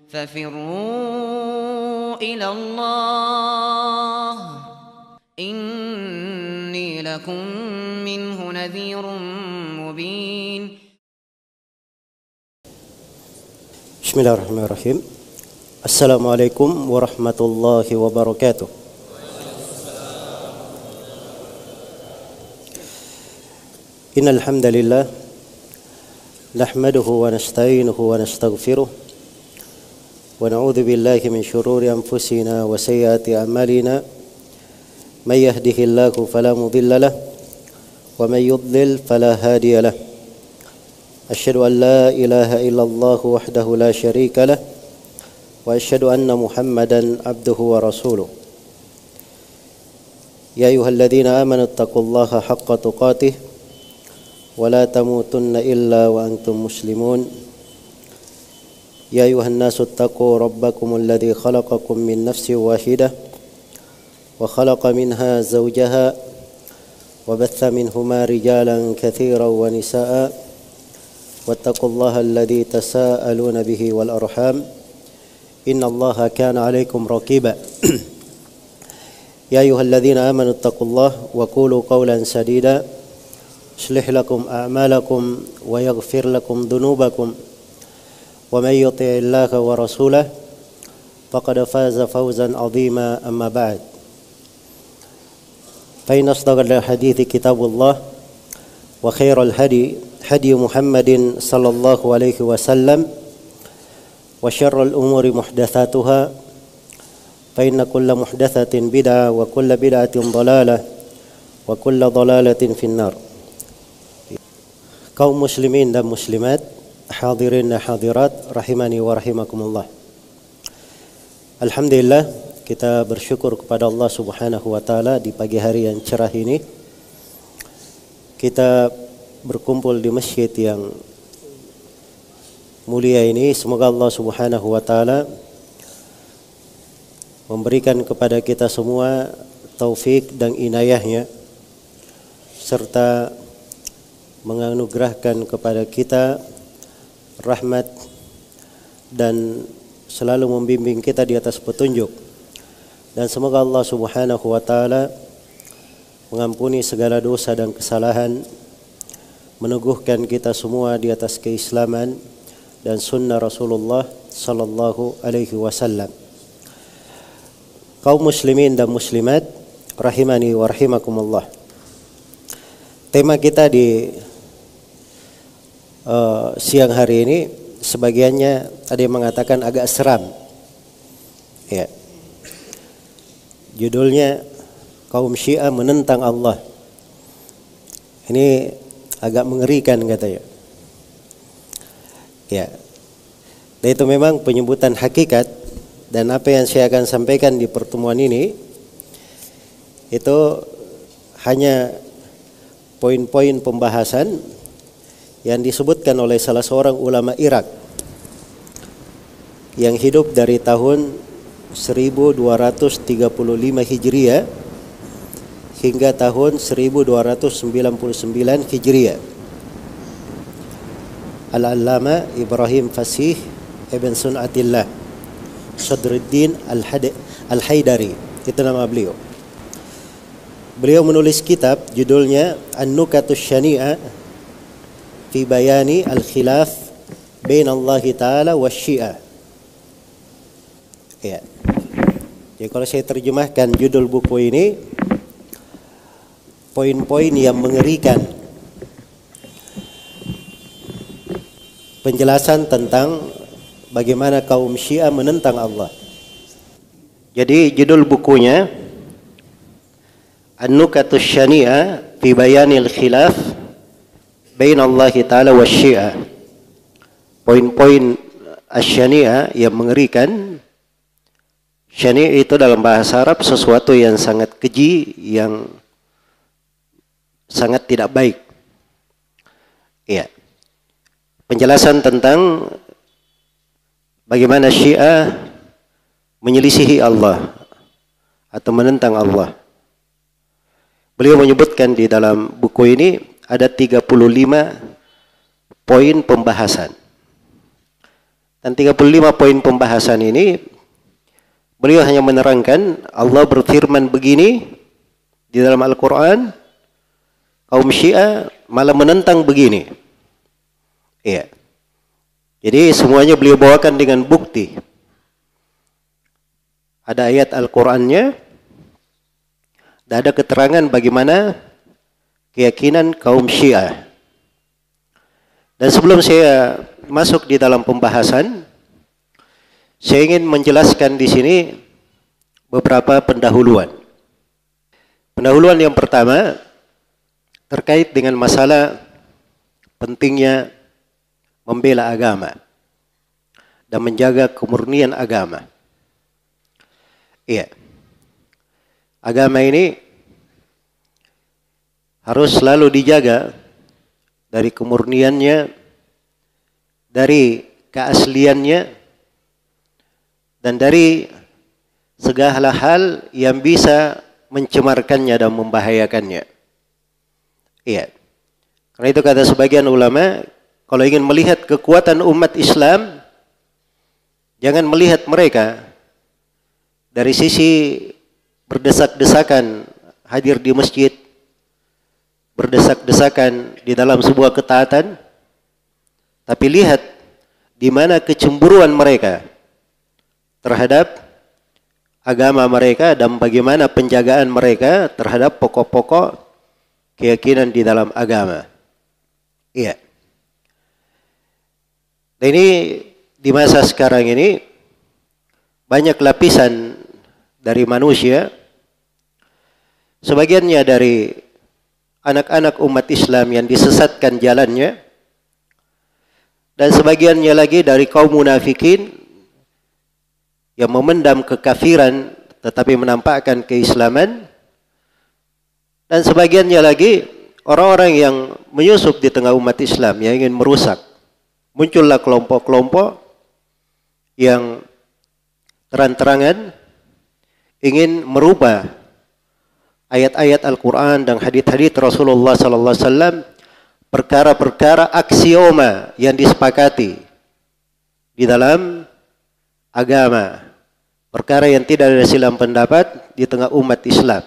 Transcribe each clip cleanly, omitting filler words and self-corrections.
ففروا إلى الله إني لكم منه نذير مبين. Bismillahirrahmanirrahim. Assalamualaikum warahmatullahi wabarakatuh. Innal hamdalillah nahmaduhu wa nasta'inuhu wa nastaghfiruh wa na'udzu billahi min shururi anfusina wa sayyiati a'malina. May yahdihillahu fala mudilla lahu wa may yudlil fala hadiya lahu. Asyhadu an la ilaha illallah wahdahu la syarika lah wa asyhadu anna Muhammadan abduhu wa rasuluh. Ya ayyuhalladzina amanu taqullaha haqqa tuqatih wa la tamutunna illa wa antum muslimun. Ya ayyuhan nasu taqu rabbakumul ladzi khalaqakum min nafsin wahidah wa khalaqa minha zawjaha wa batha minhuma rijalan katsiran wa nisaa'a. واتقوا الله الذي تساءلون به والأرحام إن الله كان عليكم رقيبا. يا أيها الذين آمنوا اتقوا الله وقولوا قولا سديدا يصلح لكم أعمالكم ويغفر لكم ذنوبكم ومن يطع الله ورسوله فقد فاز فوزا عظيما. أما بعد فإن أصدق الحديث كتاب الله وخير الهدي هدي محمد صلى الله عليه وسلم وشر الأمور محدثاتها فإن كل محدثة بدعة وكل بدعة ضلالة وكل ضلالة في النار. Kaum muslimin dan muslimat, hadirin dan hadirat rahimani wa rahimakumullah. Alhamdulillah, kita bersyukur kepada Allah Subhanahu wa taala di pagi hari yang cerah ini. Kita berkumpul di masjid yang mulia ini. Semoga Allah Subhanahu wa taala memberikan kepada kita semua taufik dan inayahnya, serta menganugerahkan kepada kita rahmat dan selalu membimbing kita di atas petunjuk. Dan semoga Allah Subhanahu wa taala mengampuni segala dosa dan kesalahan, meneguhkan kita semua di atas keislaman dan sunnah Rasulullah sallallahu alaihi wasallam. Kaum muslimin dan muslimat rahimani wa rahimakumullah. Tema kita di siang hari ini, sebagiannya ada yang mengatakan agak seram. Ya. Judulnya kaum Syiah menentang Allah. Ini agak mengerikan katanya. Ya. Dan itu memang penyebutan hakikat, dan apa yang saya akan sampaikan di pertemuan ini itu hanya poin-poin pembahasan yang disebutkan oleh salah seorang ulama Irak yang hidup dari tahun 1235 Hijriah hingga tahun 1299 Hijriah. Al-Allama Ibrahim Fasih Ibn Sun'atillah Sadruddin Al-Haidari, itu nama beliau. Beliau menulis kitab judulnya An-Nukatus Syani'ah fi Bayani Al-Khilaf Bain Allah Ta'ala wa Syiah. Ya. Jadi kalau saya terjemahkan judul buku ini, poin-poin yang mengerikan, penjelasan tentang bagaimana kaum Syiah menentang Allah. Jadi judul bukunya An-Nukatus Syani'ah fi Bayanil Khilaf Bain Allah Ta'ala wa Syiah. Poin-poin Asy-Syani'ah yang mengerikan. Syani' itu dalam bahasa Arab sesuatu yang sangat keji, yang sangat tidak baik. Ya. Penjelasan tentang bagaimana Syiah menyelisihi Allah atau menentang Allah. Beliau menyebutkan di dalam buku ini ada 35 poin pembahasan. Dan Dan 35 poin pembahasan ini beliau hanya menerangkan Allah berfirman begini di dalam Al-Quran, kaum Syiah malah menentang begini. Iya. Jadi semuanya beliau bawakan dengan bukti. Ada ayat Al-Qur'annya, dan ada keterangan bagaimana keyakinan kaum Syiah. Dan sebelum saya masuk di dalam pembahasan, saya ingin menjelaskan di sini beberapa pendahuluan. Pendahuluan yang pertama terkait dengan masalah pentingnya membela agama dan menjaga kemurnian agama. Iya. Agama ini harus selalu dijaga dari kemurniannya, dari keasliannya, dan dari segala hal yang bisa mencemarkannya dan membahayakannya. Iya. Karena itu kata sebagian ulama, kalau ingin melihat kekuatan umat Islam, jangan melihat mereka dari sisi berdesak-desakan hadir di masjid, berdesak-desakan di dalam sebuah ketaatan, tapi lihat di mana kecemburuan mereka terhadap agama mereka dan bagaimana penjagaan mereka terhadap pokok-pokok keyakinan di dalam agama. Iya. Dan ini di masa sekarang ini banyak lapisan dari manusia, sebagiannya dari anak-anak umat Islam yang disesatkan jalannya, dan sebagiannya lagi dari kaum munafikin yang memendam kekafiran tetapi menampakkan keislaman, dan sebagiannya lagi orang-orang yang menyusup di tengah umat Islam yang ingin merusak. Muncullah kelompok-kelompok yang terang-terangan ingin merubah ayat-ayat Al-Quran dan hadits-hadits Rasulullah sallallahu alaihi wasallam, perkara-perkara aksioma yang disepakati di dalam agama, perkara yang tidak ada silang pendapat di tengah umat Islam.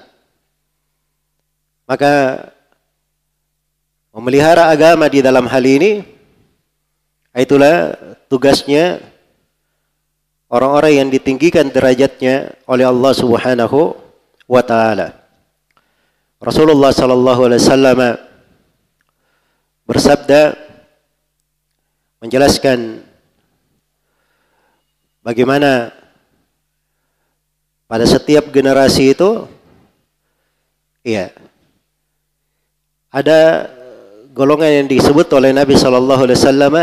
Maka memelihara agama di dalam hal ini, itulah tugasnya orang-orang yang ditinggikan derajatnya oleh Allah Subhanahu wa taala. Rasulullah sallallahu alaihi wasallam bersabda menjelaskan bagaimana pada setiap generasi itu ada golongan yang disebut oleh Nabi sallallahu alaihi wasallam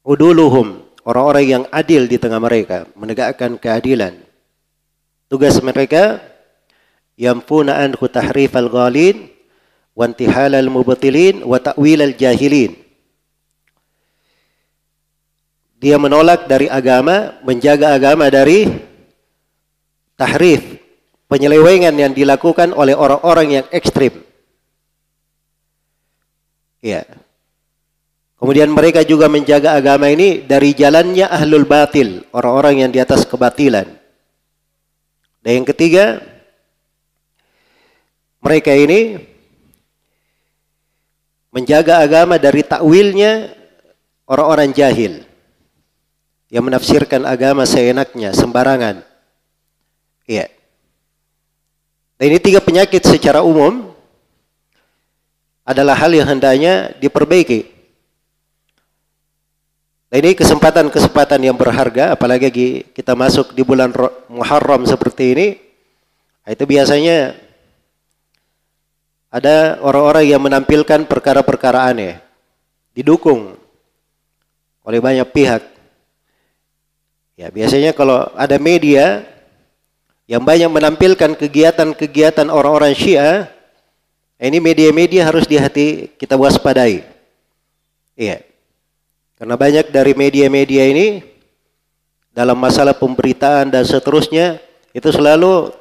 uduluhum, orang-orang yang adil di tengah mereka, menegakkan keadilan. Tugas mereka yamfuna anhu tahrifal ghalin wa intihalal mubtilin wa ta'wilal jahilin. Dia menolak dari agama, menjaga agama dari tahrif, penyelewengan yang dilakukan oleh orang-orang yang ekstrim. Ya. Kemudian mereka juga menjaga agama ini dari jalannya ahlul batil, orang-orang yang di atas kebatilan. Dan yang ketiga, mereka ini menjaga agama dari takwilnya orang-orang jahil yang menafsirkan agama seenaknya, sembarangan. Iya. Dan ini tiga penyakit secara umum adalah hal yang hendaknya diperbaiki. Dan ini kesempatan-kesempatan yang berharga, apalagi kita masuk di bulan Muharram seperti ini. Itu biasanya ada orang-orang yang menampilkan perkara-perkara aneh, didukung oleh banyak pihak. Ya, biasanya kalau ada media yang banyak menampilkan kegiatan-kegiatan orang-orang Syiah, ini media-media harus kita waspadai. Iya. Karena banyak dari media-media ini dalam masalah pemberitaan dan seterusnya itu selalu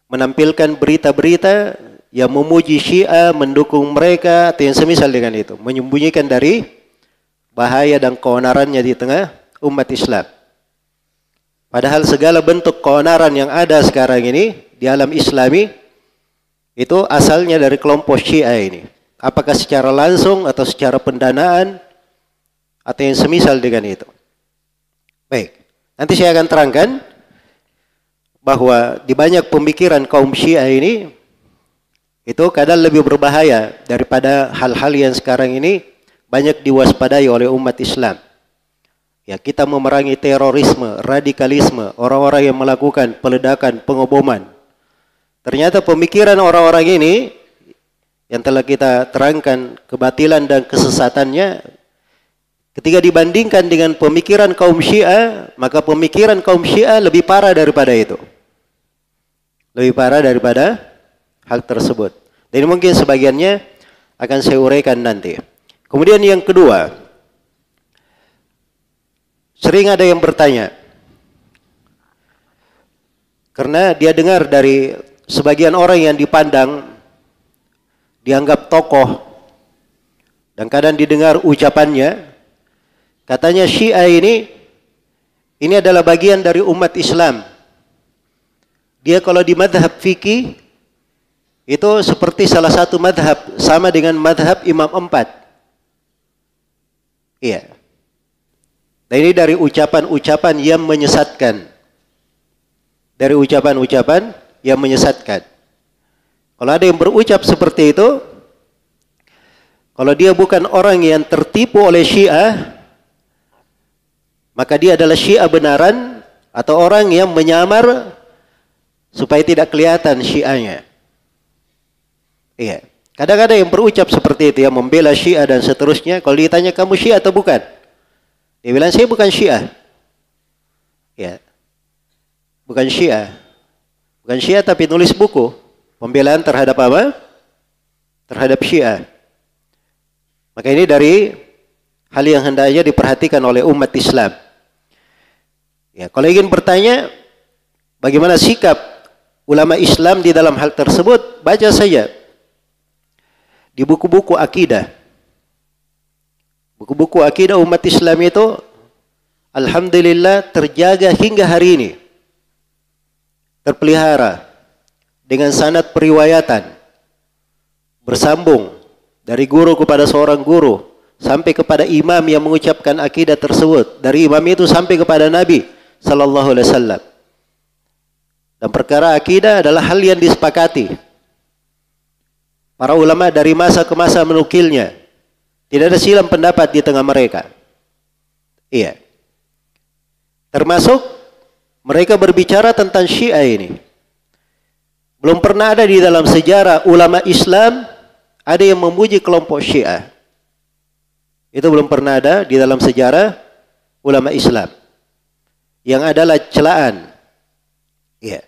menampilkan berita-berita yang memuji Syiah, mendukung mereka atau yang semisal dengan itu, menyembunyikan dari bahaya dan keonarannya di tengah umat Islam. Padahal segala bentuk keonaran yang ada sekarang ini di alam Islami itu asalnya dari kelompok Syiah ini. Apakah secara langsung atau secara pendanaan atau yang semisal dengan itu. Baik, nanti saya akan terangkan bahwa di banyak pemikiran kaum Syiah ini itu kadang lebih berbahaya daripada hal-hal yang sekarang ini banyak diwaspadai oleh umat Islam. Ya, kita memerangi terorisme, radikalisme, orang-orang yang melakukan peledakan, pengoboman. Ternyata pemikiran orang-orang ini yang telah kita terangkan kebatilan dan kesesatannya, ketika dibandingkan dengan pemikiran kaum Syiah, maka pemikiran kaum Syiah lebih parah daripada itu. Lebih parah daripada hal tersebut. Dan mungkin sebagiannya akan saya uraikan nanti. Kemudian yang kedua, sering ada yang bertanya, karena dia dengar dari sebagian orang yang dipandang dianggap tokoh dan kadang didengar ucapannya, katanya Syiah ini adalah bagian dari umat Islam. Dia kalau di madhab fikih itu seperti salah satu madhab, sama dengan madhab Imam 4. Iya. Nah, ini dari ucapan-ucapan yang menyesatkan. Dari ucapan-ucapan yang menyesatkan. Kalau ada yang berucap seperti itu, kalau dia bukan orang yang tertipu oleh Syiah, maka dia adalah Syiah benaran atau orang yang menyamar supaya tidak kelihatan Syiahnya. Iya. Kadang-kadang yang berucap seperti itu, yang membela Syiah dan seterusnya, kalau ditanya kamu Syiah atau bukan? Dia bilang saya bukan Syiah. Ya. Bukan Syiah. Bukan Syiah tapi nulis buku pembelaan terhadap apa? Terhadap Syiah. Maka ini dari hal yang hendaknya diperhatikan oleh umat Islam. Ya, kalau ingin bertanya bagaimana sikap ulama Islam di dalam hal tersebut, baca saja di buku-buku akidah. Buku-buku akidah umat Islam itu alhamdulillah terjaga hingga hari ini. Terpelihara dengan sanad periwayatan. Bersambung dari guru kepada seorang guru sampai kepada imam yang mengucapkan akidah tersebut. Dari imam itu sampai kepada Nabi sallallahu alaihi wasallam. Dan perkara akidah adalah hal yang disepakati. Para ulama dari masa ke masa menukilnya. Tidak ada silang pendapat di tengah mereka. Iya. Termasuk mereka berbicara tentang Syiah ini. Belum pernah ada di dalam sejarah ulama Islam ada yang memuji kelompok Syiah. Itu belum pernah ada di dalam sejarah ulama Islam. Yang adalah celaan. Iya.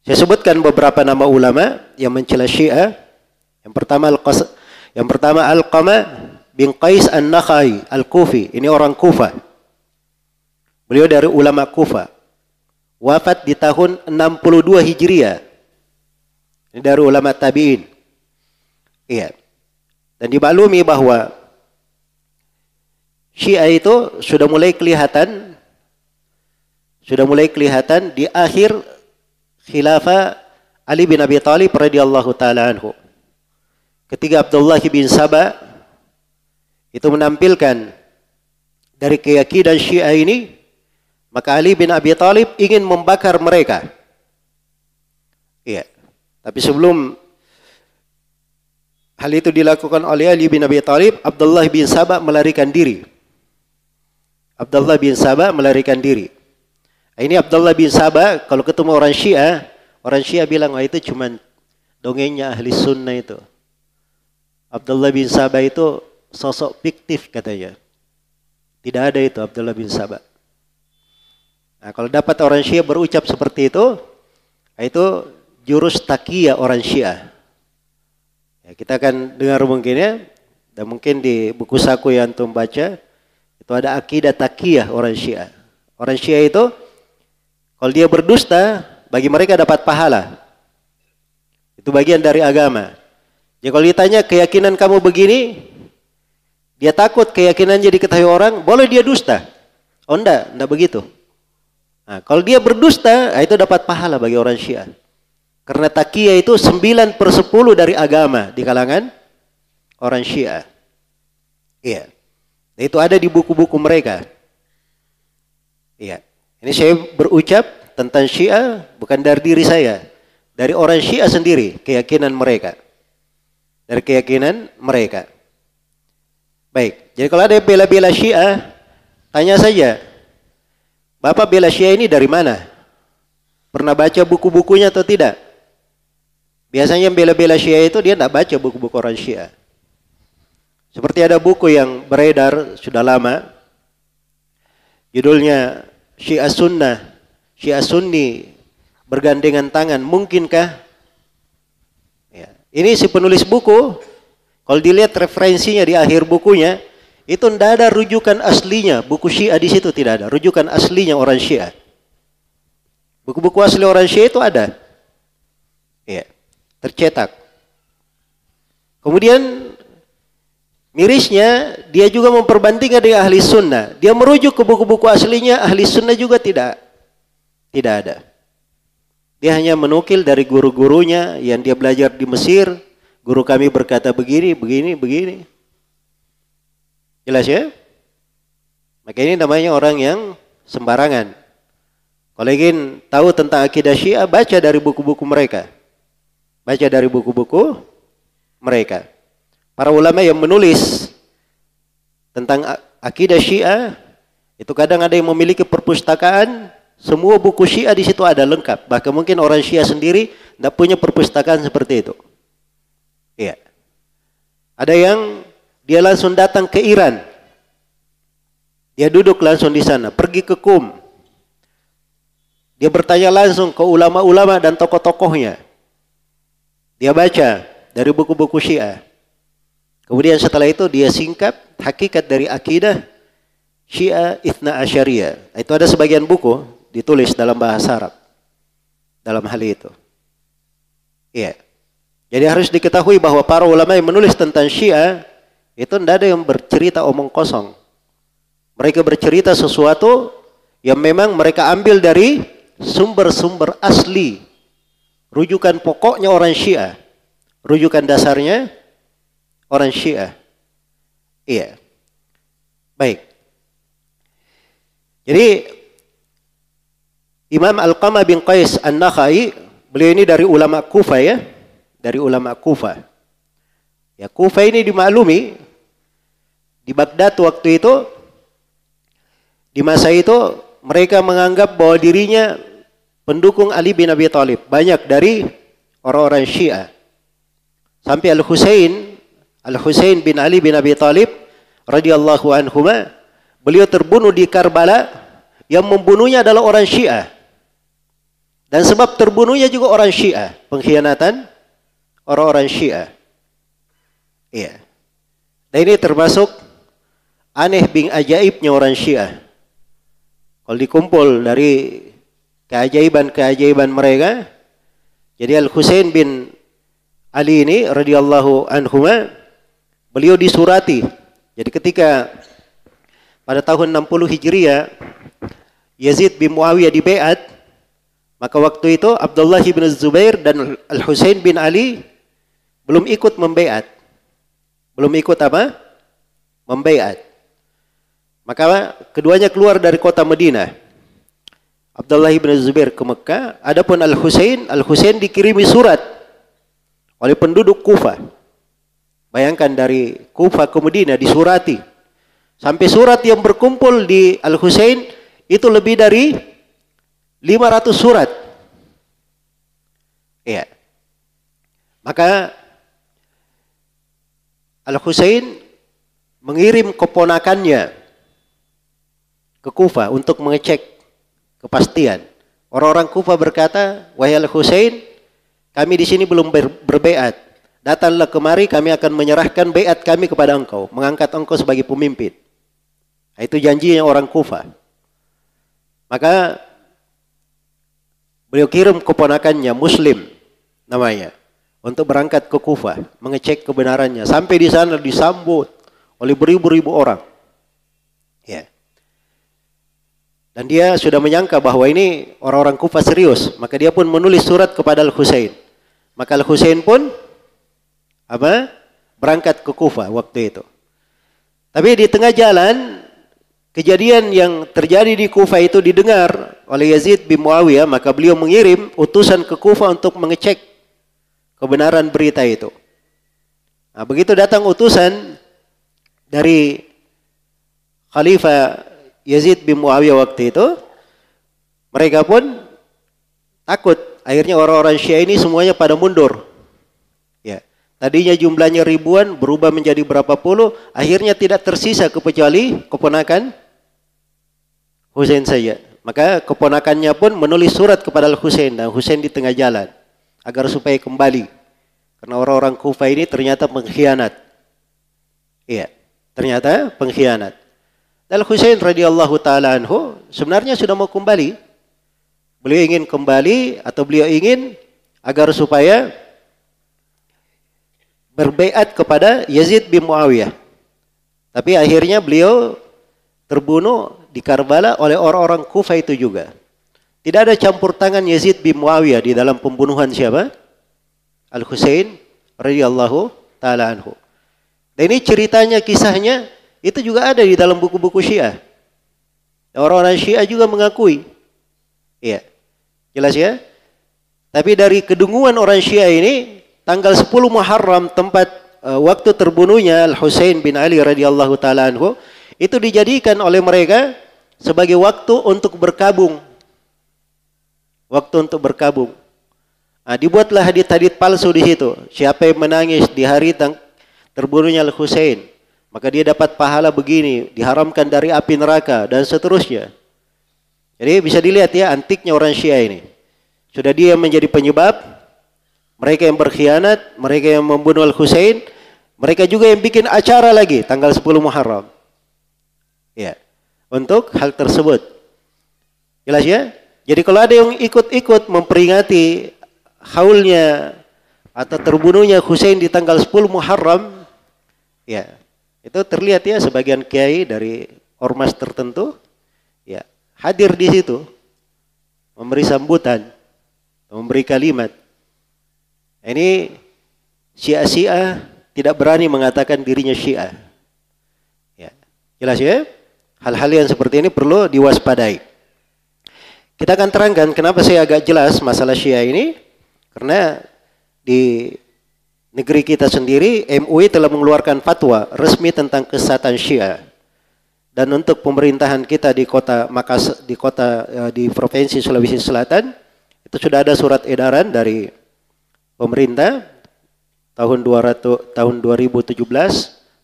Saya sebutkan beberapa nama ulama yang mencela Syiah. Yang pertama Alqamah bin Qais An-Nakhai Al-Kufi. Ini orang Kufa. Beliau dari ulama Kufa. Wafat di tahun 62 Hijriah. Ini dari ulama tabi'in. Iya. Dan dimaklumi bahwa Syiah itu sudah mulai kelihatan di akhir khilafah Ali bin Abi Thalib radhiyallahu taala anhu. Ketika Abdullah bin Saba itu menampilkan dari keyakinan Syiah ini, maka Ali bin Abi Thalib ingin membakar mereka. Iya. Tapi sebelum hal itu dilakukan oleh Ali bin Abi Thalib, Abdullah bin Saba melarikan diri. Abdullah bin Saba melarikan diri. Ini Abdullah bin Saba kalau ketemu orang Syiah bilang, itu cuma dongengnya ahli sunnah itu. Abdullah bin Saba itu sosok fiktif katanya. Tidak ada itu Abdullah bin Saba. Nah, kalau dapat orang Syiah berucap seperti itu jurus taqiyah orang Syiah. Ya, kita akan dengar mungkin ya, dan mungkin di buku saku yang antum baca itu ada akidah taqiyah orang Syiah. Orang Syiah itu kalau dia berdusta, bagi mereka dapat pahala. Itu bagian dari agama. Jadi kalau ditanya keyakinan kamu begini, dia takut keyakinannya diketahui orang, boleh dia dusta. Oh enggak begitu. Nah, kalau dia berdusta, itu dapat pahala bagi orang Syiah. Karena taqiyah itu 9/10 dari agama di kalangan orang Syiah. Iya. Itu ada di buku-buku mereka. Iya. Ini saya berucap tentang Syiah bukan dari diri saya. Dari orang Syiah sendiri, keyakinan mereka. Dari keyakinan mereka. Baik. Jadi kalau ada yang bela-bela Syiah, tanya saja. Bapak bela Syiah ini dari mana? Pernah baca buku-bukunya atau tidak? Biasanya yang bela-bela Syiah itu dia tidak baca buku-buku orang Syiah. Seperti ada buku yang beredar sudah lama. Judulnya Syiah Sunnah, Syiah Sunni bergandengan tangan. Mungkinkah? Ya. Ini si penulis buku, kalau dilihat referensinya di akhir bukunya, itu tidak ada rujukan aslinya. Buku Syiah di situ tidak ada. Rujukan aslinya orang Syiah. Buku-buku asli orang Syiah itu ada. Ya. Tercetak. Kemudian mirisnya dia juga memperbandingkan dengan ahli sunnah. Dia merujuk ke buku-buku aslinya, ahli sunnah juga tidak ada. Dia hanya menukil dari guru-gurunya yang dia belajar di Mesir. Guru kami berkata begini. Jelas ya? Maka ini namanya orang yang sembarangan. Kalau ingin tahu tentang akidah Syiah, baca dari buku-buku mereka. Baca dari buku-buku mereka. Para ulama yang menulis tentang akidah Syiah, itu kadang ada yang memiliki perpustakaan, semua buku Syiah di situ ada lengkap. Bahkan mungkin orang Syiah sendiri tidak punya perpustakaan seperti itu. Iya. Ada yang dia langsung datang ke Iran. Dia duduk langsung di sana, pergi ke Qum. Dia bertanya langsung ke ulama-ulama dan tokoh-tokohnya. Dia baca dari buku-buku Syiah. Kemudian setelah itu dia singkap hakikat dari akidah Syiah Itsna Asyariyah. Itu ada sebagian buku ditulis dalam bahasa Arab dalam hal itu. Iya. Jadi harus diketahui bahwa para ulama yang menulis tentang Syiah itu tidak ada yang bercerita omong kosong. Mereka bercerita sesuatu yang memang mereka ambil dari sumber-sumber asli. Rujukan pokoknya orang Syiah. Rujukan dasarnya orang Syiah. Iya. Baik. Jadi Imam Alqamah bin Qais An-Nakhai, beliau ini dari ulama Kufah ya. Dari ulama Kufah. Ya, Kufah ini dimaklumi di Baghdad waktu itu, di masa itu mereka menganggap bahwa dirinya pendukung Ali bin Abi Thalib. Banyak dari orang-orang Syiah. Sampai Al-Husain bin Ali bin Abi Thalib radhiyallahu anhuma, beliau terbunuh di Karbala. Yang membunuhnya adalah orang Syiah. Dan sebab terbunuhnya juga orang Syiah. Pengkhianatan orang-orang Syiah. Iya. Dan ini termasuk aneh bin ajaibnya orang Syiah. Kalau dikumpul dari keajaiban-keajaiban mereka, jadi Al-Husain bin Ali ini radhiyallahu anhuma, beliau disurati. Jadi ketika pada tahun 60 Hijriah Yazid bin Muawiyah dibaiat, maka waktu itu Abdullah bin Zubair dan Al-Husain bin Ali belum ikut membaiat. Belum ikut apa? Membaiat. Maka keduanya keluar dari kota Madinah. Abdullah bin Zubair ke Mekah, adapun Al-Husain dikirimi surat oleh penduduk Kufah. Bayangkan dari Kufah ke Madinah disurati. Sampai surat yang berkumpul di Al-Husain itu lebih dari 500 surat. Iya. Maka Al-Husain mengirim keponakannya ke Kufah untuk mengecek kepastian. Orang-orang Kufah berkata, "Wahai Al-Husain, kami di sini belum berbaiat. Datanglah kemari, kami akan menyerahkan baiat kami kepada engkau, mengangkat engkau sebagai pemimpin." Itu janjinya orang Kufah. Maka beliau kirim keponakannya, Muslim namanya, untuk berangkat ke Kufah, mengecek kebenarannya. Sampai di sana disambut oleh beribu-ribu orang. Ya. Dan dia sudah menyangka bahwa ini orang-orang Kufah serius. Maka dia pun menulis surat kepada Al-Husain. Maka Al-Husain pun berangkat ke Kufah waktu itu. Tapi di tengah jalan, kejadian yang terjadi di Kufah itu didengar oleh Yazid bin Muawiyah. Maka beliau mengirim utusan ke Kufah untuk mengecek kebenaran berita itu. Nah, begitu datang utusan dari Khalifah Yazid bin Muawiyah waktu itu, mereka pun takut. Akhirnya orang-orang Syiah ini semuanya pada mundur. Ya, tadinya jumlahnya ribuan berubah menjadi berapa puluh, akhirnya tidak tersisa kecuali keponakan Husain saja. Maka keponakannya pun menulis surat kepada Al-Husain, dan Husain di tengah jalan agar supaya kembali. Karena orang-orang Kufah ini ternyata pengkhianat. Iya, ternyata pengkhianat. Al-Husain radhiyallahu taala anhu sebenarnya sudah mau kembali. Beliau ingin kembali atau beliau ingin agar supaya berbaiat kepada Yazid bin Muawiyah. Tapi akhirnya beliau terbunuh di Karbala oleh orang-orang Kufah itu juga. Tidak ada campur tangan Yazid bin Muawiyah di dalam pembunuhan siapa? Al-Husain radhiyallahu taala anhu. Dan ini ceritanya, kisahnya itu juga ada di dalam buku-buku Syiah. Orang-orang Syiah juga mengakui. Iya. Jelas ya? Tapi dari kedunguan orang Syiah ini, tanggal 10 Muharram tempat waktu terbunuhnya Al-Husain bin Ali radhiyallahu taala anhu, itu dijadikan oleh mereka sebagai waktu untuk berkabung. Waktu untuk berkabung. Nah, dibuatlah hadits-hadits palsu di situ. Siapa yang menangis di hari terbunuhnya Al-Husain, maka dia dapat pahala begini, diharamkan dari api neraka, dan seterusnya. Jadi bisa dilihat ya antiknya orang Syiah ini. Sudah dia menjadi penyebab, mereka yang berkhianat, mereka yang membunuh Al-Husain, mereka juga yang bikin acara lagi tanggal 10 Muharram. Ya, untuk hal tersebut. Jelas ya? Jadi kalau ada yang ikut-ikut memperingati haulnya atau terbunuhnya Husain di tanggal 10 Muharram, ya, itu terlihat ya sebagian kiai dari ormas tertentu ya hadir di situ memberi sambutan, memberi kalimat. Ini Syiah tidak berani mengatakan dirinya Syiah. Ya, jelas ya? Hal-hal yang seperti ini perlu diwaspadai. Kita akan terangkan kenapa saya agak jelas masalah Syiah ini, karena di negeri kita sendiri, MUI telah mengeluarkan fatwa resmi tentang kesesatan Syiah. Dan untuk pemerintahan kita di kota Makassar, di Provinsi Sulawesi Selatan, itu sudah ada surat edaran dari pemerintah tahun 2017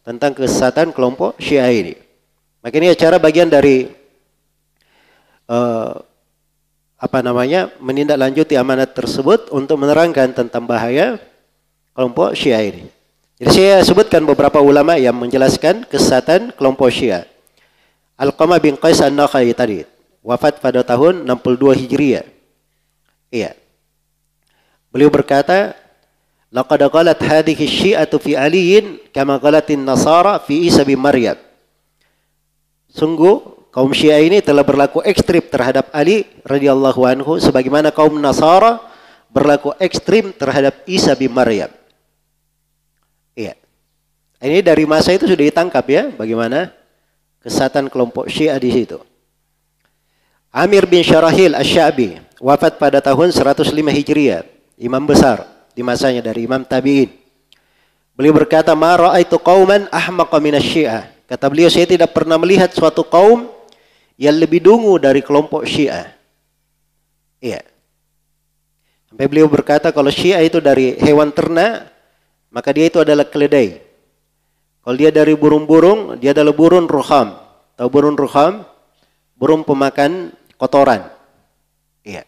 tentang kesesatan kelompok Syiah ini. Maka ini acara bagian dari menindaklanjuti amanat tersebut untuk menerangkan tentang bahaya kelompok Syiah ini. Jadi saya sebutkan beberapa ulama yang menjelaskan kesesatan kelompok Syiah. Alqamah bin Qais An-Nakhai tadi wafat pada tahun 62 Hijriah. Iya. Beliau berkata, "Laqad qalat hadhihi Syi'atu fi Aliyin kama qalatin Nasara fi Isa bin Maryam." Sungguh kaum Syiah ini telah berlaku ekstrim terhadap Ali radhiyallahu anhu sebagaimana kaum Nasara berlaku ekstrim terhadap Isa bin Maryam. Iya. Ini dari masa itu sudah ditangkap ya, bagaimana kesesatan kelompok Syiah di situ. Amir bin Syarahil Asy-Sya'bi wafat pada tahun 105 Hijriah, imam besar di masanya dari Imam Tabi'in. Beliau berkata, "Ma ra'aitu qauman ahmaqa minasy-Syiah." Kata beliau, saya tidak pernah melihat suatu kaum yang lebih dungu dari kelompok Syiah. Iya. Sampai beliau berkata kalau Syiah itu dari hewan ternak, maka dia itu adalah keledai. Kalau dia dari burung-burung, dia adalah burung ruham. Tahu burung ruham? Burung pemakan kotoran. Iya.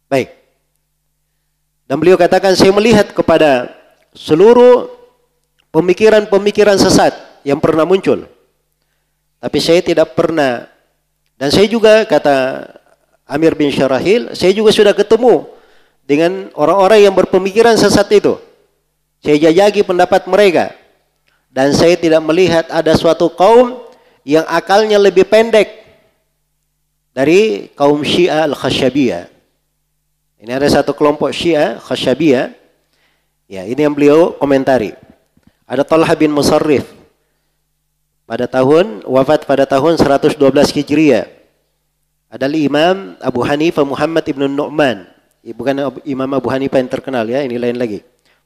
Baik. Dan beliau katakan, saya melihat kepada seluruh pemikiran-pemikiran sesat yang pernah muncul. Tapi saya tidak pernah, dan saya juga, kata Amir bin Syarahil, saya juga sudah ketemu dengan orang-orang yang berpemikiran sesat itu. Saya jajaki pendapat mereka. Dan saya tidak melihat ada suatu kaum yang akalnya lebih pendek dari kaum Syiah Al-Khashabiyah. Ini ada satu kelompok Syiah Khashabiyah. Ya, ini yang beliau komentari. Ada Talha bin Musarrif wafat pada tahun 112 Hijriah. Ada Imam Abu Hanifah Muhammad ibn Nu'man. Bukan Imam Abu Hanifah yang terkenal ya, ini lain lagi.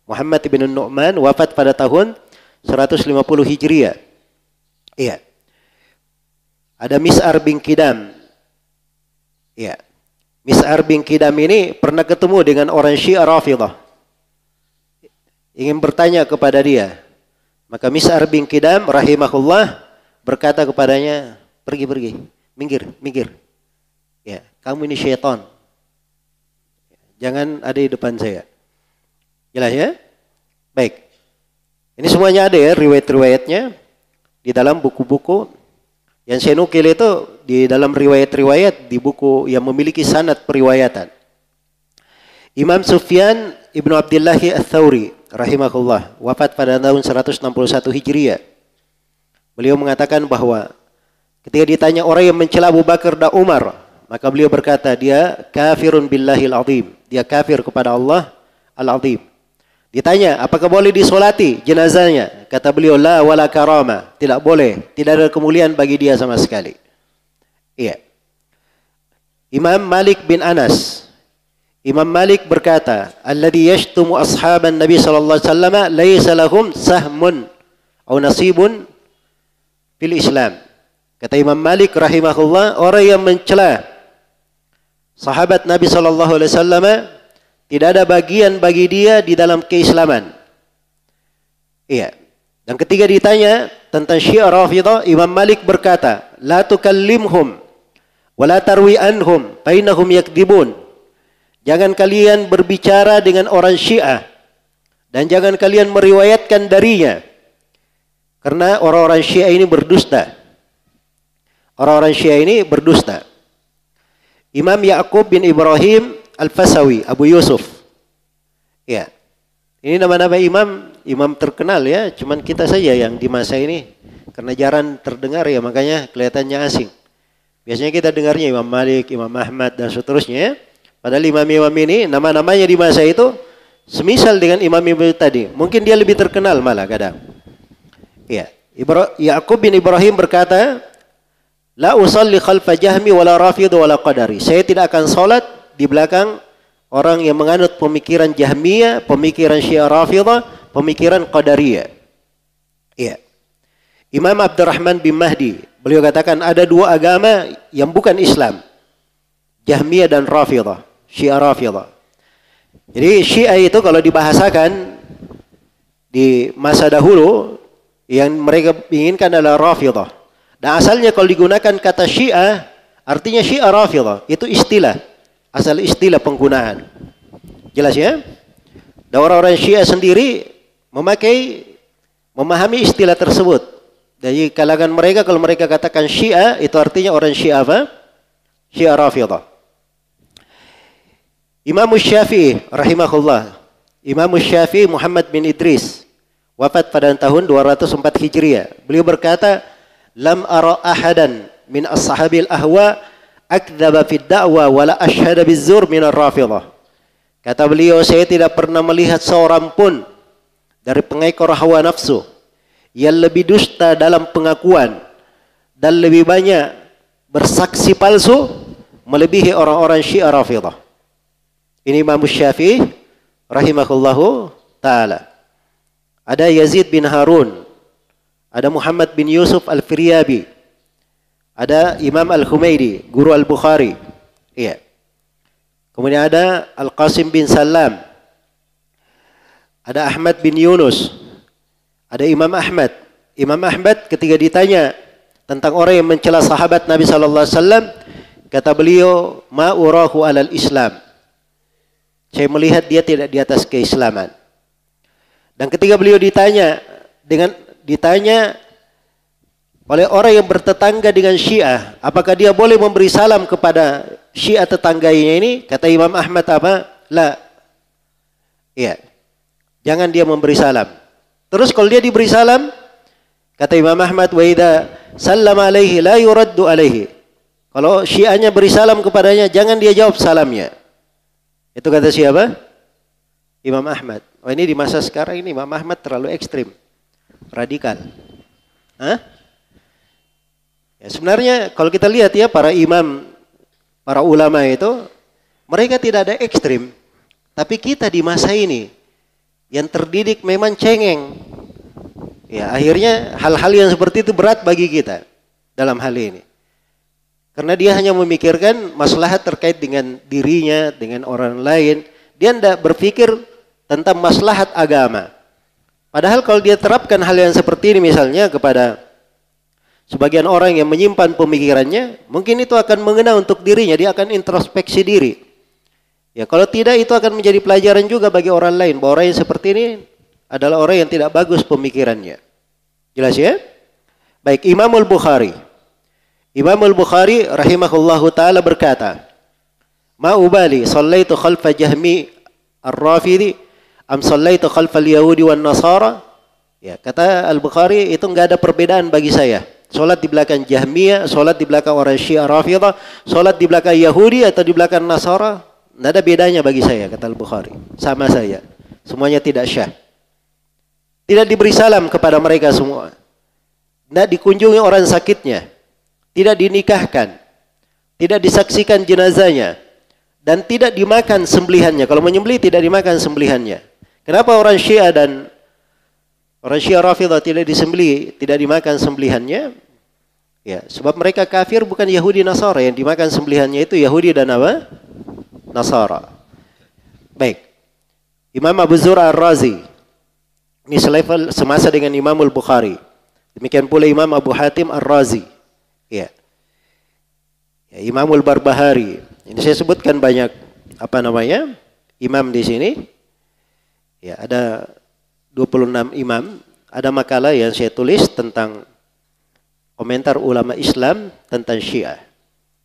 Muhammad ibn Nu'man wafat pada tahun 150 Hijriah. Iya. Ada Mis'ar bin Kidam. Iya. Mis'ar bin Kidam ini pernah ketemu dengan orang Syiah Rafidhah. Ingin bertanya kepada dia. Maka Mis'ar bin Kidam rahimahullah berkata kepadanya, pergi, minggir. Ya, kamu ini syaitan. Jangan ada di depan saya. Jelas ya? Baik. Ini semuanya ada ya riwayat-riwayatnya di dalam buku-buku. Yang saya nukil itu di dalam riwayat-riwayat di buku yang memiliki sanad periwayatan. Imam Sufyan ibnu Abdullah Ats-Tsauri rahimahullah wafat pada tahun 161 Hijriah. Beliau mengatakan bahwa ketika ditanya orang yang mencela Abu Bakar dan Umar, maka beliau berkata dia kafirun billahil azim. Dia kafir kepada Allah al-azim. Ditanya, apakah boleh disolati jenazahnya? Kata beliau, la wala karama. Tidak boleh. Tidak ada kemuliaan bagi dia sama sekali. Iya. Imam Malik bin Anas. Imam Malik berkata, alladhi yashtumu ashaban Nabi sallallahu alaihi wasallam laysa lahum sahmun atau nasibun fil Islam. Kata Imam Malik rahimahullah, orang yang mencela sahabat Nabi sallallahu alaihi wasallam tidak ada bagian bagi dia di dalam keislaman. Iya. Dan ketika ditanya tentang Syiah Rafidhah, Imam Malik berkata, la tukallimhum wa la tarwi anhum fa innahum yakdzibun. Jangan kalian berbicara dengan orang Syiah dan jangan kalian meriwayatkan darinya. Karena orang-orang Syiah ini berdusta. Orang-orang Syiah ini berdusta. Imam Ya'qub bin Ibrahim Al-Fasawi, Abu Yusuf. Ya. Ini nama-nama imam terkenal ya, cuman kita saja yang di masa ini karena jarang terdengar ya, makanya kelihatannya asing. Biasanya kita dengarnya Imam Malik, Imam Ahmad dan seterusnya ya. Padahal imam-imam ini nama-namanya di masa itu semisal dengan imam-imam tadi. Mungkin dia lebih terkenal malah kadang. Ya. Ya'qub bin Ibrahim berkata, la usalli khalfa Jahmi wala Rafidh wala Qadari. Saya tidak akan salat di belakang orang yang menganut pemikiran Jahmiyah, pemikiran Syiah Rafidhah, pemikiran Qadariyah. Iya. Imam Abdurrahman bin Mahdi, beliau katakan ada dua agama yang bukan Islam. Jahmiyah dan Rafidhah, Syiah Rafidhah. Jadi Syiah itu kalau dibahasakan di masa dahulu yang mereka inginkan adalah Rafidhah. Dan asalnya kalau digunakan kata Syiah, artinya Syiah Rafidhah, itu istilah. Asal istilah penggunaan. Jelas ya? Dan orang-orang Syiah sendiri memahami istilah tersebut. Dari kalangan mereka kalau mereka katakan Syiah itu artinya orang Syiah apa? Syiah Rafidhah. Imam Syafi'i rahimahullah. Imam Syafi'i Muhammad bin Idris wafat pada tahun 204 Hijriah. Beliau berkata, lam ara ahadan min ashabil ahwa akdzaba fid da'wa wala asyhada bizzur min ar-Rafidhah. Kata beliau, saya tidak pernah melihat seorang pun dari pengekor hawa nafsu yang lebih dusta dalam pengakuan dan lebih banyak bersaksi palsu melebihi orang-orang Syiah Rafidhah. Ini Imam Syafi'i rahimahullahu taala. Ada Yazid bin Harun, ada Muhammad bin Yusuf Al-Firyabi, ada Imam Al-Humaydi, guru Al-Bukhari. Iya. Kemudian ada Al-Qasim bin Salam. Ada Ahmad bin Yunus. Ada Imam Ahmad. Imam Ahmad ketika ditanya tentang orang yang mencela sahabat Nabi sallallahu alaihi wasallam, kata beliau, ma urahu alal Islam. Saya melihat dia tidak di atas keislaman. Dan ketika beliau ditanya oleh orang yang bertetangga dengan Syiah, apakah dia boleh memberi salam kepada Syiah tetangganya ini? Kata Imam Ahmad apa? La. Iya. Jangan dia memberi salam. Terus kalau dia diberi salam, kata Imam Ahmad, wa idza sallama alaihi la yuraddu alaihi. Kalau Syiahnya beri salam kepadanya, jangan dia jawab salamnya. Itu kata siapa? Imam Ahmad. Oh, ini di masa sekarang ini Imam Ahmad terlalu ekstrim, radikal. Hah? Ya, sebenarnya kalau kita lihat ya para imam, para ulama itu, mereka tidak ada ekstrim. Tapi kita di masa ini yang terdidik memang cengeng. Ya, akhirnya hal-hal yang seperti itu berat bagi kita dalam hal ini. Karena dia hanya memikirkan maslahat terkait dengan dirinya, dengan orang lain. Dia tidak berpikir tentang maslahat agama. Padahal kalau dia terapkan hal yang seperti ini misalnya kepada sebagian orang yang menyimpan pemikirannya, mungkin itu akan mengena untuk dirinya, dia akan introspeksi diri. Ya, kalau tidak itu akan menjadi pelajaran juga bagi orang lain, bahwa orang yang seperti ini adalah orang yang tidak bagus pemikirannya. Jelas ya? Baik, Imam Al-Bukhari. Imam Al-Bukhari rahimahullahu ta'ala berkata, Ma ubali sallaitu khalfa Jahmi Ar-Rafidi am sallaitu khalfa Al-Yahudi wan Nasara. Ya, kata Al-Bukhari itu enggak ada perbedaan bagi saya. Salat di belakang Jahmiyah, salat di belakang orang Syiah Rafidah, salat di belakang Yahudi atau di belakang Nasara, enggak ada bedanya bagi saya, kata Al-Bukhari. Sama saya. Semuanya tidak syah. Tidak diberi salam kepada mereka semua. Tidak dikunjungi orang sakitnya. Tidak dinikahkan, tidak disaksikan jenazahnya, dan tidak dimakan sembelihannya. Kalau menyembelih tidak dimakan sembelihannya. Kenapa orang Syiah dan orang Syiah Rafidah tidak disembelih, tidak dimakan sembelihannya? Ya, sebab mereka kafir, bukan Yahudi Nasara. Yang dimakan sembelihannya itu Yahudi dan apa? Nasara. Baik. Imam Abu Zur'a Ar-Razi. Ini selevel semasa dengan Imam Al-Bukhari. Demikian pula Imam Abu Hatim Ar-Razi. Ya. Ya, Imamul Barbahari. Ini saya sebutkan banyak imam di sini. Ya, ada 26 imam. Ada makalah yang saya tulis tentang komentar ulama Islam tentang Syiah.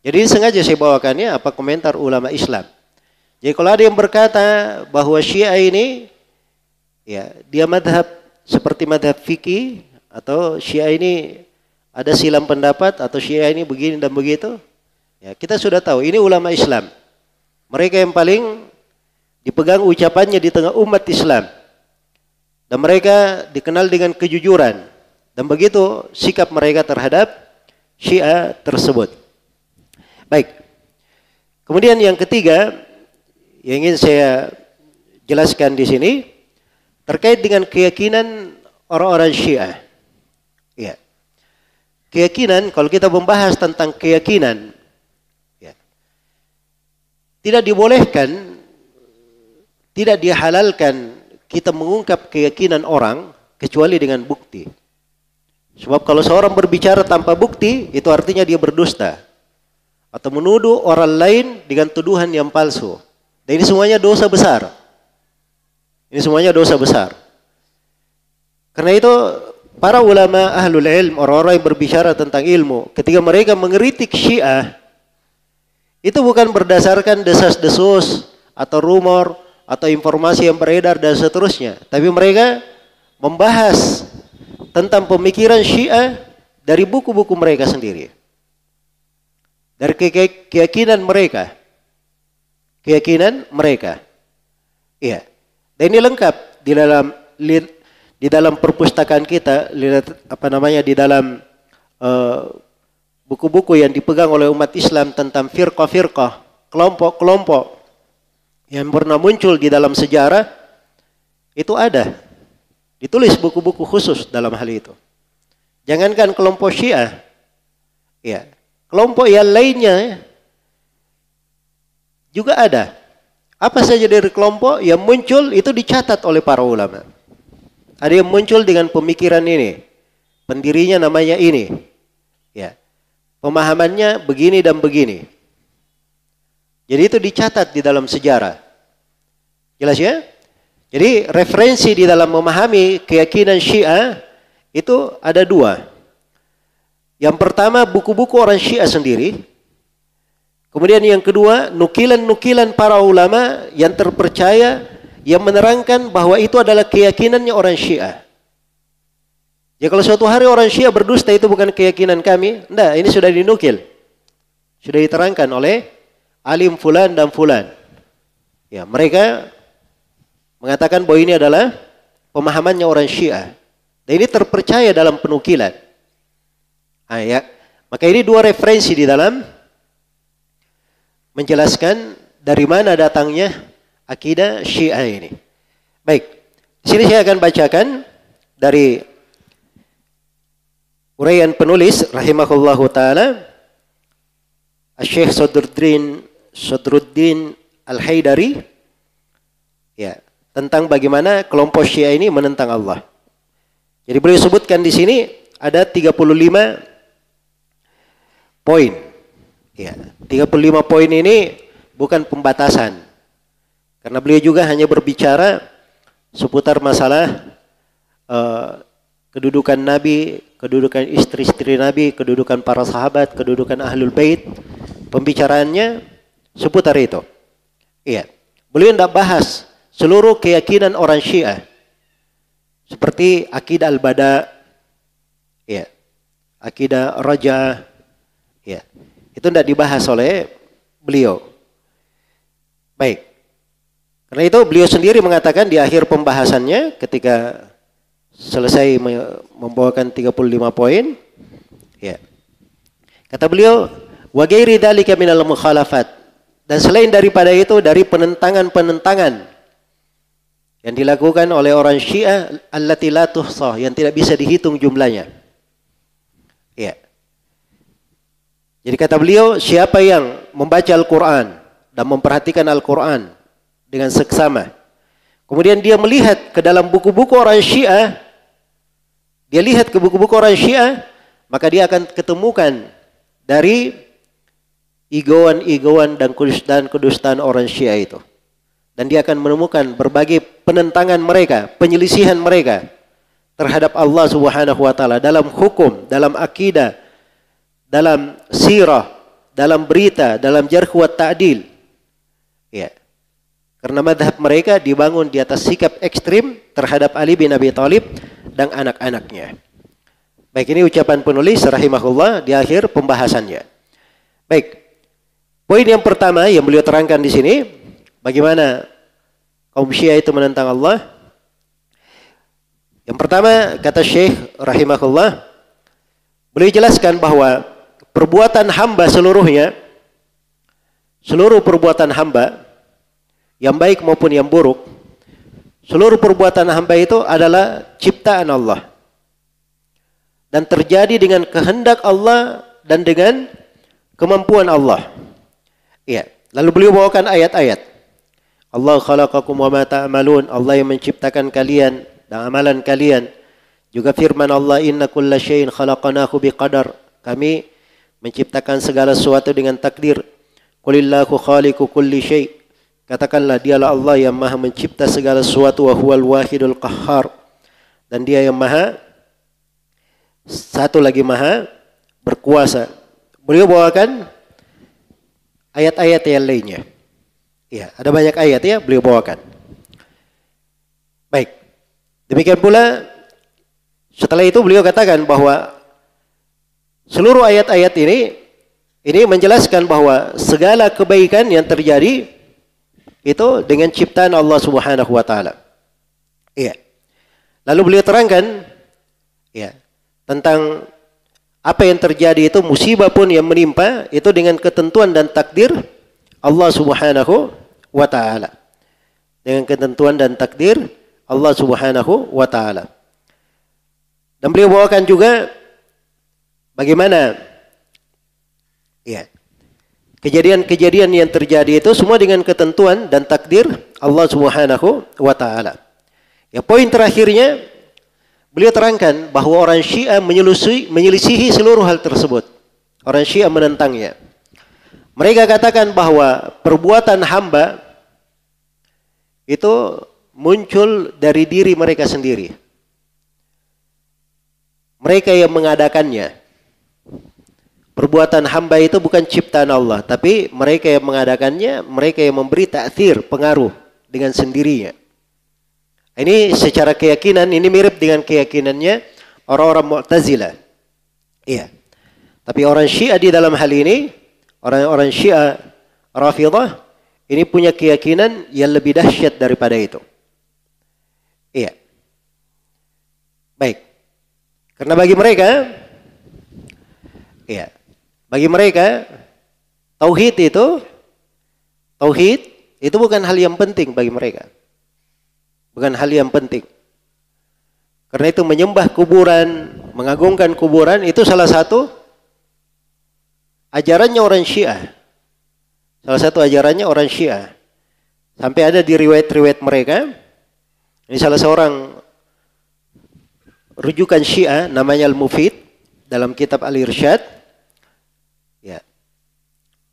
Jadi sengaja saya bawakannya apa komentar ulama Islam. Jadi kalau ada yang berkata bahwa Syiah ini ya, dia madhab seperti madhab fikih, atau Syiah ini ada silam pendapat, atau Syiah ini begini dan begitu. Ya, kita sudah tahu ini ulama Islam. Mereka yang paling dipegang ucapannya di tengah umat Islam. Dan mereka dikenal dengan kejujuran. Dan begitu sikap mereka terhadap Syiah tersebut. Baik. Kemudian yang ketiga yang ingin saya jelaskan di sini terkait dengan keyakinan orang-orang Syiah. Ya. Keyakinan, kalau kita membahas tentang keyakinan, ya, tidak dibolehkan, tidak dihalalkan kita mengungkap keyakinan orang kecuali dengan bukti. Sebab kalau seorang berbicara tanpa bukti, itu artinya dia berdusta atau menuduh orang lain dengan tuduhan yang palsu. Dan ini semuanya dosa besar. Ini semuanya dosa besar. Karena itu para ulama ahlul ilm, orang-orang yang berbicara tentang ilmu, ketika mereka mengkritik Syiah, itu bukan berdasarkan desas-desus atau rumor atau informasi yang beredar dan seterusnya, tapi mereka membahas tentang pemikiran Syiah dari buku-buku mereka sendiri, dari keyakinan mereka, iya. Dan ini lengkap di dalam perpustakaan kita, di dalam buku-buku yang dipegang oleh umat Islam tentang firqah-firqah, kelompok-kelompok yang pernah muncul di dalam sejarah, itu ada. Ditulis buku-buku khusus dalam hal itu. Jangankan kelompok Syiah, ya, kelompok yang lainnya juga ada. Apa saja dari kelompok yang muncul itu dicatat oleh para ulama. Ada yang muncul dengan pemikiran ini, pendirinya namanya ini, ya, pemahamannya begini dan begini. Jadi itu dicatat di dalam sejarah. Jelas ya? Jadi referensi di dalam memahami keyakinan Syiah itu ada dua. Yang pertama buku-buku orang Syiah sendiri. Kemudian yang kedua nukilan-nukilan para ulama yang terpercaya yang menerangkan bahwa itu adalah keyakinannya orang Syiah. Ya, kalau suatu hari orang Syiah berdusta itu bukan keyakinan kami, enggak, ini sudah dinukil. Sudah diterangkan oleh alim fulan dan fulan. Ya, mereka mengatakan bahwa ini adalah pemahamannya orang Syiah. Dan ini terpercaya dalam penukilan. Nah, ya. Maka ini dua referensi di dalam menjelaskan dari mana datangnya akidah Syiah ini. Baik, di sini saya akan bacakan dari uraian penulis rahimahullahu taala Syekh Sadruddin Al-Haidari, ya, tentang bagaimana kelompok Syiah ini menentang Allah. Jadi beliau sebutkan di sini ada 35 poin. Ya, 35 poin ini bukan pembatasan. Karena beliau juga hanya berbicara seputar masalah kedudukan Nabi, kedudukan istri-istri Nabi, kedudukan para sahabat, kedudukan Ahlul Bait. Pembicaraannya seputar itu. Iya. Beliau tidak bahas seluruh keyakinan orang Syiah. Seperti akidah Al-Bada, ya, akidah Raja, ya. Itu tidak dibahas oleh beliau. Baik. Karena itu beliau sendiri mengatakan di akhir pembahasannya ketika selesai membawakan 35 poin, ya. Kata beliau, wa ghairi dzalika minal mukhalafat. Dan selain daripada itu dari penentangan-penentangan yang dilakukan oleh orang Syiah allati la tuhsah, yang tidak bisa dihitung jumlahnya. Ya. Jadi kata beliau, siapa yang membaca Al-Qur'an dan memperhatikan Al-Qur'an dengan seksama, kemudian dia melihat ke dalam buku-buku orang Syiah, dia lihat ke buku-buku orang Syiah, maka dia akan ketemukan dari igauan-igauan dan kedustaan orang Syiah itu. Dan dia akan menemukan berbagai penentangan mereka, penyelisihan mereka terhadap Allah Subhanahu wa taala dalam hukum, dalam akidah, dalam sirah, dalam berita, dalam jarh wa ta'dil. Ya. Karena madhab mereka dibangun di atas sikap ekstrim terhadap Ali bin Abi Thalib dan anak-anaknya. Baik, ini ucapan penulis rahimahullah di akhir pembahasannya. Baik. Poin yang pertama yang beliau terangkan di sini, bagaimana kaum Syiah itu menentang Allah. Yang pertama, kata Syekh rahimahullah, beliau jelaskan bahwa perbuatan hamba seluruhnya, seluruh perbuatan hamba, yang baik maupun yang buruk, seluruh perbuatan hamba itu adalah ciptaan Allah. Dan terjadi dengan kehendak Allah dan dengan kemampuan Allah. Ya, lalu beliau bawakan ayat-ayat. Allah khalaqakum wa ma ta'malun. Allah yang menciptakan kalian dan amalan kalian. Juga firman Allah, inna kulla syai'in khalaqnahu biqadar. Kami menciptakan segala sesuatu dengan takdir. Qulillahu khaliqu kulli syai'. Katakanlah, dialah Allah yang maha mencipta segala sesuatu, wa huwal wahidul qahhar. Dan dia yang maha, satu lagi maha berkuasa. Beliau bawakan ayat-ayat yang lainnya. Ya, ada banyak ayat ya beliau bawakan. Baik. Demikian pula setelah itu beliau katakan bahwa seluruh ayat-ayat ini menjelaskan bahwa segala kebaikan yang terjadi itu dengan ciptaan Allah Subhanahu wa taala. Iya. Lalu beliau terangkan ya tentang apa yang terjadi itu, musibah pun yang menimpa itu dengan ketentuan dan takdir Allah Subhanahu wa taala. Dengan ketentuan dan takdir Allah Subhanahu wa taala. Dan beliau bawakan juga bagaimana ya kejadian-kejadian yang terjadi itu semua dengan ketentuan dan takdir Allah Subhanahu wa taala. Ya, poin terakhirnya beliau terangkan bahwa orang Syiah menyelisihi seluruh hal tersebut. Orang Syiah menentangnya. Mereka katakan bahwa perbuatan hamba itu muncul dari diri mereka sendiri. Mereka yang mengadakannya. Perbuatan hamba itu bukan ciptaan Allah, tapi mereka yang mengadakannya, mereka yang memberi ta'thir, pengaruh dengan sendirinya. Ini secara keyakinan, ini mirip dengan keyakinannya orang-orang Mu'tazilah. Iya. Tapi orang Syiah di dalam hal ini, Orang-orang Syiah Rafidhah ini punya keyakinan yang lebih dahsyat daripada itu. Iya. Baik. Karena bagi mereka tauhid itu bukan hal yang penting bagi mereka. Bukan hal yang penting. Karena itu menyembah kuburan, mengagungkan kuburan itu salah satu ajarannya orang Syiah. Salah satu ajarannya orang Syiah. Sampai ada di riwayat-riwayat mereka. Ini salah seorang rujukan Syiah namanya Al-Mufid dalam kitab Al-Irsyad. Ya.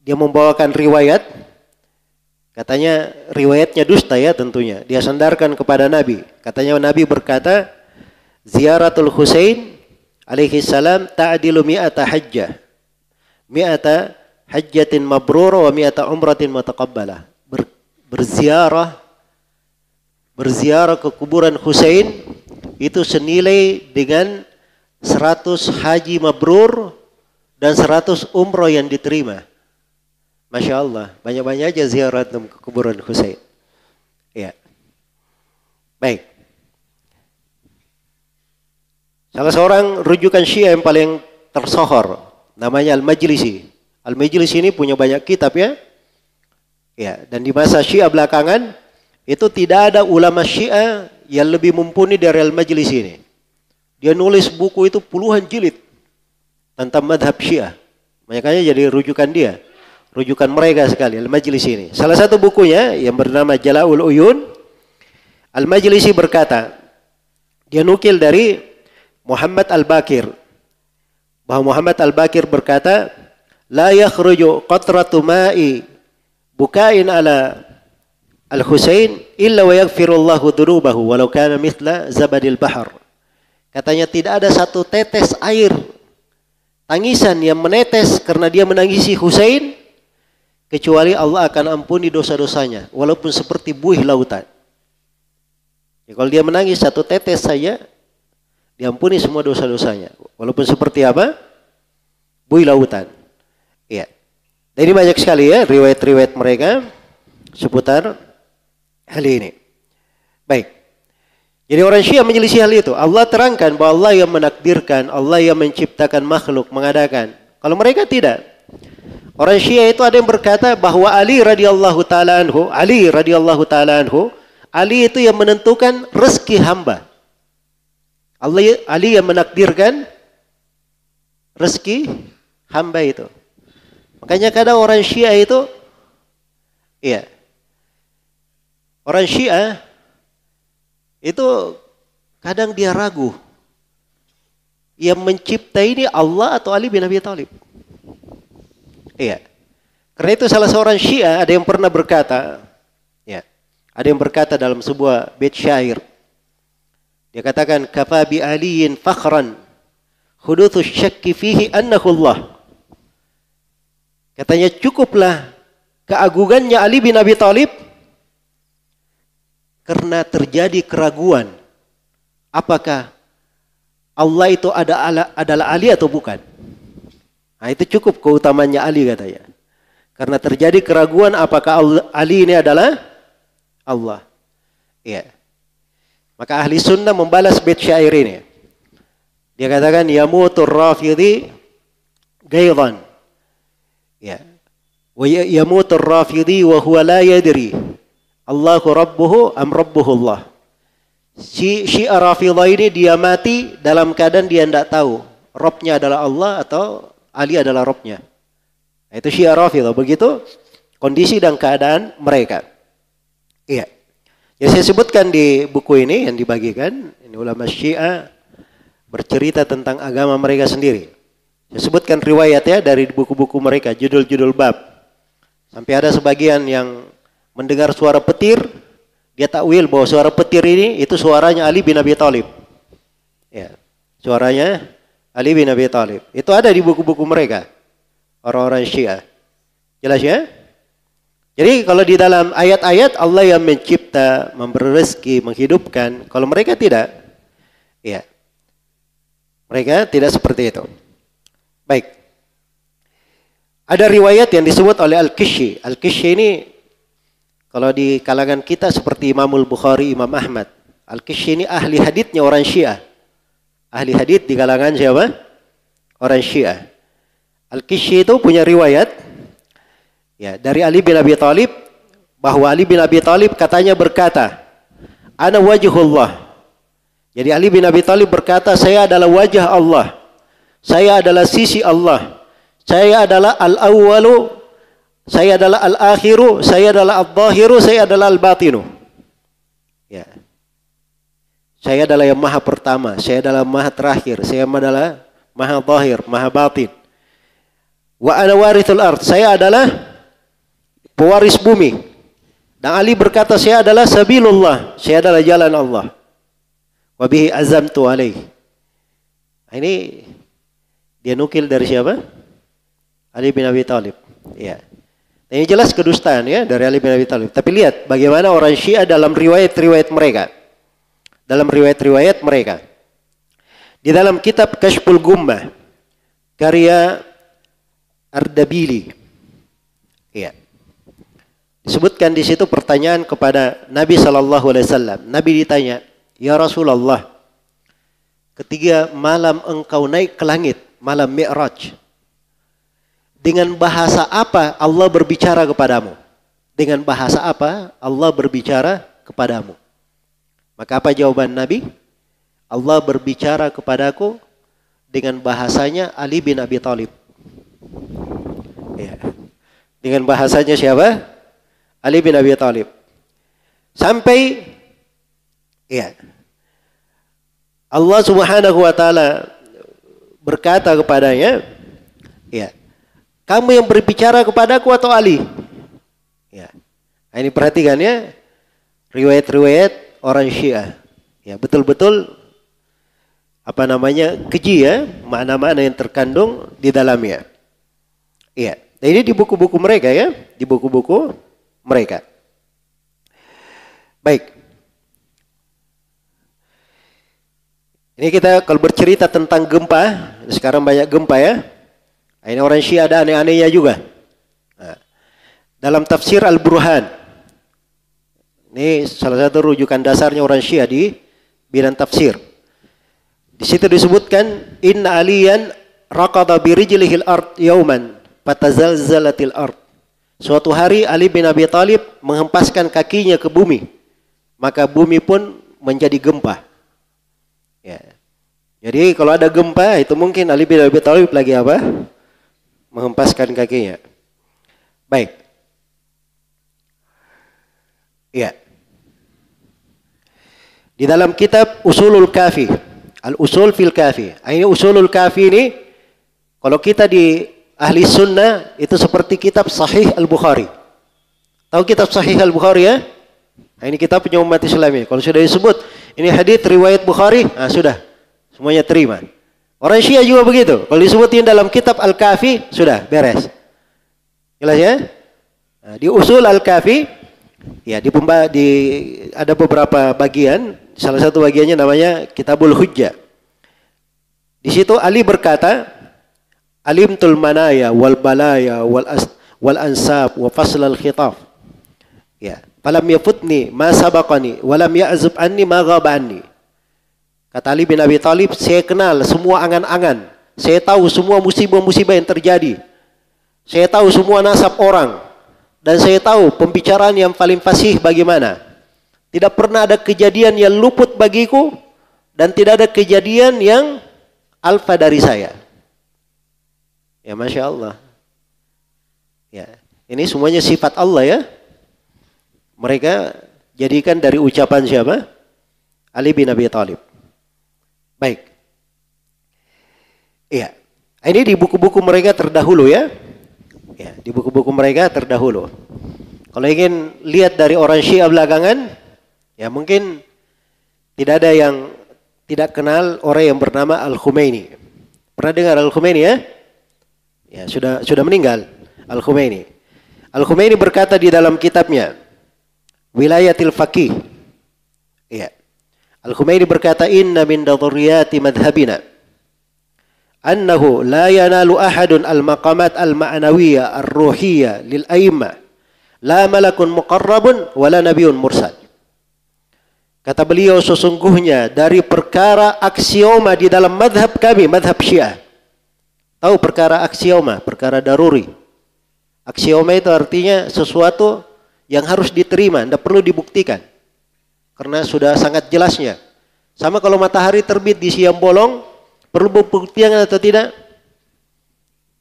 Dia membawakan riwayat, katanya riwayatnya dusta ya tentunya. Dia sandarkan kepada Nabi. Katanya Nabi berkata, Ziyaratul Husain alaihi salam ta'dilu mi'ata hajjah. Mi'ata hajjatin mabrura wa mi'ata umratin mutaqabbalah. Berziarah ke kuburan Husain itu senilai dengan 100 haji mabrur dan 100 umrah yang diterima. Masya Allah, banyak-banyak aja ziarah ke kuburan Husain. Ya. Baik. Salah seorang rujukan Syiah yang paling tersohor namanya Al-Majlisi. Al-Majlisi ini punya banyak kitab ya. Ya, dan di masa Syiah belakangan itu tidak ada ulama Syiah yang lebih mumpuni dari Al-Majlisi ini. Dia nulis buku itu puluhan jilid tentang madhab Syiah. Makanya jadi rujukan dia. Rujukan mereka sekali Al-Majlisi ini. Salah satu bukunya yang bernama Jala'ul Uyun, Al-Majlisi berkata, dia nukil dari Muhammad Al-Bakir, bahwa Muhammad Al-Bakir berkata, la yakhruju qatratu ma'i bukain ala Al-Husain illa wa yaghfirullahu dhunubahu walau kana mithla zabadil bahar. Katanya tidak ada satu tetes air tangisan yang menetes karena dia menangisi Husain kecuali Allah akan ampuni dosa-dosanya walaupun seperti buih lautan. Ya, kalau dia menangis satu tetes saja diampuni semua dosa-dosanya. Walaupun seperti apa? Buih lautan. Iya. Dan ini banyak sekali ya riwayat-riwayat mereka seputar hal ini. Baik. Jadi orang Syiah menyelisih hal itu. Allah terangkan bahwa Allah yang menakdirkan, Allah yang menciptakan makhluk, mengadakan. Kalau mereka tidak. Orang Syiah itu ada yang berkata bahwa Ali radhiyallahu taala anhu, Ali itu yang menentukan rezeki hamba. Ali yang menakdirkan rezeki hamba itu. Makanya kadang orang Syiah itu, iya, orang Syiah itu kadang dia ragu, yang mencipta ini Allah atau Ali bin Abi Thalib. Iya. Karena itu salah seorang Syiah ada yang pernah berkata, ya, ada yang berkata dalam sebuah bait syair. Dia katakan kafa bi aliyin fakhran hudutsu syakki fihi annahu Allah. Katanya cukuplah keagungannya Ali bin Abi Thalib karena terjadi keraguan apakah Allah itu adalah Ali atau bukan. Nah, itu cukup keutamaannya Ali katanya. Karena terjadi keraguan apakah Ali ini adalah Allah. Iya. Maka ahli sunnah membalas bait syair ini. Dia katakan yamutur rafidhi gaidan. Ya. Wa yamutur rafidhi wa huwa la yadri. Allahu rabbuhu am rabbuhu Allah. Syiah Rafidhah ini dia mati dalam keadaan dia tidak tahu Robnya adalah Allah atau Ali adalah Robnya. Nah, itu Syiah Rafidhah. Begitu kondisi dan keadaan mereka. Iya. Ya saya sebutkan di buku ini yang dibagikan, ini ulama Syiah bercerita tentang agama mereka sendiri. Saya sebutkan riwayat ya dari buku-buku mereka, judul-judul bab. Sampai ada sebagian yang mendengar suara petir, dia takwil bahwa suara petir ini itu suaranya Ali bin Abi Thalib. Ya, suaranya Ali bin Abi Thalib. Itu ada di buku-buku mereka, orang-orang Syiah. Jelas ya? Jadi kalau di dalam ayat-ayat Allah yang mencipta, memberi rezeki, menghidupkan. Kalau mereka tidak, ya, mereka tidak seperti itu. Baik. Ada riwayat yang disebut oleh Al-Kishi. Al-Kishi ini kalau di kalangan kita seperti Imamul Bukhari, Imam Ahmad. Al-Kishi ini ahli haditsnya orang Syiah. Ahli hadits di kalangan siapa? Orang Syiah. Al-Kishi itu punya riwayat ya dari Ali bin Abi Thalib bahwa Ali bin Abi Thalib katanya berkata, "Ana wajhullah." Jadi Ali bin Abi Thalib berkata, "Saya adalah wajah Allah. Saya adalah sisi Allah. Saya adalah al-awwalu, saya adalah al-akhiru, saya adalah al-zahiru, saya adalah al-batinu." Ya. Saya adalah yang maha pertama, saya adalah maha terakhir, saya adalah maha zahir, maha batin. Wa ana warithul ard, saya adalah pewaris bumi. Dan Ali berkata, saya adalah sabilullah, saya adalah jalan Allah. Wa bihi azamtu alaih. Ini dia nukil dari siapa? Ali bin Abi Thalib. Ya. Ini jelas kedustaan ya dari Ali bin Abi Thalib. Tapi lihat bagaimana orang Syiah dalam riwayat-riwayat mereka. Dalam riwayat-riwayat mereka. Di dalam kitab Kashful Gummah karya Ardabili. Ya. Disebutkan di situ pertanyaan kepada Nabi sallallahu alaihi wasallam. Nabi ditanya, "Ya Rasulullah, ketika malam engkau naik ke langit, malam Mi'raj, dengan bahasa apa Allah berbicara kepadamu?" Dengan bahasa apa Allah berbicara kepadamu? Maka apa jawaban Nabi? Allah berbicara kepadaku dengan bahasanya Ali bin Abi Thalib. Ya. Dengan bahasanya siapa? Ali bin Abi Thalib. Sampai ya Allah Subhanahu wa taala berkata kepadanya, ya, "Kamu yang berbicara kepadaku atau Ali?" Ya. Nah, ini perhatikan ya, riwayat-riwayat orang Syiah. Ya, betul-betul apa namanya? Keji ya, makna-makna yang terkandung di dalamnya. Iya. Nah, ini di buku-buku mereka ya, di buku-buku mereka. Baik. Ini kita kalau bercerita tentang gempa, sekarang banyak gempa ya. Ini orang Syiah ada aneh-anehnya juga. Nah, dalam tafsir Al-Burhan, ini salah satu rujukan dasarnya orang Syiah di bidang tafsir. Di situ disebutkan, "Inna aliyan raqada bi rijlihil ard yauman fatazalzalatil ard." Suatu hari Ali bin Abi Thalib menghempaskan kakinya ke bumi, maka bumi pun menjadi gempa. Ya. Jadi kalau ada gempa itu mungkin Ali bin Abi Thalib lagi apa? Menghempaskan kakinya. Baik. Ya. Di dalam kitab Usulul Kafi, Al-Usul fil Kafi. Ini Usulul Kafi ini kalau kita di ahli sunnah itu seperti kitab Sahih Al-Bukhari. Tahu kitab Sahih Al-Bukhari ya? Nah, ini kitab punya umat Islam ini. Kalau sudah disebut ini hadits riwayat Bukhari, nah sudah semuanya terima. Orang Syiah juga begitu. Kalau disebutin dalam kitab Al-Kafi, sudah beres. Jelas ya? Nah, di Usul Al-Kafi ya ada beberapa bagian. Salah satu bagiannya namanya Kitabul Hujjah. Di situ Ali berkata, "Alimtul manaya wal balaya wal ansab wa fasl al khitab." Ya, falam yafutni ma sabaqani wa lam ya'zub anni ma ghaba anni. Kata Ali bin Abi Thalib, saya kenal semua angan-angan. Saya tahu semua musibah-musibah yang terjadi. Saya tahu semua nasab orang. Dan saya tahu pembicaraan yang paling fasih bagaimana. Tidak pernah ada kejadian yang luput bagiku dan tidak ada kejadian yang alfa dari saya. Ya, Masya Allah. Ya, ini semuanya sifat Allah ya. Mereka jadikan dari ucapan siapa? Ali bin Abi Thalib. Baik. Iya. Ini di buku-buku mereka terdahulu ya. Ya, di buku-buku mereka terdahulu. Kalau ingin lihat dari orang Syiah belakangan, ya mungkin tidak ada yang tidak kenal orang yang bernama Al-Khumaini. Pernah dengar Al-Khumaini ya? Ya, sudah meninggal Al-Khumaini. Al-Khumaini berkata di dalam kitabnya Wilayatil Faqih. Ya. Al-Khumaini berkata, "Inna min dzurriyyati madhhabina annahu la yanalu ahadun al-maqamat al-ma'nawiyah ar-ruhiyah lil a'immah la malakun muqarrabun wala nabiyyun mursal. Kata beliau, sesungguhnya dari perkara aksioma di dalam madhab kami, madhab Syiah. Tahu perkara aksioma, perkara daruri. Aksioma itu artinya sesuatu yang harus diterima, tidak perlu dibuktikan. Karena sudah sangat jelasnya. Sama kalau matahari terbit di siang bolong, perlu membuktikan atau tidak?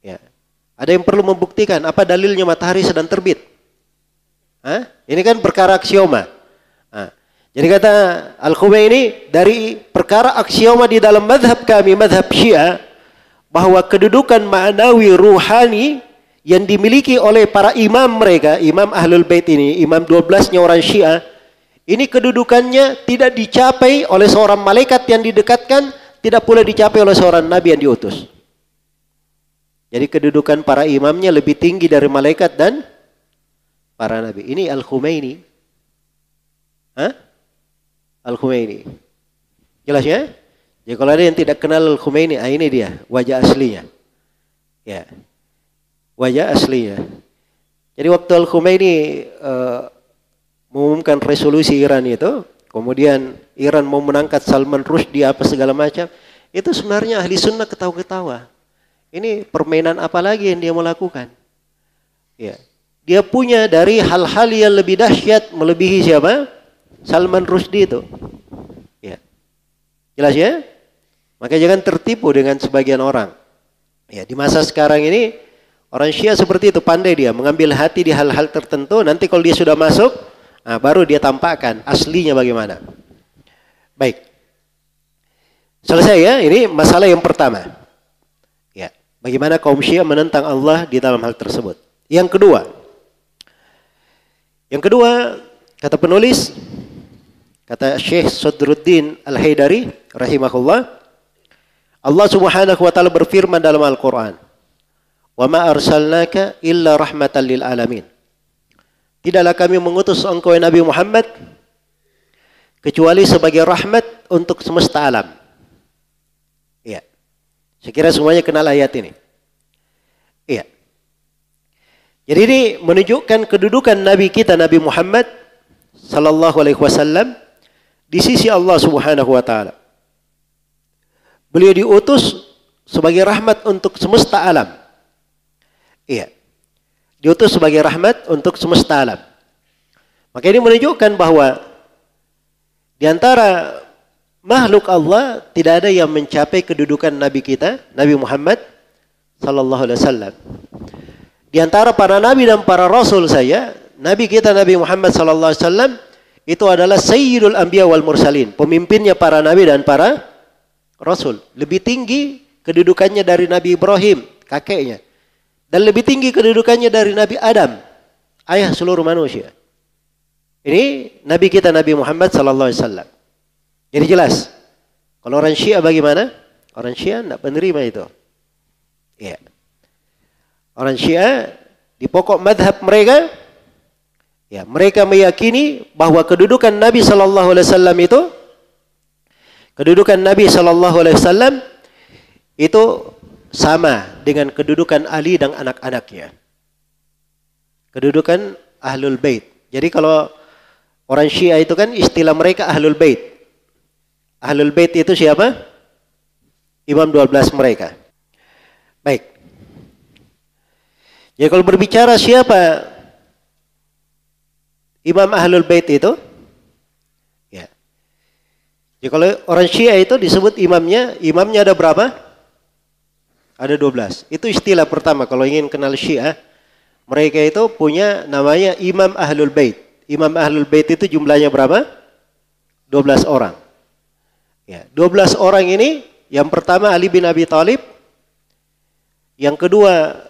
Ya. Ada yang perlu membuktikan, apa dalilnya matahari sedang terbit? Hah? Ini kan perkara aksioma. Nah, jadi kata Al-Khumaini, dari perkara aksioma di dalam madhab kami, madhab Syiah, bahwa kedudukan ma'nawi ruhani yang dimiliki oleh para imam mereka, imam Ahlul Bait ini, imam 12-nya orang Syiah, ini kedudukannya tidak dicapai oleh seorang malaikat yang didekatkan, tidak pula dicapai oleh seorang nabi yang diutus. Jadi kedudukan para imamnya lebih tinggi dari malaikat dan para nabi. Ini Al-Khumaini. Hah? Al-Khumaini. Jelas ya? Jadi kalau ada yang tidak kenal Al-Khumaini, ini dia wajah aslinya. Ya. Wajah aslinya. Jadi waktu Al-Khumaini mengumumkan resolusi Iran itu, kemudian Iran mau menangkap Salman Rushdie apa segala macam, itu sebenarnya ahli sunnah ketawa-ketawa. Ini permainan apa lagi yang dia mau lakukan? Ya. Dia punya dari hal-hal yang lebih dahsyat melebihi siapa? Salman Rushdie itu. Ya. Jelas ya? Maka jangan tertipu dengan sebagian orang. Ya, di masa sekarang ini orang Syiah seperti itu, pandai dia mengambil hati di hal-hal tertentu, nanti kalau dia sudah masuk, nah, baru dia tampakkan aslinya bagaimana. Baik. Selesai ya, ini masalah yang pertama. Ya, bagaimana kaum Syiah menentang Allah di dalam hal tersebut. Yang kedua, kata penulis, kata Syekh Sadruddin Al-Haidari rahimahullah, Allah Subhanahu wa taala berfirman dalam Al-Qur'an, "Wa ma arsalnaka illa rahmatan lil alamin." Tidaklah kami mengutus engkau Nabi Muhammad kecuali sebagai rahmat untuk semesta alam. Iya. Saya kira semuanya kenal ayat ini. Iya. Jadi ini menunjukkan kedudukan Nabi kita Nabi Muhammad sallallahu alaihi wasallam di sisi Allah Subhanahu wa taala. Beliau diutus sebagai rahmat untuk semesta alam. Iya. Diutus sebagai rahmat untuk semesta alam. Maka ini menunjukkan bahwa di antara makhluk Allah tidak ada yang mencapai kedudukan Nabi kita, Nabi Muhammad sallallahu alaihi wasallam. Di antara para nabi dan para rasul saja, Nabi kita Nabi Muhammad sallallahu alaihi wasallam itu adalah Sayyidul Anbiya wal Mursalin, pemimpinnya para nabi dan para rasul. Lebih tinggi kedudukannya dari Nabi Ibrahim, kakeknya. Dan lebih tinggi kedudukannya dari Nabi Adam, ayah seluruh manusia. Ini Nabi kita Nabi Muhammad sallallahu alaihi wasallam. Jadi jelas. Kalau orang Syiah bagaimana? Orang Syiah tidak menerima itu. Ya. Orang Syiah di pokok madhab mereka, ya, mereka meyakini bahwa kedudukan Nabi sallallahu alaihi wasallam itu, kedudukan Nabi sallallahu alaihi wasallam itu sama dengan kedudukan Ali dan anak-anaknya. Kedudukan Ahlul Bait. Jadi kalau orang Syiah itu kan istilah mereka Ahlul Bait. Ahlul Bait itu siapa? Imam 12 mereka. Baik. Jadi kalau berbicara siapa Imam Ahlul Bait itu? Ya. Jadi kalau orang Syiah itu disebut imamnya ada berapa? Ada 12. Itu istilah pertama kalau ingin kenal Syiah. Mereka itu punya namanya Imam Ahlul Bait. Imam Ahlul Bait itu jumlahnya berapa? 12 orang. Ya, 12 orang ini, yang pertama Ali bin Abi Thalib, yang kedua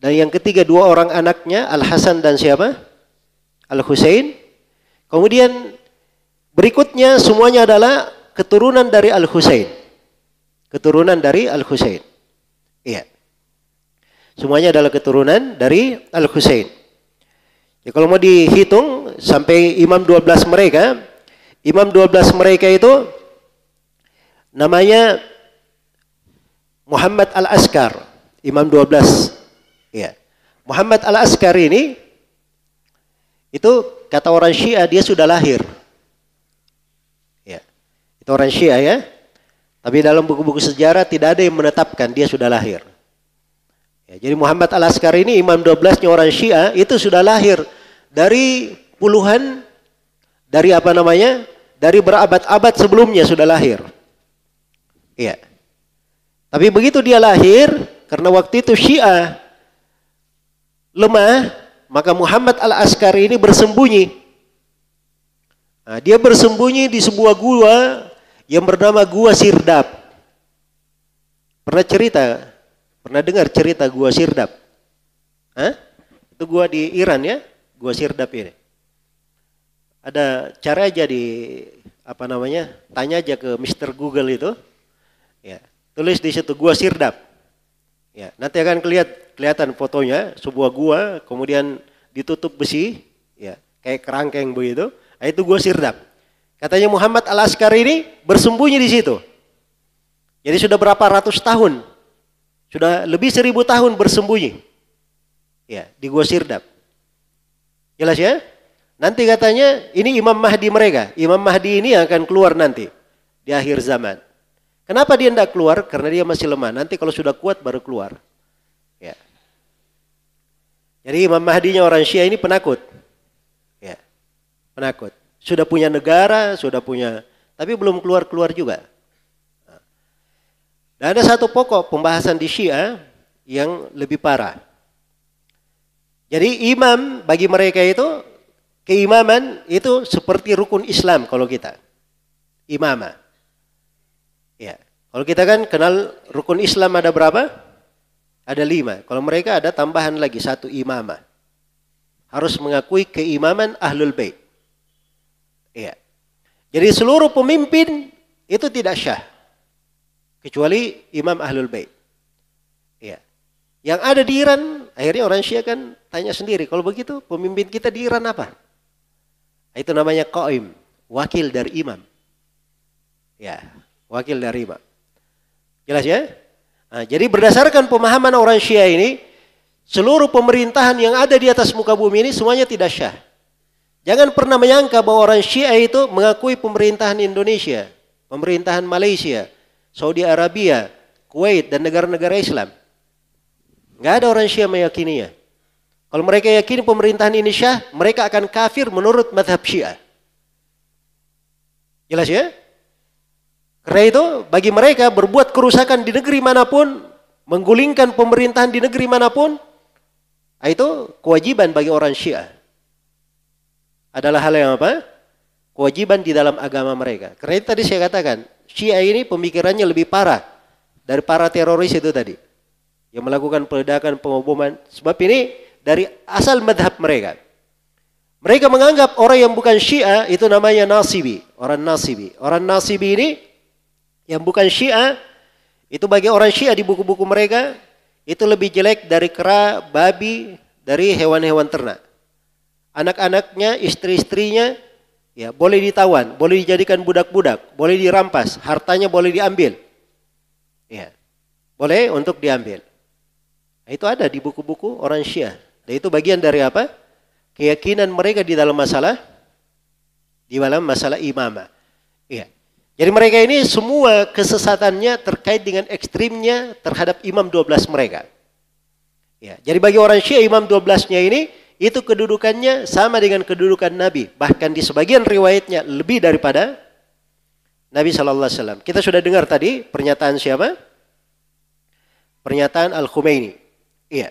dan yang ketiga dua orang anaknya Al-Hasan dan siapa? Al-Husain. Kemudian berikutnya semuanya adalah keturunan dari Al-Husain. Keturunan dari Al-Husain. Iya. Semuanya adalah keturunan dari Al-Husain. Ya, kalau mau dihitung sampai imam 12 mereka, imam 12 mereka itu namanya Muhammad Al-Askar, Imam 12. Ya. Muhammad Al-Askar ini itu kata orang Syiah dia sudah lahir. Ya. Itu orang Syiah ya. Tapi dalam buku-buku sejarah tidak ada yang menetapkan dia sudah lahir. Ya, jadi Muhammad Al-Askar ini Imam 12-nya orang Syiah itu sudah lahir dari puluhan dari dari berabad-abad sebelumnya sudah lahir. Iya. Tapi begitu dia lahir, karena waktu itu Syiah lemah, maka Muhammad Al-Askar ini bersembunyi. Nah, dia bersembunyi di sebuah gua yang bernama Gua Sirdap. Pernah dengar cerita Gua Sirdap? Hah? Itu gua di Iran ya, Gua Sirdap ini. Ada cara aja tanya aja ke Mr. Google itu. Ya, tulis di situ Gua Sirdap. Ya, nanti akan kelihatan fotonya, sebuah gua kemudian ditutup besi, ya, kayak kerangkeng begitu. Nah, itu Gua Sirdap. Katanya Muhammad Al-Askar ini bersembunyi di situ. Jadi sudah berapa ratus tahun? Sudah lebih 1000 tahun bersembunyi. Ya, di Gua Sirdap. Jelas ya? Nanti katanya ini Imam Mahdi mereka. Imam Mahdi ini yang akan keluar nanti di akhir zaman. Kenapa dia tidak keluar? Karena dia masih lemah. Nanti kalau sudah kuat baru keluar. Ya. Jadi Imam Mahdinya orang Syiah ini penakut. Ya. Penakut. Sudah punya negara, tapi belum keluar juga. Dan ada satu pokok pembahasan di Syiah yang lebih parah. Jadi imam bagi mereka itu, keimaman itu seperti rukun Islam kalau kita. Imamah. Ya, kalau kita kan kenal rukun Islam ada berapa? Ada 5. Kalau mereka ada tambahan lagi 1 imamah. Harus mengakui keimaman Ahlul Bait. Ya. Jadi seluruh pemimpin itu tidak syah. Kecuali Imam Ahlul Bait. Ya. Yang ada di Iran, akhirnya orang Syiah kan tanya sendiri, kalau begitu pemimpin kita di Iran apa? Itu namanya qaim, wakil dari imam. Ya. Wakil dari imam. Jelas ya? Nah, jadi berdasarkan pemahaman orang Syiah ini, seluruh pemerintahan yang ada di atas muka bumi ini semuanya tidak syah. Jangan pernah menyangka bahwa orang Syiah itu mengakui pemerintahan Indonesia, pemerintahan Malaysia, Saudi Arabia, Kuwait, dan negara-negara Islam. Nggak ada orang Syiah meyakininya. Kalau mereka yakini pemerintahan ini syah, mereka akan kafir menurut mazhab Syiah. Jelas ya? Karena itu bagi mereka berbuat kerusakan di negeri manapun, menggulingkan pemerintahan di negeri manapun, itu kewajiban bagi orang Syiah. Adalah hal yang apa? Kewajiban di dalam agama mereka. Karena itu tadi saya katakan, Syiah ini pemikirannya lebih parah dari para teroris itu tadi. Yang melakukan peledakan, pengoboman. Sebab ini dari asal madhab mereka. Mereka menganggap orang yang bukan Syiah itu namanya Nasibi. Orang Nasibi. Orang Nasibi ini yang bukan Syiah, itu bagi orang Syiah di buku-buku mereka, itu lebih jelek dari kera, babi, dari hewan-hewan ternak. Anak-anaknya, istri-istrinya, ya boleh ditawan, boleh dijadikan budak-budak, boleh dirampas, hartanya boleh diambil. Ya, boleh untuk diambil. Nah, itu ada di buku-buku orang Syiah. Dan itu bagian dari apa? Keyakinan mereka di dalam masalah imamah. Ya. Jadi mereka ini semua kesesatannya terkait dengan ekstrimnya terhadap imam 12 mereka. Ya, jadi bagi orang Syiah imam 12-nya ini itu kedudukannya sama dengan kedudukan Nabi. Bahkan di sebagian riwayatnya lebih daripada Nabi SAW. Kita sudah dengar tadi pernyataan siapa? Pernyataan Al-Khumaini. Iya.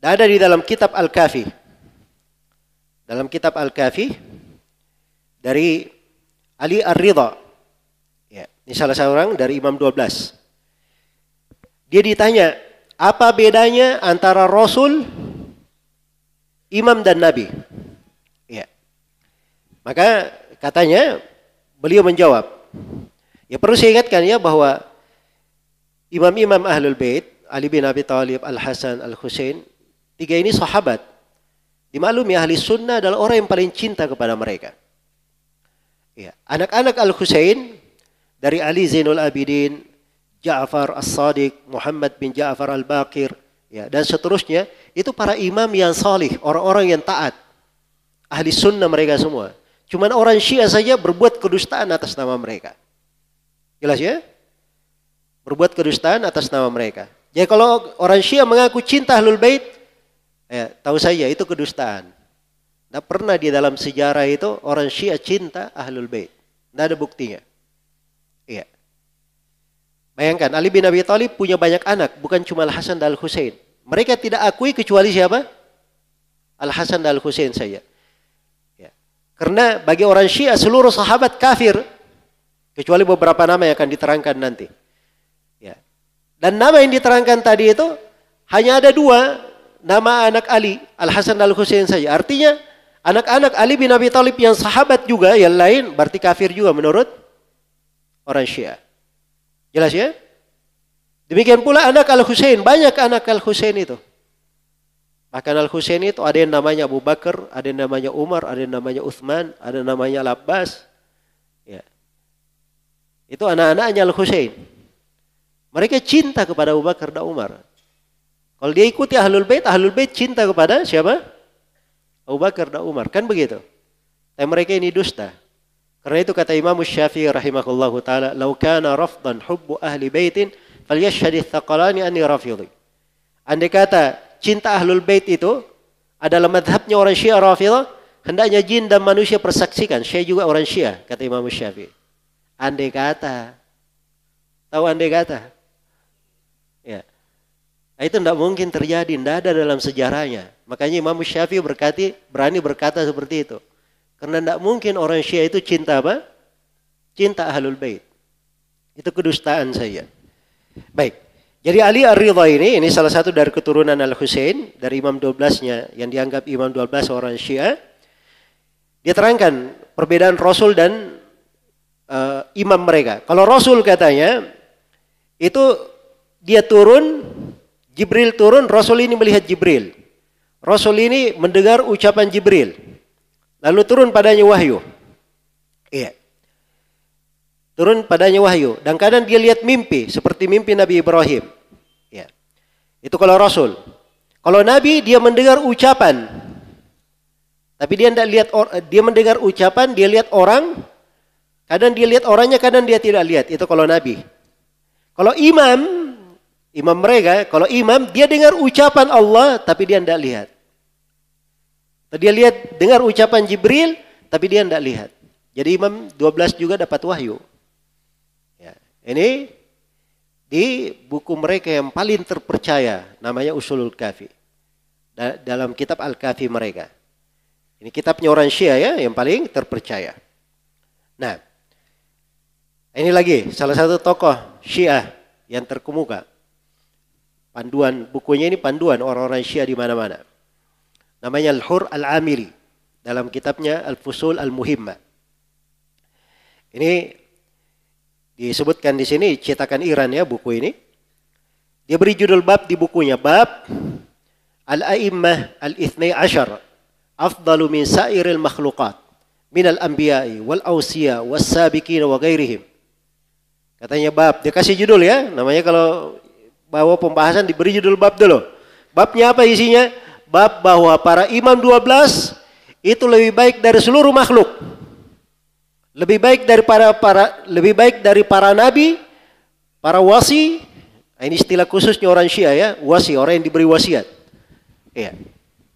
Dan ada di dalam kitab Al-Kafi. Dalam kitab Al-Kafi dari Ali Ar-Ridha. Ya, ini salah seorang dari Imam 12. Dia ditanya, apa bedanya antara Rasul, Imam dan Nabi? Ya. Maka katanya beliau menjawab. Ya perlu saya ingatkan ya bahwa imam-imam Ahlul Bait, Ali bin Abi Thalib, Al-Hasan, Al-Husain, 3 ini sahabat. Dimaklumi ahli sunnah adalah orang yang paling cinta kepada mereka. Ya. Anak-anak Al-Husain dari Ali Zainul Abidin, Ja'far As-Sadiq, Muhammad bin Ja'far Al-Baqir, ya, dan seterusnya. Itu para imam yang salih, orang-orang yang taat. Ahli sunnah mereka semua. Cuman orang Syiah saja berbuat kedustaan atas nama mereka. Jelas ya? Berbuat kedustaan atas nama mereka. Jadi kalau orang Syiah mengaku cinta Ahlul Bait, ya, tahu saja itu kedustaan. Tidak pernah di dalam sejarah itu orang Syiah cinta Ahlul Bait. Tidak ada buktinya. Iya. Bayangkan, Ali bin Abi Thalib punya banyak anak, bukan cuma Al-Hasan dan Al-Husain. Mereka tidak akui kecuali siapa? Al-Hasan dan Al-Husain saja. Ya. Karena bagi orang Syiah seluruh sahabat kafir, kecuali beberapa nama yang akan diterangkan nanti. Ya. Dan nama yang diterangkan tadi itu hanya ada 2 nama anak Ali, Al-Hasan dan Al-Husain saja. Artinya anak-anak Ali bin Abi Thalib yang sahabat juga, yang lain berarti kafir juga menurut orang Syiah. Jelas ya? Demikian pula anak Al-Husain, banyak anak Al-Husain itu. Bahkan Al-Husain itu ada yang namanya Abu Bakar, ada yang namanya Umar, ada yang namanya Uthman, ada yang namanya Al-Abbas. Ya. Itu anak-anaknya Al-Husain. Mereka cinta kepada Abu Bakar dan Umar. Kalau dia ikuti Ahlul Bait cinta kepada siapa? Abu Bakar dan Umar. Kan begitu. Tapi mereka ini dusta. Karena itu kata Imam Syafi'i rahimahullahu ta'ala, "Lau kana rafdan hubbu ahli baitin, falyashhadith thaqalani anni rafidhi." Andai kata cinta Ahlul Bait itu adalah madhabnya orang Syiah Rafidah, hendaknya jin dan manusia persaksikan, saya juga orang Syiah, kata Imam Syafi'i. Andai kata. Tahu andai kata? Ya. Itu tidak mungkin terjadi, tidak ada dalam sejarahnya. Makanya Imam Syafi'i berani berkata seperti itu. Karena tidak mungkin orang Syiah itu cinta apa? Cinta Ahlul Bait. Itu kedustaan saja. Baik. Jadi Ali Ar-Ridha ini salah satu dari keturunan Al-Husain, dari imam 12-nya yang dianggap imam 12 orang Syiah. Dia terangkan perbedaan Rasul dan imam mereka. Kalau Rasul katanya itu dia turun, Jibril turun, Rasul ini melihat Jibril. Rasul ini mendengar ucapan Jibril. Lalu turun padanya wahyu. Iya. Turun padanya wahyu. Dan kadang dia lihat mimpi, seperti mimpi Nabi Ibrahim. Ya. Itu kalau Rasul. Kalau Nabi dia mendengar ucapan. Tapi dia tidak lihat, dia mendengar ucapan, dia lihat orang. Kadang dia lihat orangnya, kadang dia tidak lihat. Itu kalau Nabi. Kalau imam mereka, kalau imam dia dengar ucapan Allah, tapi dia tidak lihat. Dia dengar ucapan Jibril, tapi dia tidak lihat. Jadi imam 12 juga dapat wahyu. Ya. Ini di buku mereka yang paling terpercaya, namanya Ushulul Kafi. Dalam kitab Al-Kafi mereka. Ini kitabnya orang Syiah ya, yang paling terpercaya. Nah, ini lagi salah satu tokoh Syiah yang terkemuka. Panduan bukunya ini panduan orang-orang Syiah di mana-mana. Namanya Al-Hur Al-Amili dalam kitabnya Al-Fusul Al-Muhimmah. Ini disebutkan di sini cetakan Iran ya buku ini. Dia beri judul bab di bukunya, bab Al-A'immah Al-Ithnai Ashar afdalu min sa'iril makhluqat minal anbiya'i wal awsiya was sabiqin wa ghairihim. Katanya bab, dia kasih judul ya. Namanya kalau bawa pembahasan diberi judul bab dulu. Babnya apa isinya? Bab bahwa para imam 12 itu lebih baik dari seluruh makhluk. Lebih baik dari para nabi, para wasi. Ini istilah khususnya orang Syiah ya, wasi, orang yang diberi wasiat. Ya.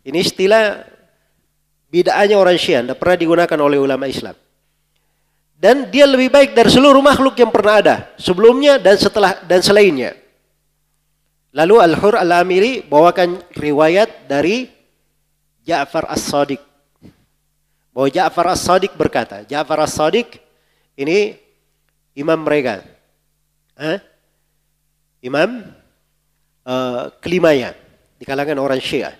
Ini istilah bid'ahnya orang Syiah, tidak pernah digunakan oleh ulama Islam. Dan dia lebih baik dari seluruh makhluk yang pernah ada sebelumnya dan setelah dan selainnya. Lalu Al-Hur Al-Amiri bawakan riwayat dari Ja'far As-Sadiq. Bahwa Ja'far As-Sadiq berkata, Ja'far As-Sadiq ini imam mereka. Imam kelimanya di kalangan orang Syiah.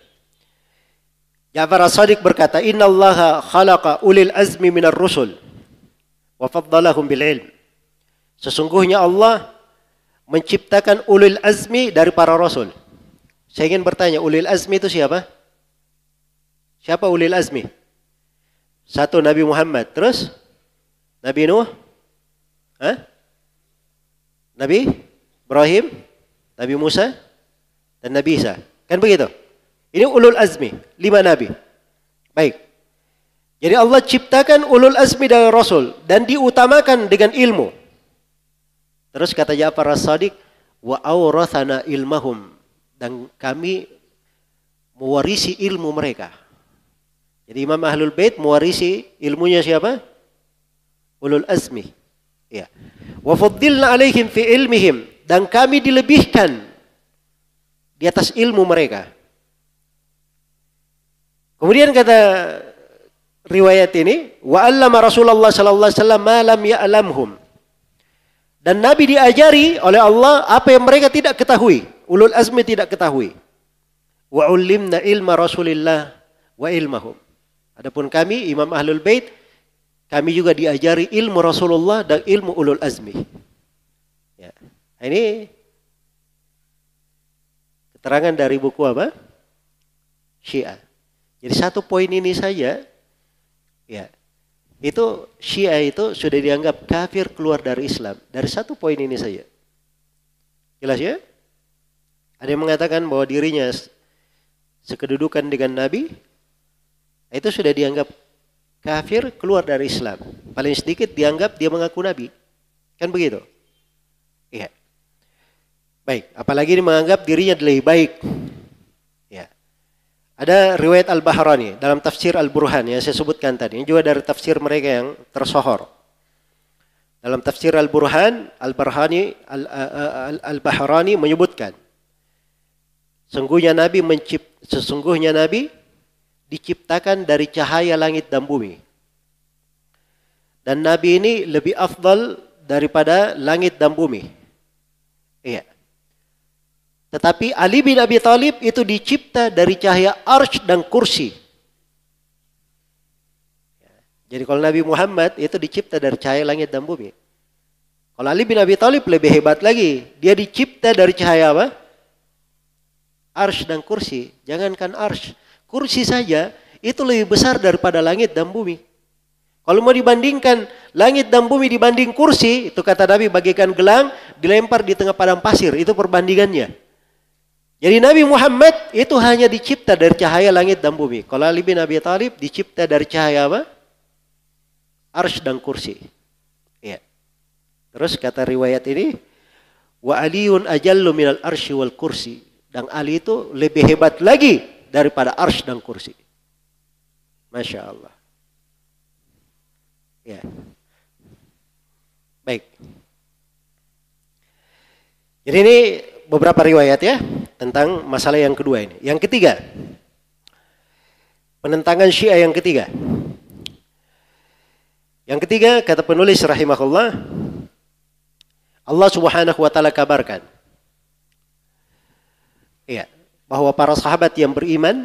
Ja'far As-Sadiq berkata, "Inna Allaha khalaqa ulil azmi minar rusul wa faddalahum bil ilm." Sesungguhnya Allah menciptakan ulil azmi dari para rasul. Saya ingin bertanya, ulil azmi itu siapa? Siapa ulil azmi? Satu Nabi Muhammad, terus Nabi Nuh, Nabi Ibrahim, Nabi Musa, dan Nabi Isa. Kan begitu? Ini ulul azmi, 5 nabi. Baik. Jadi Allah ciptakan ulul azmi dari Rasul dan diutamakan dengan ilmu. Terus kata Ja'far as-Sadiq, wa awrathana ilmahum, dan kami mewarisi ilmu mereka. Jadi Imam Ahlul Bait mewarisi ilmunya siapa? Ulul azmi. Ya. Wa faddilna alaihim fi ilmihim, dan kami dilebihkan di atas ilmu mereka. Kemudian kata riwayat ini, wa allama Rasulullah sallallahu alaihi wasallam ma lam ya'lamhum. Dan Nabi diajari oleh Allah apa yang mereka tidak ketahui, ulul azmi tidak ketahui. Wa ulimna ilma Rasulillah wa ilmahum. Adapun kami Imam Ahlul Bait, kami juga diajari ilmu Rasulullah dan ilmu ulul azmi. Ya. Ini keterangan dari buku apa? Syiah. Jadi satu poin ini saja, ya, itu Syiah itu sudah dianggap kafir keluar dari Islam. Dari satu poin ini saja. Jelas ya? Ada yang mengatakan bahwa dirinya sekedudukan dengan Nabi, itu sudah dianggap kafir keluar dari Islam. Paling sedikit dianggap dia mengaku Nabi. Kan begitu? Iya. Baik, apalagi dia menganggap dirinya lebih baik. Ya. Ada riwayat Al-Bahrani dalam tafsir Al-Burhan yang saya sebutkan tadi. Ini juga dari tafsir mereka yang tersohor. Dalam tafsir Al-Burhan, Al-Bahrani menyebutkan, sesungguhnya Nabi diciptakan dari cahaya langit dan bumi. Dan Nabi ini lebih afdal daripada langit dan bumi. Iya. Tetapi Ali bin Abi Thalib itu dicipta dari cahaya arsy dan kursi. Jadi kalau Nabi Muhammad itu dicipta dari cahaya langit dan bumi. Kalau Ali bin Abi Thalib lebih hebat lagi. Dia dicipta dari cahaya apa? Arsy dan kursi. Jangankan arsy, kursi saja itu lebih besar daripada langit dan bumi. Kalau mau dibandingkan langit dan bumi dibanding kursi, itu kata Nabi bagaikan gelang dilempar di tengah padang pasir. Itu perbandingannya. Jadi Nabi Muhammad itu hanya dicipta dari cahaya langit dan bumi. Kalau Ali bin Abi Thalib dicipta dari cahaya apa? Arsy dan kursi. Ya. Terus kata riwayat ini, wa aliyun ajallu minal arsy wal kursi. Dan Ali itu lebih hebat lagi daripada arsy dan kursi. Masya Allah. Ya. Baik. Jadi ini beberapa riwayat ya tentang masalah yang kedua ini. Yang ketiga, penentangan Syiah yang ketiga. Yang ketiga, kata penulis rahimahullah, Allah Subhanahu wa taala kabarkan, ya, bahwa para sahabat yang beriman,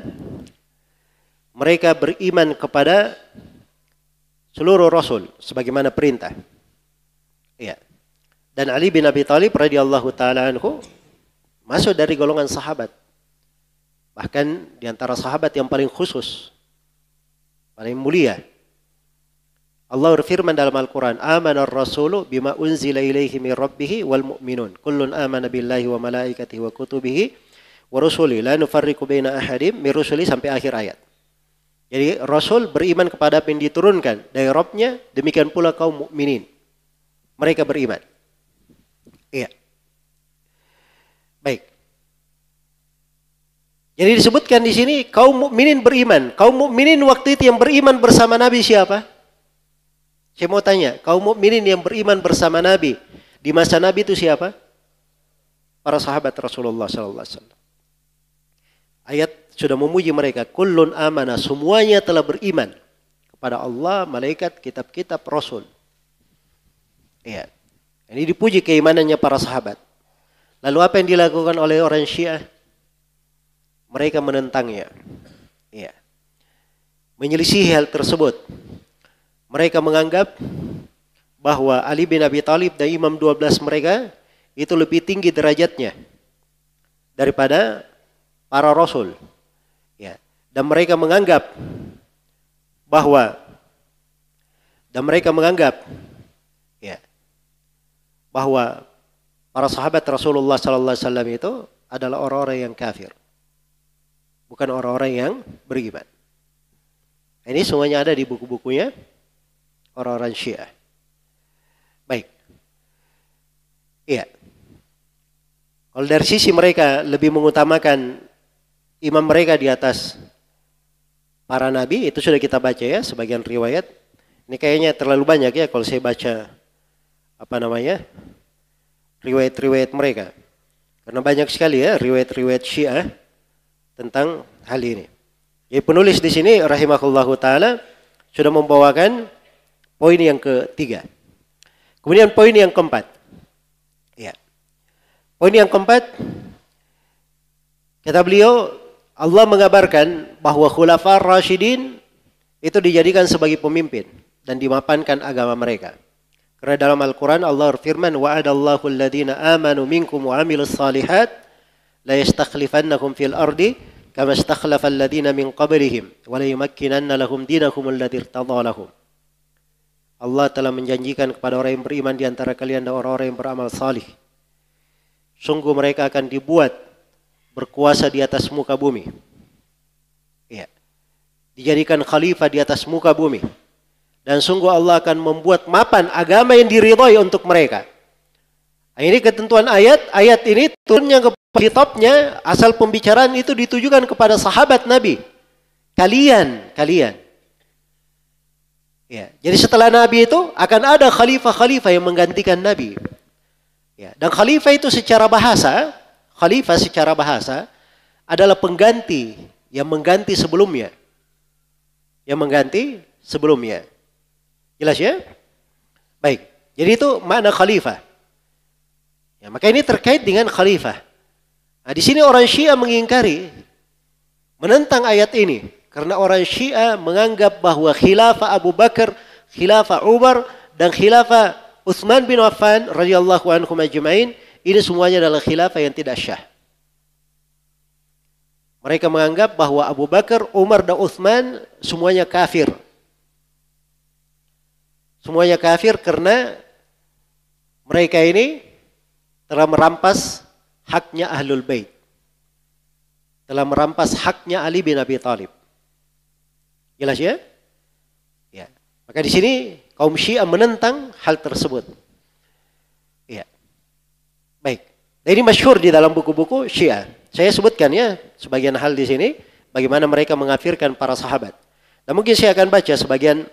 mereka beriman kepada seluruh rasul sebagaimana perintah. Ya. Dan Ali bin Abi Thalib radhiyallahu taala anhu masuk dari golongan sahabat. Bahkan di antara sahabat yang paling khusus, paling mulia. Allah berfirman dalam Al-Quran, Amanar Rasulu bima unzila ilaihi min rabbihi wal mu'minun. Kullun amana billahi wa malaikatihi wa kutubihi wa rusuli. La nufarriqu baina ahadim min rusuli, sampai akhir ayat. Jadi Rasul beriman kepada apa yang diturunkan dari Rabbnya, demikian pula kaum mukminin. Mereka beriman. Iya. Baik. Jadi disebutkan di sini kaum mukminin beriman. Kaum mukminin waktu itu yang beriman bersama Nabi siapa? Saya mau tanya, kaum mukminin yang beriman bersama Nabi di masa Nabi itu siapa? Para sahabat Rasulullah sallallahu alaihi wasallam. Ayat sudah memuji mereka, kullun amana, semuanya telah beriman kepada Allah, malaikat, kitab-kitab, rasul. Iya. Ini dipuji keimanannya para sahabat. Lalu apa yang dilakukan oleh orang Syiah? Mereka menentangnya. Iya. Menyelisihi hal tersebut. Mereka menganggap bahwa Ali bin Abi Thalib dan Imam 12 mereka itu lebih tinggi derajatnya daripada para rasul. Ya. Dan mereka menganggap bahwa para sahabat Rasulullah sallallahu alaihi wasallam itu adalah orang-orang yang kafir. Bukan orang-orang yang beriman. Ini semuanya ada di buku-bukunya orang-orang Syiah. Baik. Iya. Kalau dari sisi mereka lebih mengutamakan imam mereka di atas para nabi, itu sudah kita baca ya, sebagian riwayat. Ini kayaknya terlalu banyak ya kalau saya baca riwayat-riwayat mereka. Karena banyak sekali ya riwayat-riwayat Syiah tentang hal ini. Jadi penulis di sini rahimahullahu taala sudah membawakan poin yang ketiga. Kemudian poin yang keempat. Ya. Poin yang keempat, kata beliau, Allah mengabarkan bahwa Khulafaur Rasyidin itu dijadikan sebagai pemimpin dan dimapankan agama mereka. Karena dalam Al-Quran Allah berfirman, wa'adallahu alladhina amanu minkum wa amilus salihat la yastakhlifannahum fil ardi kama istakhlafal ladina min qablihim wa la yumakkinanna lahum dinahum alladzi irtadha lahum. Allah telah menjanjikan kepada orang yang beriman di antara kalian dan orang-orang yang beramal salih. Sungguh mereka akan dibuat berkuasa di atas muka bumi. Ya. Dijadikan khalifah di atas muka bumi. Dan sungguh Allah akan membuat mapan agama yang diridhai untuk mereka. Ini ketentuan ayat ini turunnya ke kitabnya, asal pembicaraan itu ditujukan kepada sahabat Nabi. Kalian. Ya, jadi setelah Nabi itu akan ada khalifah-khalifah yang menggantikan Nabi. Ya, dan khalifah itu secara bahasa adalah pengganti yang mengganti sebelumnya. Jelas ya? Baik. Jadi itu makna khalifah. Ya, maka ini terkait dengan khalifah. Nah, di sini orang Syiah mengingkari, menentang ayat ini. Karena orang Syiah menganggap bahwa khilafah Abu Bakar, khilafah Umar, dan khilafah Utsman bin Affan radhiyallahu anhum ajma'in, ini semuanya adalah khilafah yang tidak syah. Mereka menganggap bahwa Abu Bakar, Umar, dan Utsman semuanya kafir. Semuanya kafir karena mereka ini telah merampas haknya Ahlul Bait. Telah merampas haknya Ali bin Abi Thalib. Jelas ya? Ya. Maka di sini kaum Syiah menentang hal tersebut. Ya. Baik. Dan ini masyhur di dalam buku-buku Syiah. Saya sebutkan ya sebagian hal di sini bagaimana mereka mengkafirkan para sahabat. Dan mungkin saya akan baca sebagian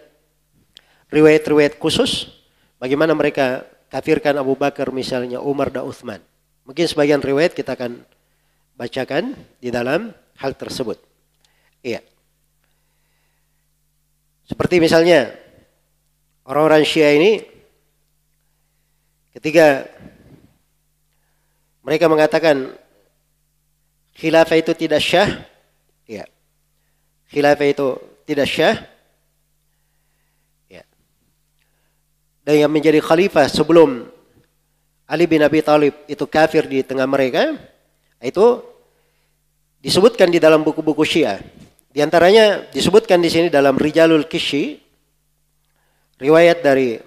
riwayat-riwayat khusus bagaimana mereka kafirkan Abu Bakar misalnya, Umar dan Utsman. Mungkin sebagian riwayat kita akan bacakan di dalam hal tersebut. Iya. Seperti misalnya orang-orang Syiah ini ketika mereka mengatakan khilafah itu tidak syah, ya. Khilafah itu tidak syah. Ya. Dan yang menjadi khalifah sebelum Ali bin Abi Thalib itu kafir di tengah mereka, itu disebutkan di dalam buku-buku Syiah. Di antaranya disebutkan di sini dalam Rijalul Kishi, riwayat dari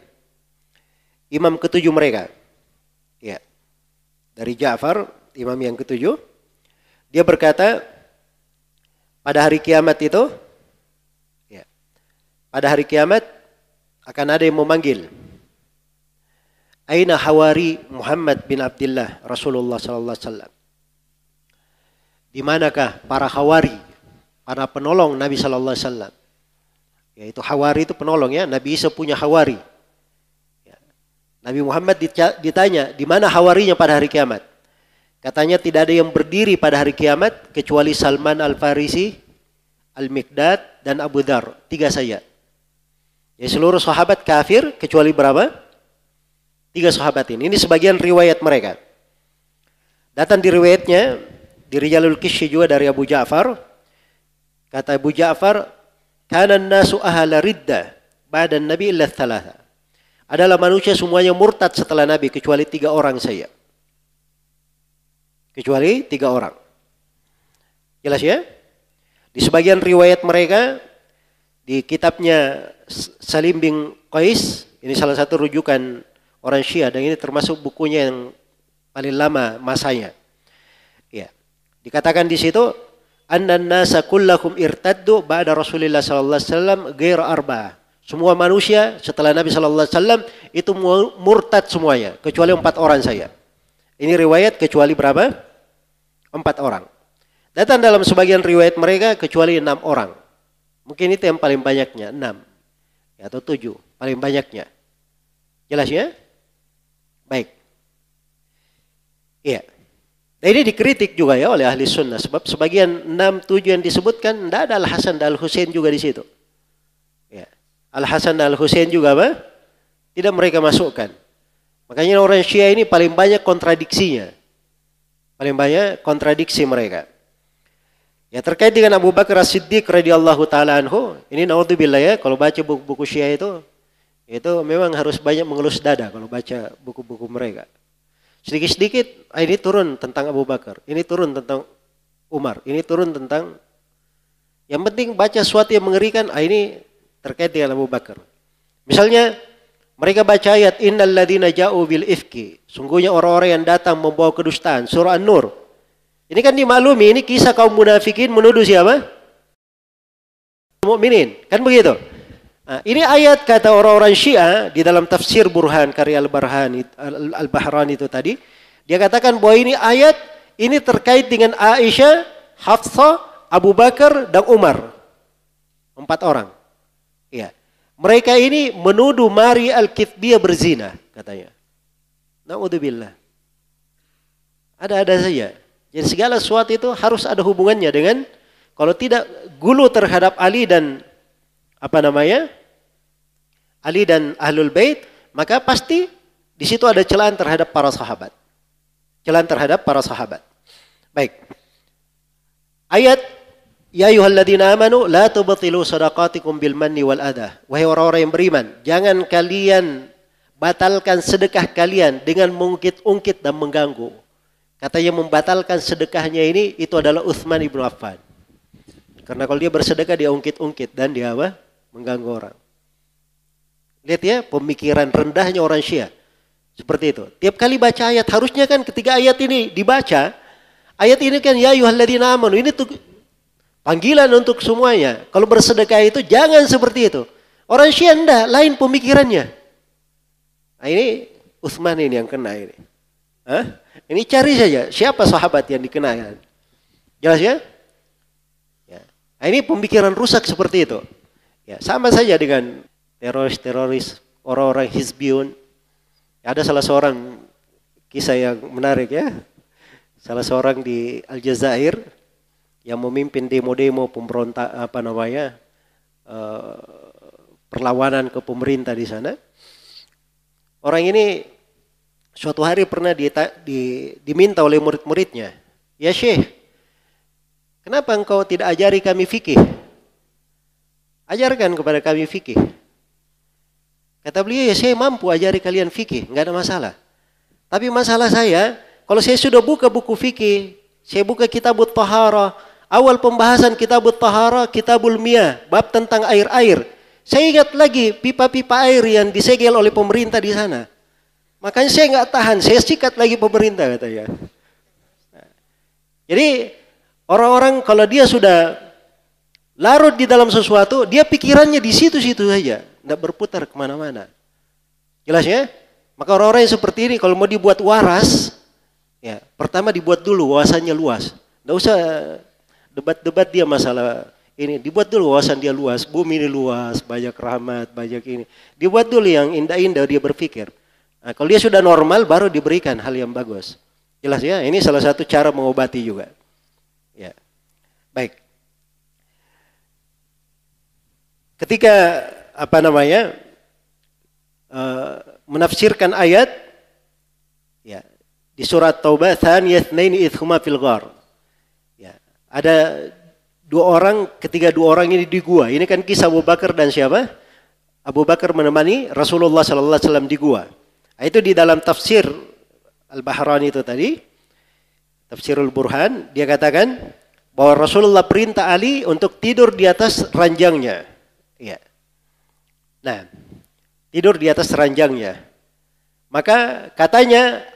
imam ketujuh mereka. Ya. Dari Ja'far, imam yang ketujuh. Dia berkata, pada hari kiamat itu, ya, pada hari kiamat akan ada yang memanggil, Aina hawari Muhammad bin Abdullah Rasulullah sallallahu alaihi wasallam. Di manakah para hawari, para penolong Nabi sallallahu alaihi wasallam? Yaitu hawari itu penolong ya, Nabi Isa punya hawari. Ya. Nabi Muhammad ditanya, di mana hawarinya pada hari kiamat? Katanya tidak ada yang berdiri pada hari kiamat kecuali Salman Al-Farisi, Al-Miqdad, dan Abu Dhar. 3 saja. Ya, seluruh sahabat kafir kecuali berapa? 3 sahabat ini. Ini sebagian riwayat mereka. Datang di riwayatnya, di Rijalul Kishi juga dari Abu Ja'far. Kata Abu Ja'far, kana an-nasu ahla riddah ba'da an-nabi illa thalatha. Adalah manusia semuanya murtad setelah Nabi kecuali 3 orang saja. Kecuali 3 orang. Jelas ya? Di sebagian riwayat mereka, di kitabnya Salim bin Qais, ini salah satu rujukan orang Syiah dan ini termasuk bukunya yang paling lama masanya. Ya. Dikatakan di situ annan nasa kullakum irtaddu ba'da Rasulillah sallallahu alaihi wasallam ghair arba'ah. Semua manusia setelah Nabi sallallahu alaihi wasallam itu murtad semuanya kecuali 4 orang saja. Ini riwayat kecuali berapa? 4 orang. Datang dalam sebagian riwayat mereka kecuali 6 orang. Mungkin itu yang paling banyaknya, 6 atau 7 paling banyaknya. Jelas ya? Baik. Iya. Nah ini dikritik juga ya oleh ahli sunnah. Sebab sebagian 6-7 yang disebutkan tidak ada Al-Hasan dan Al-Husain juga di situ. Ya. Al-Hasan dan Al-Husain juga apa? Tidak mereka masukkan. Makanya orang Syiah ini paling banyak kontradiksinya. Paling banyak kontradiksi mereka. Ya terkait dengan Abu Bakar As-Siddiq radhiyallahu taala anhu, ini naudzubillah ya, kalau baca buku-buku Syiah itu memang harus banyak mengelus dada kalau baca buku-buku mereka. Sedikit-sedikit ini turun tentang Abu Bakar, ini turun tentang Umar, ini turun tentang, yang penting baca sesuatu yang mengerikan, ini terkait dengan Abu Bakar. Misalnya mereka baca ayat innal ladzina ja'u bil ifki, sungguhnya orang-orang yang datang membawa kedustaan, surah An-Nur. Ini kan dimaklumi, ini kisah kaum munafikin menuduh siapa? Mukminin, kan begitu? Nah, ini ayat kata orang-orang Syiah di dalam tafsir Burhan karya Al-Bahran itu tadi, dia katakan bahwa ini ayat ini terkait dengan Aisyah, Hafsah, Abu Bakar dan Umar. 4 orang. Iya. Mereka ini menuduh Mari Al-Kithbiyah berzina katanya. Na'udzubillah. Ada-ada saja. Jadi segala sesuatu itu harus ada hubungannya dengan, kalau tidak gulu terhadap Ali dan Ali dan Ahlul Bait, maka pasti di situ ada celaan terhadap para sahabat. Celaan terhadap para sahabat. Baik. Ayat ya ayyuhalladzina amanu la tubtilu shadaqatikum bil manni wal adha. Wahai orang-orang yang beriman, jangan kalian batalkan sedekah kalian dengan mengungkit-ungkit dan mengganggu. Katanya membatalkan sedekahnya ini itu adalah Utsman ibnu Affan. Karena kalau dia bersedekah dia ungkit-ungkit dan dia mengganggu orang. Lihat ya pemikiran rendahnya orang Syiah. Seperti itu. Tiap kali baca ayat harusnya kan ketika ayat ini dibaca, ayat ini kan ya ayyuhalladzina amanu, ini tuh panggilan untuk semuanya. Kalau bersedekah itu jangan seperti itu. Orang Syiah enggak, lain pemikirannya. Nah ini Utsman ini yang kena ini. Hah? Ini cari saja siapa sahabat yang dikenakan. Jelas ya? Ya. Nah, ini pemikiran rusak seperti itu. Ya, sama saja dengan teroris-teroris, orang-orang Hizbiyun. Ada salah seorang kisah yang menarik ya. Salah seorang di Aljazair yang memimpin demo-demo pemberontak perlawanan ke pemerintah di sana. Orang ini suatu hari pernah diminta oleh murid-muridnya, ya Syekh, kenapa engkau tidak ajari kami fikih? Ajarkan kepada kami fikih. Kata beliau, ya saya mampu ajari kalian fikih, nggak ada masalah. Tapi masalah saya, kalau saya sudah buka buku fikih, saya buka Kitabut Taharah, awal pembahasan Kitabut Taharah, Kitabul Miyah, bab tentang air-air. Saya ingat lagi pipa-pipa air yang disegel oleh pemerintah di sana. Makanya saya nggak tahan, saya sikat lagi pemerintah katanya. Jadi orang-orang kalau dia sudah larut di dalam sesuatu, dia pikirannya di situ-situ saja, nggak berputar kemana-mana. Jelas ya? Maka orang-orang yang seperti ini kalau mau dibuat waras, ya pertama dibuat dulu wawasannya luas. Nggak usah debat-debat dia masalah ini, dibuat dulu wawasan dia luas, bumi ini luas, banyak rahmat, banyak ini. Dibuat dulu yang indah-indah dia berpikir. Nah, kalau dia sudah normal baru diberikan hal yang bagus. Jelas ya, ini salah satu cara mengobati juga. Ya. Baik. Ketika menafsirkan ayat ya di surat Taubah tsaniyatnaini idhuma fil ghar. Ya, ada 2 orang, ketiga 2 orang ini di gua. Ini kan kisah Abu Bakar dan siapa? Abu Bakar menemani Rasulullah sallallahu alaihi wasallam di gua. Itu di dalam tafsir Al-Bahran itu tadi, tafsirul Burhan, dia katakan bahwa Rasulullah perintah Ali untuk tidur di atas ranjangnya. Ya. Nah, tidur di atas ranjangnya. Maka katanya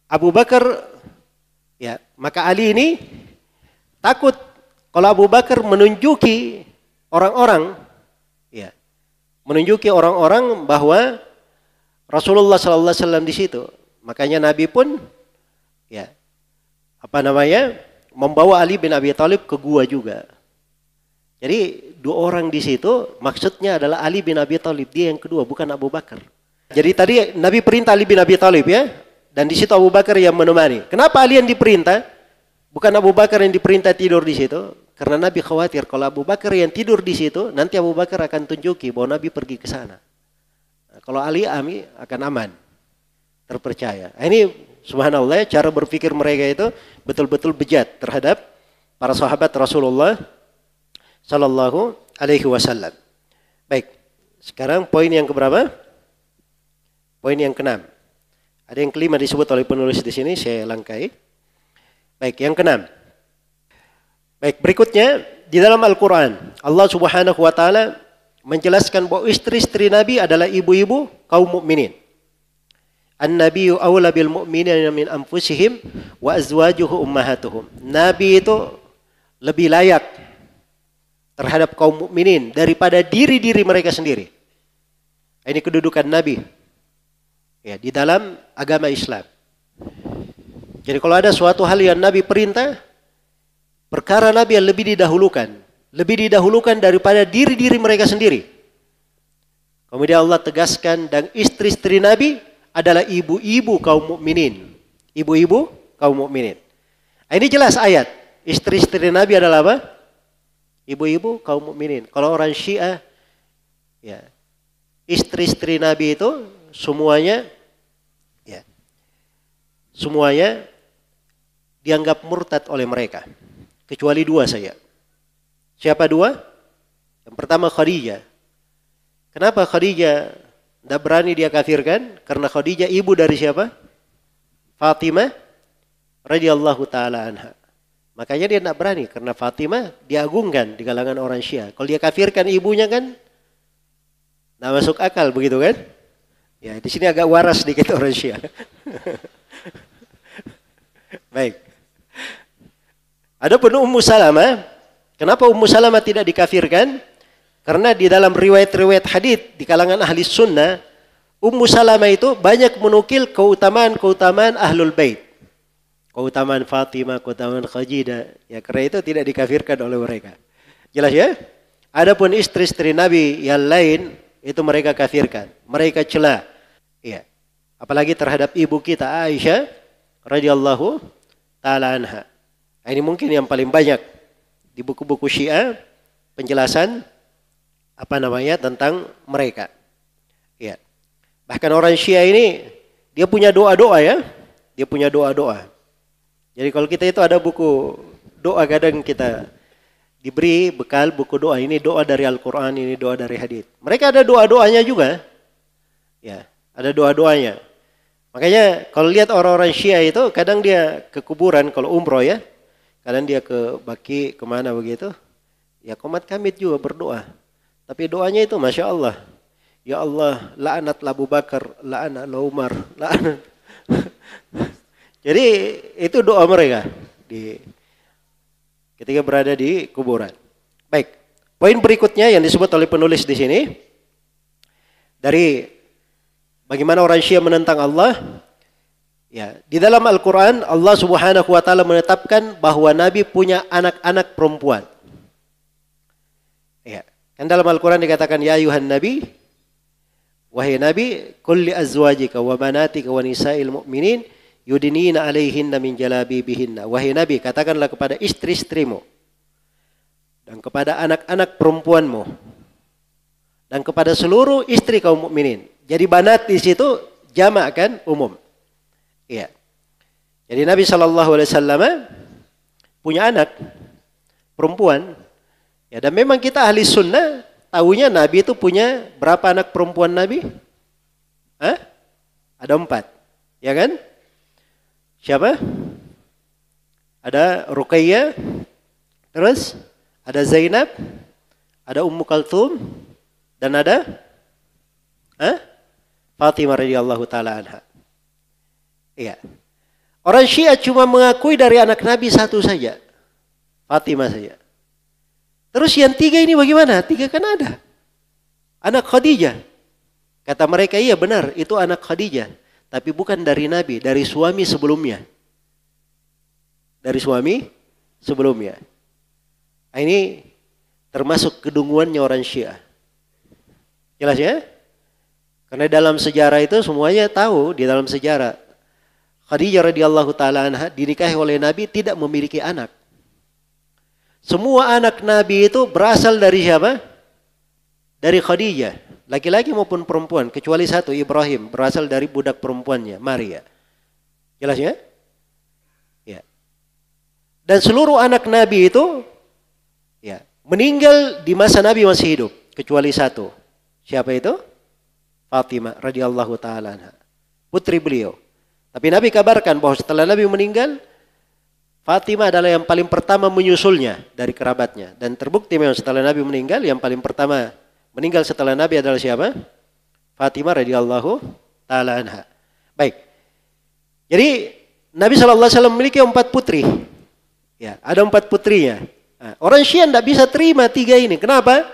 Abu Bakar, ya, maka Ali ini takut kalau Abu Bakar menunjuki orang-orang, ya, menunjuki orang-orang bahwa Rasulullah sallallahu alaihi wasallam di situ. Makanya Nabi pun, ya, membawa Ali bin Abi Thalib ke gua juga. Jadi 2 orang di situ maksudnya adalah Ali bin Abi Thalib, dia yang kedua, bukan Abu Bakar. Jadi tadi Nabi perintah Ali bin Abi Thalib, ya, dan di situ Abu Bakar yang menemani. Kenapa Ali yang diperintah? Bukan Abu Bakar yang diperintah tidur di situ? Karena Nabi khawatir kalau Abu Bakar yang tidur di situ, nanti Abu Bakar akan tunjuki bahwa Nabi pergi ke sana. Nah, kalau Ali akan aman, terpercaya. Nah, ini subhanallah, cara berpikir mereka itu betul-betul bejat terhadap para sahabat Rasulullah sallallahu alaihi wasallam. Baik, sekarang poin yang keberapa? Poin yang ke-6. Ada yang kelima disebut oleh penulis di sini, saya langkai. Baik, yang ke-6. Baik, berikutnya di dalam Al-Qur'an Allah Subhanahu wa taala menjelaskan bahwa istri-istri Nabi adalah ibu-ibu kaum mukminin. An-nabiyyu aula bil mu'minina min anfusihim wa azwajuhu ummahatuhum. Nabi itu lebih layak terhadap kaum mukminin daripada diri-diri mereka sendiri. Ini kedudukan Nabi, ya, di dalam agama Islam. Jadi kalau ada suatu hal yang Nabi perintah, perkara Nabi yang lebih didahulukan daripada diri-diri mereka sendiri. Kemudian Allah tegaskan, dan istri-istri Nabi adalah ibu-ibu kaum mukminin. Ibu-ibu kaum mukminin. Ini jelas ayat. Istri-istri Nabi adalah apa? Ibu-ibu kaum mukminin. Kalau orang Syiah, ya, istri-istri Nabi itu semuanya, ya, semuanya dianggap murtad oleh mereka, kecuali 2 saja. Siapa 2? Yang pertama Khadijah. Kenapa Khadijah tidak berani dia kafirkan? Karena Khadijah ibu dari siapa? Fatimah radhiyallahu taala anha. Makanya dia tidak berani, karena Fatimah diagungkan di kalangan orang Syiah. Kalau dia kafirkan ibunya kan tidak masuk akal, begitu kan? Ya, di sini agak waras sedikit orang Syiah. Baik. Adapun Ummu Salamah, kenapa Ummu Salamah tidak dikafirkan? Karena di dalam riwayat-riwayat hadits di kalangan ahli sunnah, Ummu Salamah itu banyak menukil keutamaan-keutamaan ahlul bait. Keutamaan Fatimah, keutamaan Khadijah. Ya, karena itu tidak dikafirkan oleh mereka. Jelas ya? Adapun istri-istri Nabi yang lain, itu mereka kafirkan. Mereka cela. Ya. Apalagi terhadap ibu kita Aisyah radhiyallahu taala anha. Ini mungkin yang paling banyak di buku-buku Syiah penjelasan tentang mereka. Ya. Bahkan orang Syiah ini dia punya doa-doa, ya. Dia punya doa-doa. Jadi kalau kita itu ada buku doa, kadang kita diberi bekal buku doa, ini doa dari Al-Qur'an, ini doa dari hadits. Mereka ada doa-doanya juga. Ya, ada doa-doanya. Makanya kalau lihat orang-orang Syiah itu kadang dia ke kuburan kalau umroh, ya. Kadang dia ke Baki, kemana begitu. Ya, Qomat Kamit juga berdoa. Tapi doanya itu Masya Allah. Ya Allah, la'anatlah Abu Bakar, la'anatlah Umar, la'anat. Jadi itu doa mereka ketika berada di kuburan. Baik, poin berikutnya yang disebut oleh penulis di sini dari bagaimana orang Syiah menentang Allah. Ya, di dalam Al-Qur'an Allah Subhanahu wa taala menetapkan bahwa Nabi punya anak-anak perempuan. Ya, kan dalam Al-Qur'an dikatakan ya ayuhan nabi, wahai Nabi, qul li azwajika wa banatika wa nisa'il mu'minin yudinina alaihinna min jalabibihinna. Wahai Nabi, katakanlah kepada istri-istrimu dan kepada anak-anak perempuanmu dan kepada seluruh istri kaum mukminin. Jadi banat di situ jamak, kan, umum. Iya. Jadi Nabi SAW punya anak perempuan. Ya, dan memang kita ahli sunnah tahunya Nabi itu punya berapa anak perempuan Nabi? Ada 4. Ya kan? Siapa? Ada Ruqayyah, terus ada Zainab, ada Ummu Kalthum, dan ada Fatimah radhiyallahu taala anha. Iya. Orang Syiah cuma mengakui dari anak Nabi satu saja, Fatimah saja. Terus yang tiga ini bagaimana? Tiga kan ada. Anak Khadijah. Kata mereka, iya benar, itu anak Khadijah. Tapi bukan dari Nabi, dari suami sebelumnya. Dari suami sebelumnya. Ini termasuk kedunguannya orang Syiah. Jelas ya? Karena dalam sejarah itu semuanya tahu, di dalam sejarah Khadijah radhiyallahu taala anha dinikahi oleh Nabi tidak memiliki anak. Semua anak Nabi itu berasal dari siapa? Dari Khadijah, laki-laki maupun perempuan, kecuali satu, Ibrahim, berasal dari budak perempuannya, Maria. Jelas ya? Ya. Dan seluruh anak Nabi itu ya, meninggal di masa Nabi masih hidup, kecuali satu. Siapa itu? Fatimah radhiyallahu taala anha, putri beliau. Tapi Nabi kabarkan bahwa setelah Nabi meninggal, Fatimah adalah yang paling pertama menyusulnya dari kerabatnya. Dan terbukti memang setelah Nabi meninggal, yang paling pertama meninggal setelah Nabi adalah siapa? Fatimah radhiyallahu taala anha. Baik. Jadi Nabi SAW memiliki 4 putri. Ya, ada 4 putrinya. Nah, orang Syiah tidak bisa terima 3 ini. Kenapa?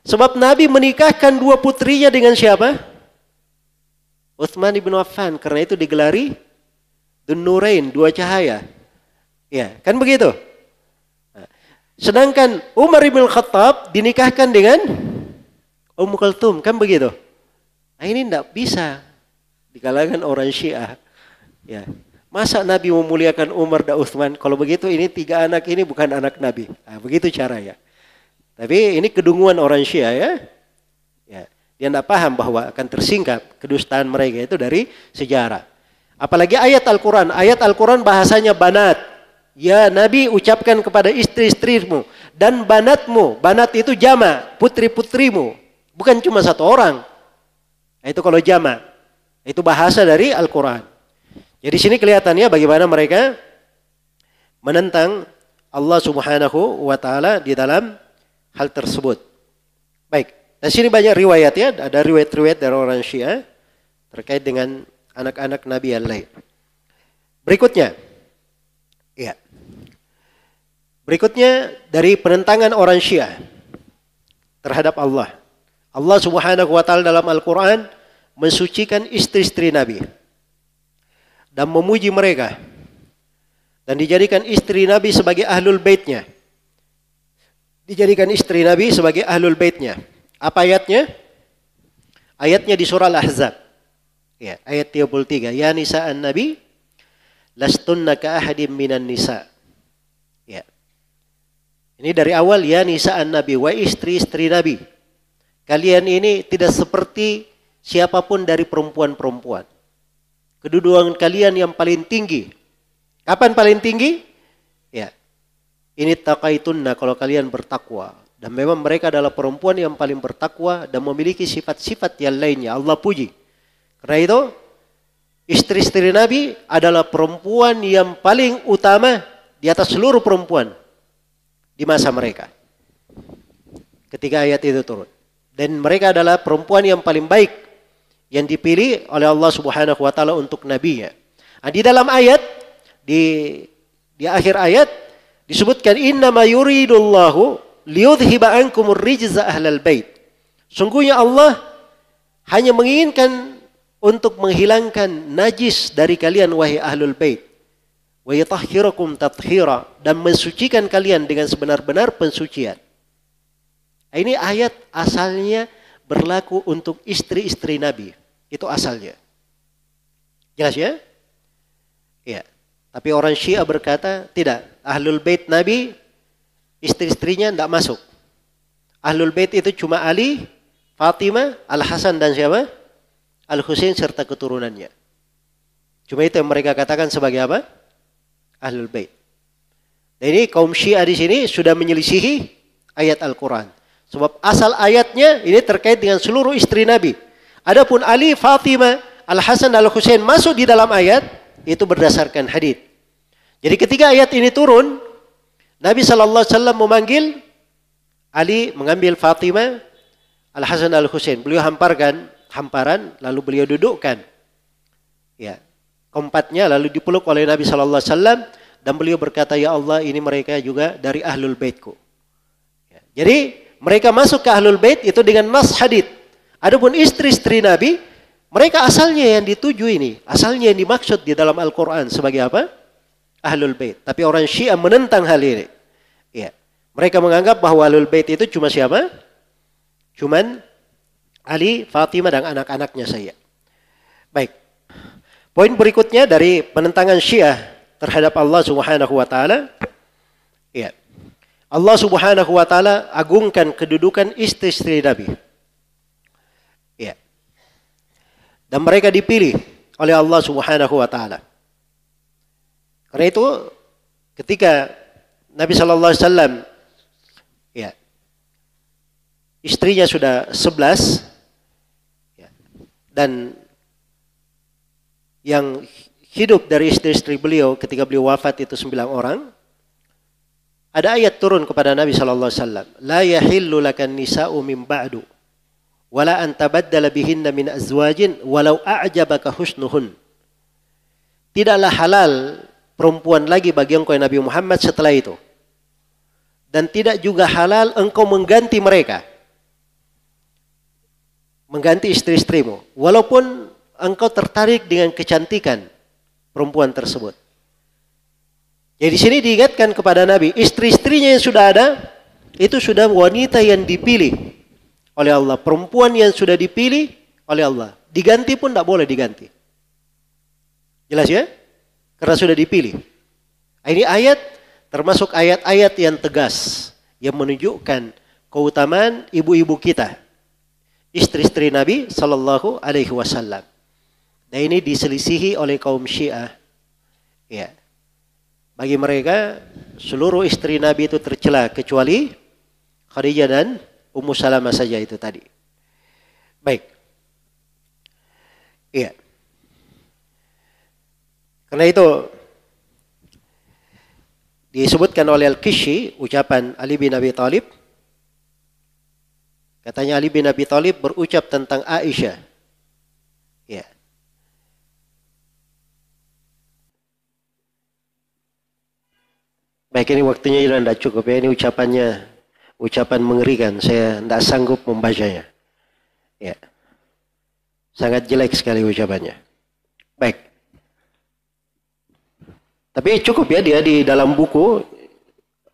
Sebab Nabi menikahkan 2 putrinya dengan siapa? Utsman ibn Affan, karena itu digelari Dzun-Nurain, 2 cahaya. Ya, kan begitu. Sedangkan Umar ibn Khattab dinikahkan dengan Ummu Kulthum, kan begitu. Nah, ini tidak bisa di kalangan orang Syiah. Ya. Masa Nabi memuliakan Umar dan Utsman? Kalau begitu ini 3 anak ini bukan anak Nabi. Nah, begitu caranya. Tapi ini kedunguan orang Syiah ya. Ya. Dia tidak paham bahwa akan tersingkap kedustaan mereka itu dari sejarah. Apalagi ayat Al-Quran. Ayat Al-Quran bahasanya banat. Ya Nabi ucapkan kepada istri-istrimu dan banatmu. Banat itu jama, putri-putrimu. Bukan cuma 1 orang. Itu kalau jama. Itu bahasa dari Al-Quran. Jadi sini kelihatannya bagaimana mereka menentang Allah Subhanahu wa taala di dalam hal tersebut. Baik. Dan sini banyak riwayat ya, ada riwayat-riwayat dari orang Syiah terkait dengan anak-anak Nabi yang lain. Berikutnya, ya. Berikutnya dari penentangan orang Syiah terhadap Allah. Allah Subhanahu wa taala dalam Al-Qur'an mensucikan istri-istri Nabi dan memuji mereka dan dijadikan istri Nabi sebagai ahlul baitnya. Dijadikan istri Nabi sebagai ahlul baitnya. Apa ayatnya? Ayatnya di surah Al-Ahzab. Ya, ayat 33. Ya nisa'an Nabi, lastunna ka ahadim minan nisa. Ya. Ini dari awal ya nisa'an Nabi, wa istri-istri Nabi. Kalian ini tidak seperti siapapun dari perempuan-perempuan. Kedudukan kalian yang paling tinggi. Kapan paling tinggi? Ya. Ini taqaitunna kalau kalian bertakwa. Dan memang mereka adalah perempuan yang paling bertakwa dan memiliki sifat-sifat yang lainnya. Allah puji. Karena itu, istri-istri Nabi adalah perempuan yang paling utama di atas seluruh perempuan di masa mereka. Ketika ayat itu turun. Dan mereka adalah perempuan yang paling baik yang dipilih oleh Allah Subhanahu wa taala untuk nabinya. Nah, di dalam ayat, di akhir ayat disebutkan innama yuridullahu liyudhiba ankumur rijza ahlal bait. Sungguhnya Allah hanya menginginkan untuk menghilangkan najis dari kalian wahai ahlul bait. Wa yutahhirakum tathhira, dan mensucikan kalian dengan sebenar-benar pensucian. Ini ayat asalnya berlaku untuk istri-istri Nabi. Itu asalnya. Jelas ya? Ya. Tapi orang Syiah berkata tidak. Ahlul bait Nabi istri-istrinya tidak masuk. Ahlul bait itu cuma Ali, Fatimah, Al-Hasan dan siapa? Al-Husain serta keturunannya. Cuma itu yang mereka katakan sebagai apa? Ahlul bait. Dan ini kaum Syiah di sini sudah menyelisihi ayat Al-Quran. Sebab asal ayatnya ini terkait dengan seluruh istri Nabi. Adapun Ali, Fatimah, Al-Hasan dan Al-Husain masuk di dalam ayat itu berdasarkan hadits. Jadi ketika ayat ini turun, Nabi SAW memanggil Ali, mengambil Fatimah, Al-Hasan Al-Husain. Beliau hamparan, lalu beliau dudukkan. Ya. keempatnya lalu dipeluk oleh Nabi sallallahu alaihi wasallam dan beliau berkata, "Ya Allah, ini mereka juga dari ahlul baitku." Ya, jadi mereka masuk ke ahlul bait itu dengan nas hadits. Adapun istri-istri Nabi, mereka asalnya yang dituju ini, asalnya yang dimaksud di dalam Al-Qur'an sebagai apa? Ahlul bait. Tapi orang Syiah menentang hal ini. Ya. Mereka menganggap bahwa ahlul bait itu cuma siapa? Cuman Ali, Fatimah dan anak-anaknya saja. Baik. Poin berikutnya dari penentangan Syiah terhadap Allah Subhanahu wa taala, ya. Allah Subhanahu wa taala agungkan kedudukan istri-istri Nabi. Ya. Dan mereka dipilih oleh Allah Subhanahu wa taala. Karena itu ketika Nabi sallallahu alaihi wasallam, ya, istrinya sudah 11, ya, dan yang hidup dari istri-istri beliau ketika beliau wafat itu 9 orang. Ada ayat turun kepada Nabi sallallahu alaihi wasallam, "La yahillu lakan nisa'u min ba'du wala an tabaddala bihinna min azwajin walau a'jabaka husnuhun." Tidaklah halal perempuan lagi bagi engkau Nabi Muhammad setelah itu. Dan tidak juga halal engkau mengganti mereka. Mengganti istri-istrimu walaupun engkau tertarik dengan kecantikan perempuan tersebut. Jadi di sini diingatkan kepada Nabi, istri-istrinya yang sudah ada itu sudah wanita yang dipilih oleh Allah, perempuan yang sudah dipilih oleh Allah. Diganti pun tidak boleh diganti. Jelas ya? Karena sudah dipilih. Ini ayat termasuk ayat-ayat yang tegas yang menunjukkan keutamaan ibu-ibu kita, istri-istri Nabi sallallahu alaihi wasallam. Dan ini diselisihi oleh kaum Syiah. Ya. Bagi mereka seluruh istri Nabi itu tercela kecuali Khadijah dan Ummu Salamah saja itu tadi. Baik. Iya. Karena itu disebutkan oleh Al-Kishi ucapan Ali bin Abi Thalib. Katanya Ali bin Abi Thalib berucap tentang Aisyah. Ya. Baik, ini waktunya sudah tidak cukup ya. Ini ucapan mengerikan. Saya tidak sanggup membacanya. Ya. Sangat jelek sekali ucapannya. Baik. Tapi cukup ya dia di dalam buku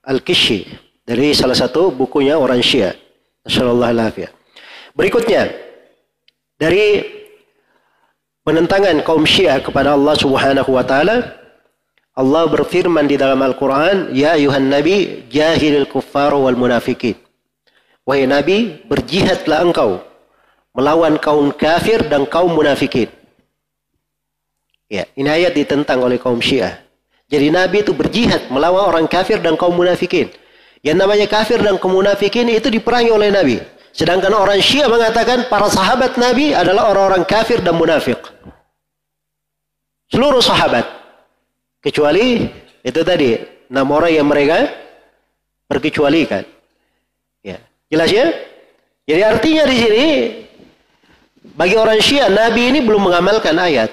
Al-Kishi. Dari salah satu bukunya orang Syiah. Nasallallahu alaihi. Berikutnya. Dari penentangan kaum Syiah kepada Allah Subhanahu wa taala, Allah berfirman di dalam Al-Quran, "Ya ayuhan Nabi, jahilil kuffar wal munafikin." Wahai Nabi, berjihadlah engkau melawan kaum kafir dan kaum munafikin. Ya, ini ayat ditentang oleh kaum Syiah. Jadi Nabi itu berjihad melawan orang kafir dan kaum munafikin. Yang namanya kafir dan kaum munafikin itu diperangi oleh Nabi. Sedangkan orang Syiah mengatakan para sahabat Nabi adalah orang-orang kafir dan munafik. Seluruh sahabat. Kecuali itu tadi 6 orang yang mereka berkecualikan. Ya, jelas ya? Jadi artinya di sini bagi orang Syiah Nabi ini belum mengamalkan ayat.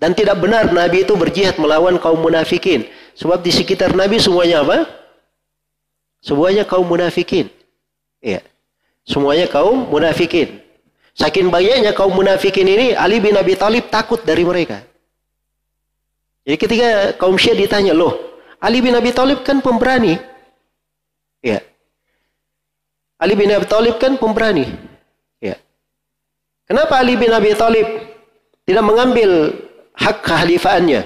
Dan tidak benar Nabi itu berjihad melawan kaum munafikin. Sebab di sekitar Nabi semuanya apa? Semuanya kaum munafikin. Ya. Semuanya kaum munafikin. Saking banyaknya kaum munafikin ini, Ali bin Abi Thalib takut dari mereka. Jadi ketika kaum Syiah ditanya, loh, Ali bin Abi Thalib kan pemberani. Ya. Ali bin Abi Thalib kan pemberani. Ya. Kenapa Ali bin Abi Thalib tidak mengambil hak kekhalifaannya?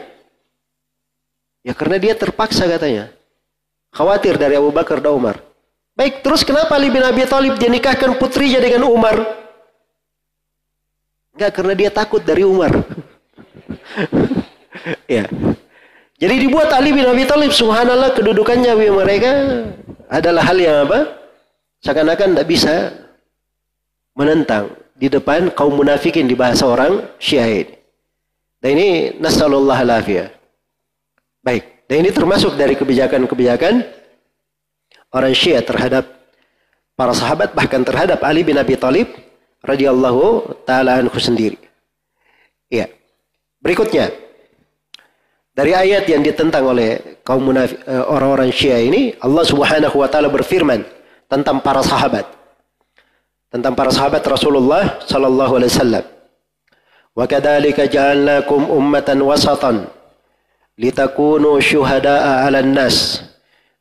Ya karena dia terpaksa katanya. Khawatir dari Abu Bakar dan Umar. Baik, terus kenapa Ali bin Abi Thalib dia nikahkan putrinya dengan Umar? Enggak, karena dia takut dari Umar. Ya. Jadi dibuat Ali bin Abi Thalib, subhanallah, kedudukannya bagi mereka adalah hal yang apa? Seakan-akan tidak bisa menentang di depan kaum munafikin di bahasa orang Syiah ini. Dan ini nasallallahu alaihi. Baik. Dan ini termasuk dari kebijakan-kebijakan orang Syiah terhadap para sahabat, bahkan terhadap Ali bin Abi Thalib radhiyallahu taala anhu sendiri. Ya. Berikutnya, dari ayat yang ditentang oleh kaum munafik, orang-orang Syiah ini, Allah Subhanahu wa taala berfirman tentang para sahabat. Tentang para sahabat Rasulullah sallallahu alaihi wasallam. Wa kadzalika ja'alnakum ummatan wasatan litakunu syuhada'a 'alan nas.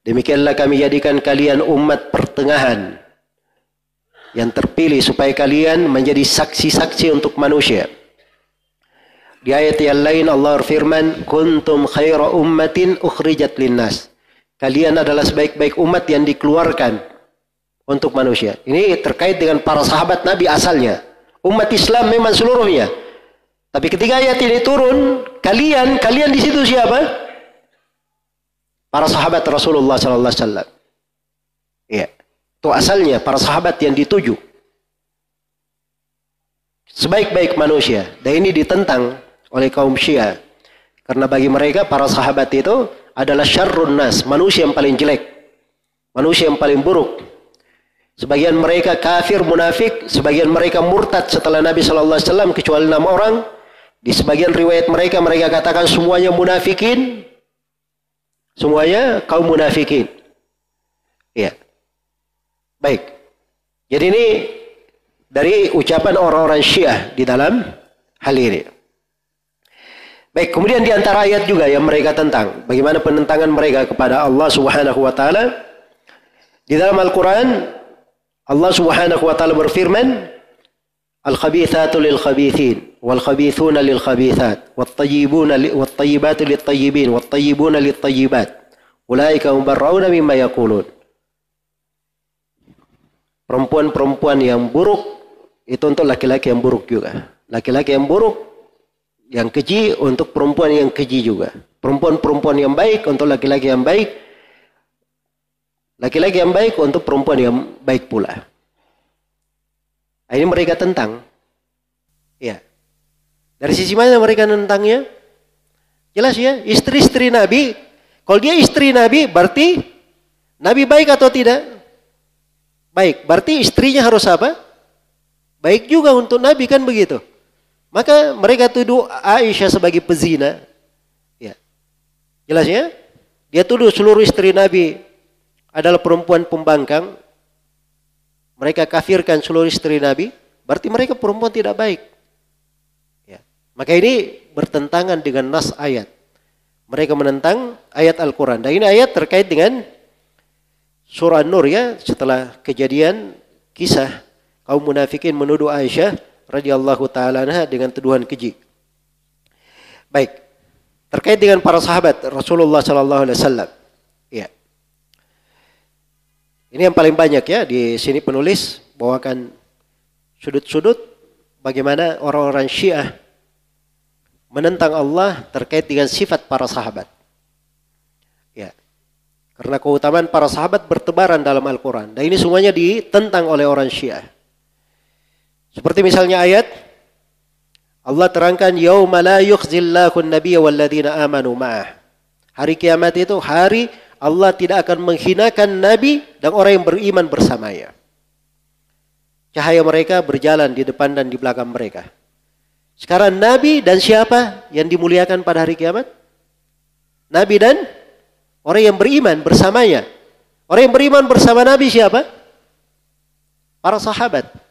Demikianlah kami jadikan kalian umat pertengahan yang terpilih supaya kalian menjadi saksi-saksi untuk manusia. Di ayat yang lain Allah berfirman, kuntum khaira ummatin ukhrijat linnas. Kalian adalah sebaik-baik umat yang dikeluarkan untuk manusia. Ini terkait dengan para sahabat Nabi asalnya. Umat Islam memang seluruhnya. Tapi ketika ayat ini turun, kalian di situ siapa? Para sahabat Rasulullah sallallahu alaihi wasallam. Iya. Itu asalnya para sahabat yang dituju. Sebaik-baik manusia. Dan ini ditentang oleh kaum Syiah. Karena bagi mereka para sahabat itu adalah syarrun nas, manusia yang paling jelek. Manusia yang paling buruk. Sebagian mereka kafir, munafik, sebagian mereka murtad setelah Nabi sallallahu alaihi wasallam kecuali 6 orang. Di sebagian riwayat mereka katakan semuanya munafikin. Semuanya kaum munafikin. Ya. Baik. Jadi ini dari ucapan orang-orang Syiah di dalam hal ini. Baik, kemudian di antara ayat juga yang mereka tentang bagaimana penentangan mereka kepada Allah Subhanahu wa taala. Di dalam Al-Qur'an Allah Subhanahu wa taala berfirman, "Al-khabithatu lil-khabithin wal-khabithuna lil-khabithat wat-tayyibatu lit-tayyibin wat-tayyibuna lit-tayyibat. Ulaika mubarrauna mimma yaqulun." Perempuan-perempuan yang buruk itu untuk laki-laki yang buruk juga. Laki-laki yang buruk yang keji untuk perempuan yang keji juga. Perempuan-perempuan yang baik untuk laki-laki yang baik. Laki-laki yang baik untuk perempuan yang baik pula. Ini mereka tentang. Ya. Dari sisi mana mereka tentangnya? Jelas ya, istri-istri Nabi. Kalau dia istri Nabi, berarti Nabi baik atau tidak? Baik. Berarti istrinya harus apa? Baik juga untuk Nabi, kan begitu. Maka mereka tuduh Aisyah sebagai pezina. Ya. Jelas ya? Dia tuduh seluruh istri Nabi adalah perempuan pembangkang. Mereka kafirkan seluruh istri Nabi. Berarti mereka perempuan tidak baik. Ya. Maka ini bertentangan dengan nas ayat. Mereka menentang ayat Al-Quran. Dan ini ayat terkait dengan surah An-Nur ya. Setelah kejadian kisah kaum munafikin menuduh Aisyah radhiyallahu taala anha dengan tuduhan keji. Baik. Terkait dengan para sahabat Rasulullah sallallahu alaihi wasallam. Ya. Ini yang paling banyak ya, di sini penulis bawakan sudut-sudut bagaimana orang-orang Syiah menentang Allah terkait dengan sifat para sahabat. Ya. Karena keutamaan para sahabat bertebaran dalam Al-Qur'an. Dan ini semuanya ditentang oleh orang Syiah. Seperti misalnya ayat Allah terangkan yauma la yukhzillahu an-nabiyya walladzina amanu ma'ah. Hari kiamat itu hari Allah tidak akan menghinakan nabi dan orang yang beriman bersamanya. Cahaya mereka berjalan di depan dan di belakang mereka. Sekarang nabi dan siapa yang dimuliakan pada hari kiamat? Nabi dan orang yang beriman bersamanya. Orang yang beriman bersama nabi siapa? Para sahabat.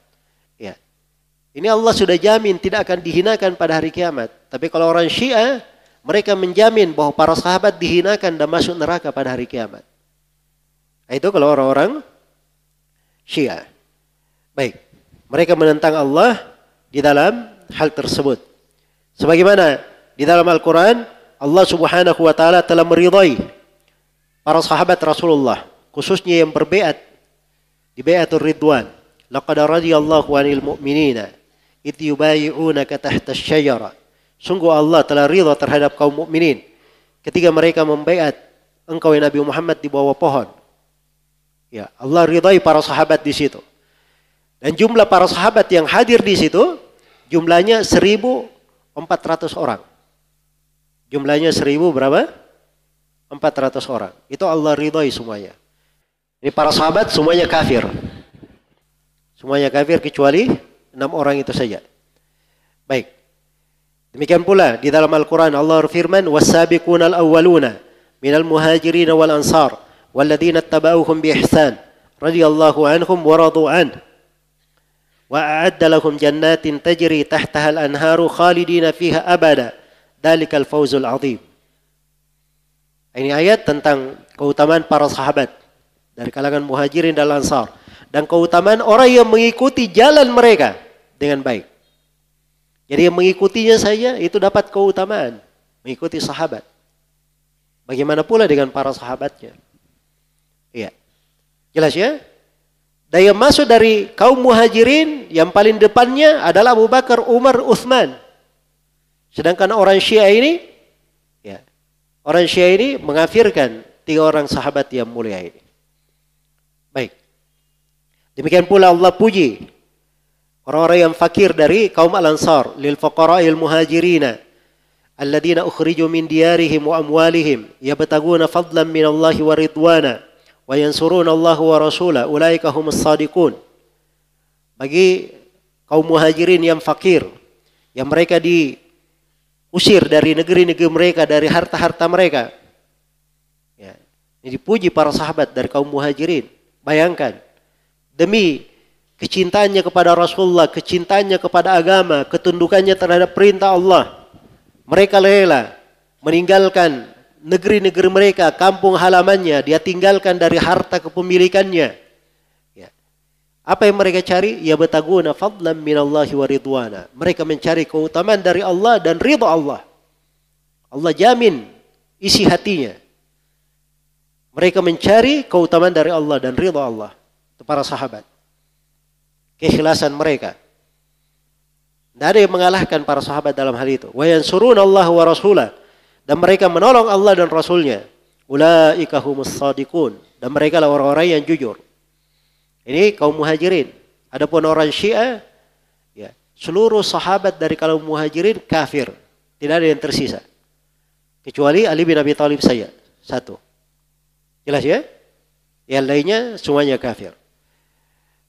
Ini Allah sudah jamin tidak akan dihinakan pada hari kiamat. Tapi kalau orang Syiah, mereka menjamin bahwa para sahabat dihinakan dan masuk neraka pada hari kiamat. Itu kalau orang-orang Syiah. Baik, mereka menentang Allah di dalam hal tersebut. Sebagaimana di dalam Al-Quran, Allah Subhanahu wa taala telah meridhai para sahabat Rasulullah, khususnya yang berbeat di Bai'atul Ridwan. Laqad radiyallahu 'anil mu'minina idh yubayi'unaka tahta asy-syajara. Sungguh Allah telah ridha terhadap kaum mukminin ketika mereka membaiat engkau ya Nabi Muhammad di bawah pohon. Ya, Allah ridhai para sahabat di situ. Dan jumlah para sahabat yang hadir di situ jumlahnya 1.400 orang. Jumlahnya 1.000 berapa? 400 orang. Itu Allah ridhai semuanya. Ini para sahabat semuanya kafir. Semuanya kafir kecuali 6 orang itu saja. Baik. Demikian pula di dalam Al-Quran Allah berfirman, "Was-sabiqunal awwaluna minal muhajirin wal ansar walladzina ittaba'uuhum bi ihsan radhiyallahu anhum wa radu anhu wa a'adda lahum jannatin tajri tahtaha al-anharu khalidina fiha abada dzalikal fawzul 'adzim." Ini ayat tentang keutamaan para sahabat dari kalangan muhajirin dan ansar dan keutamaan orang yang mengikuti jalan mereka dengan baik. Jadi yang mengikutinya saja itu dapat keutamaan, mengikuti sahabat. Bagaimana pula dengan para sahabatnya? Iya. Jelas ya? Dan yang masuk dari kaum muhajirin yang paling depannya adalah Abu Bakar, Umar, Uthman. Sedangkan orang Syiah ini, ya, orang Syiah ini mengafirkan 3 orang sahabat yang mulia ini. Baik. Demikian pula Allah puji orang-orang yang fakir dari kaum Al-Ansar, lil fuqara'il muhajirina alladzina ukhriju min diyarihim wa amwalihim yabtaguna fadlan min Allah wa ridwana wa yansuruna Allah wa rasulahu ulaika humus shadiqun. Bagi kaum muhajirin yang fakir, yang mereka diusir dari negeri-negeri mereka, dari harta-harta mereka. Ya, ini dipuji para sahabat dari kaum muhajirin. Bayangkan, demi kecintaannya kepada Rasulullah, kecintaannya kepada agama, ketundukannya terhadap perintah Allah, mereka rela meninggalkan negeri-negeri mereka, kampung halamannya, dia tinggalkan dari harta kepemilikannya. Ya. Apa yang mereka cari? Ya bataguna fadlan minallahi wa ridwana. Mereka mencari keutamaan dari Allah dan ridha Allah. Allah jamin isi hatinya. Mereka mencari keutamaan dari Allah dan ridha Allah. Itu para sahabat. Keikhlasan mereka. Tidak ada yang mengalahkan para sahabat dalam hal itu. Wa yansuruna Allah wa rasulah. Dan mereka menolong Allah dan Rasulnya. Ulaika humus shadiqun. Dan mereka lah orang-orang yang jujur. Ini kaum muhajirin. Adapun orang Syiah, ya, seluruh sahabat dari kaum muhajirin kafir. Tidak ada yang tersisa. Kecuali Ali bin Abi Thalib saja. 1. Jelas ya? Yang lainnya semuanya kafir.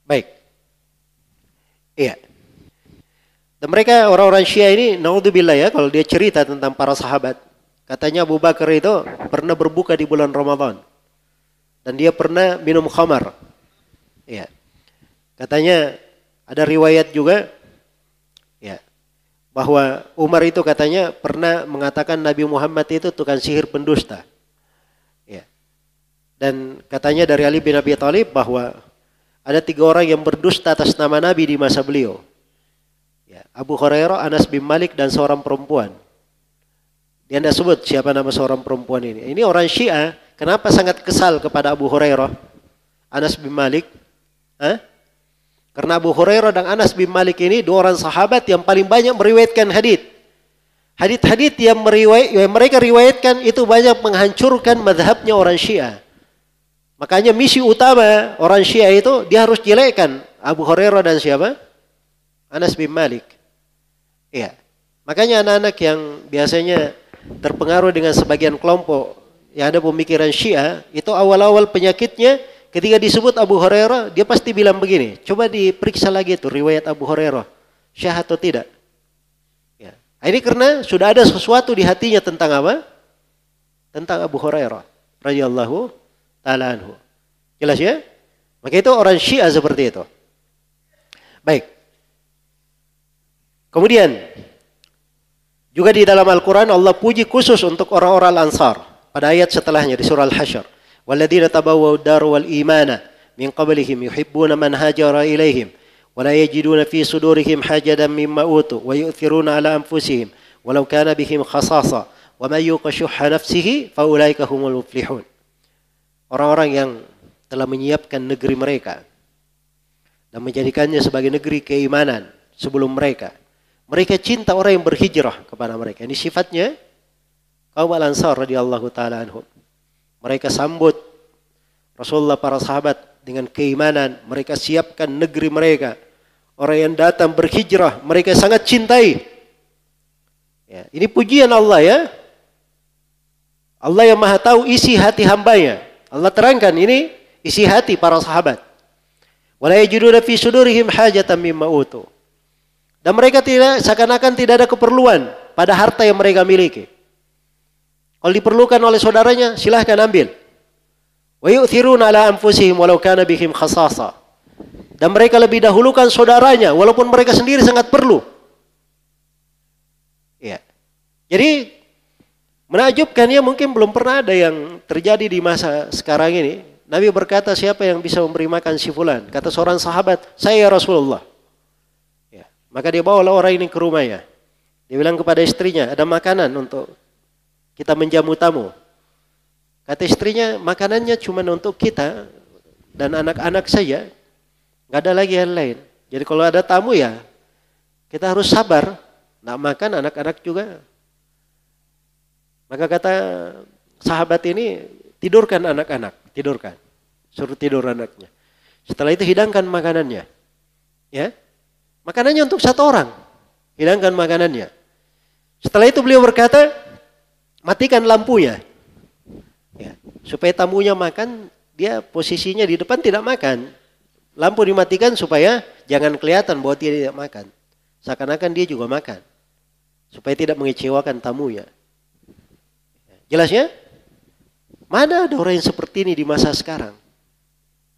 Baik. Iya. Dan mereka orang-orang Syiah ini, naudzubillah ya, kalau dia cerita tentang para sahabat, katanya Abu Bakar itu pernah berbuka di bulan Ramadan. Dan dia pernah minum khamar. Iya. Katanya ada riwayat juga, ya, bahwa Umar itu katanya pernah mengatakan Nabi Muhammad itu tukang sihir pendusta. Ya. Dan katanya dari Ali bin Abi Thalib bahwa ada 3 orang yang berdusta atas nama Nabi di masa beliau. Ya, Abu Hurairah, Anas bin Malik, dan seorang perempuan. Dia tidak sebut siapa nama seorang perempuan ini. Ini orang Syiah. Kenapa sangat kesal kepada Abu Hurairah, Anas bin Malik? Karena Abu Hurairah dan Anas bin Malik ini 2 orang sahabat yang paling banyak meriwayatkan hadits. Hadits-hadits yang mereka riwayatkan itu banyak menghancurkan mazhabnya orang Syiah. Makanya misi utama orang Syiah itu dia harus jelekkan Abu Hurairah dan siapa? Anas bin Malik. Iya. Makanya anak-anak yang biasanya terpengaruh dengan sebagian kelompok yang ada pemikiran Syiah, itu awal-awal penyakitnya ketika disebut Abu Hurairah, dia pasti bilang begini, coba diperiksa lagi itu riwayat Abu Hurairah, syah atau tidak. Ya. Ini karena sudah ada sesuatu di hatinya tentang apa? Tentang Abu Hurairah radhiyallahu ta'ala anhu. Jelas ya? Maka itu orang Syiah seperti itu. Baik. Kemudian juga di dalam Al-Quran Allah puji khusus untuk orang-orang Al-Ansar pada ayat setelahnya di surah Al-Hasyr. Walladzina tabawwa'ud dar wal imana min qablihim yuhibbuna man hajara ilaihim wa la yajiduna fi sudurihim hajatan mimma utu wa yu'thiruna ala anfusihim walau kana bihim khasasa wa may yuqa shuhha nafsihi fa ulaika humul muflihun. Orang-orang yang telah menyiapkan negeri mereka dan menjadikannya sebagai negeri keimanan sebelum mereka. Mereka cinta orang yang berhijrah kepada mereka. Ini sifatnya kaum Al-Ansar radhiyallahu ta'ala anhum. Mereka sambut Rasulullah, para sahabat dengan keimanan. Mereka siapkan negeri mereka. Orang yang datang berhijrah, mereka sangat cintai. Ya, ini pujian Allah ya. Allah yang maha tahu isi hati hambanya. Allah terangkan ini isi hati para sahabat. Wala yajiduna fi sudurihim hajatan mimma utu. Dan mereka tidak, seakan-akan tidak ada keperluan pada harta yang mereka miliki. Kalau diperlukan oleh saudaranya, silahkan ambil. Wa yu'thiruna ala anfusihim walau kana bihim khasasa. Dan mereka lebih dahulukan saudaranya walaupun mereka sendiri sangat perlu. Ya. Jadi menakjubkan ya, mungkin belum pernah ada yang terjadi di masa sekarang ini. Nabi berkata, siapa yang bisa memberi makan si fulan? Kata seorang sahabat, saya ya Rasulullah. Ya. Maka dia bawa orang ini ke rumahnya. Dia bilang kepada istrinya, ada makanan untuk kita menjamu tamu. Kata istrinya, makanannya cuma untuk kita dan anak-anak saja. Nggak ada lagi yang lain. Jadi kalau ada tamu ya, kita harus sabar. Nggak makan anak-anak juga. Maka kata sahabat ini, tidurkan anak-anak. Tidurkan. Suruh tidur anaknya. Setelah itu hidangkan makanannya. Ya, makanannya untuk satu orang. Hidangkan makanannya. Setelah itu beliau berkata, matikan lampunya. Ya, supaya tamunya makan, dia posisinya di depan tidak makan. Lampu dimatikan supaya jangan kelihatan bahwa dia tidak makan. Seakan-akan dia juga makan. Supaya tidak mengecewakan tamunya. Jelasnya? Mana ada orang yang seperti ini di masa sekarang?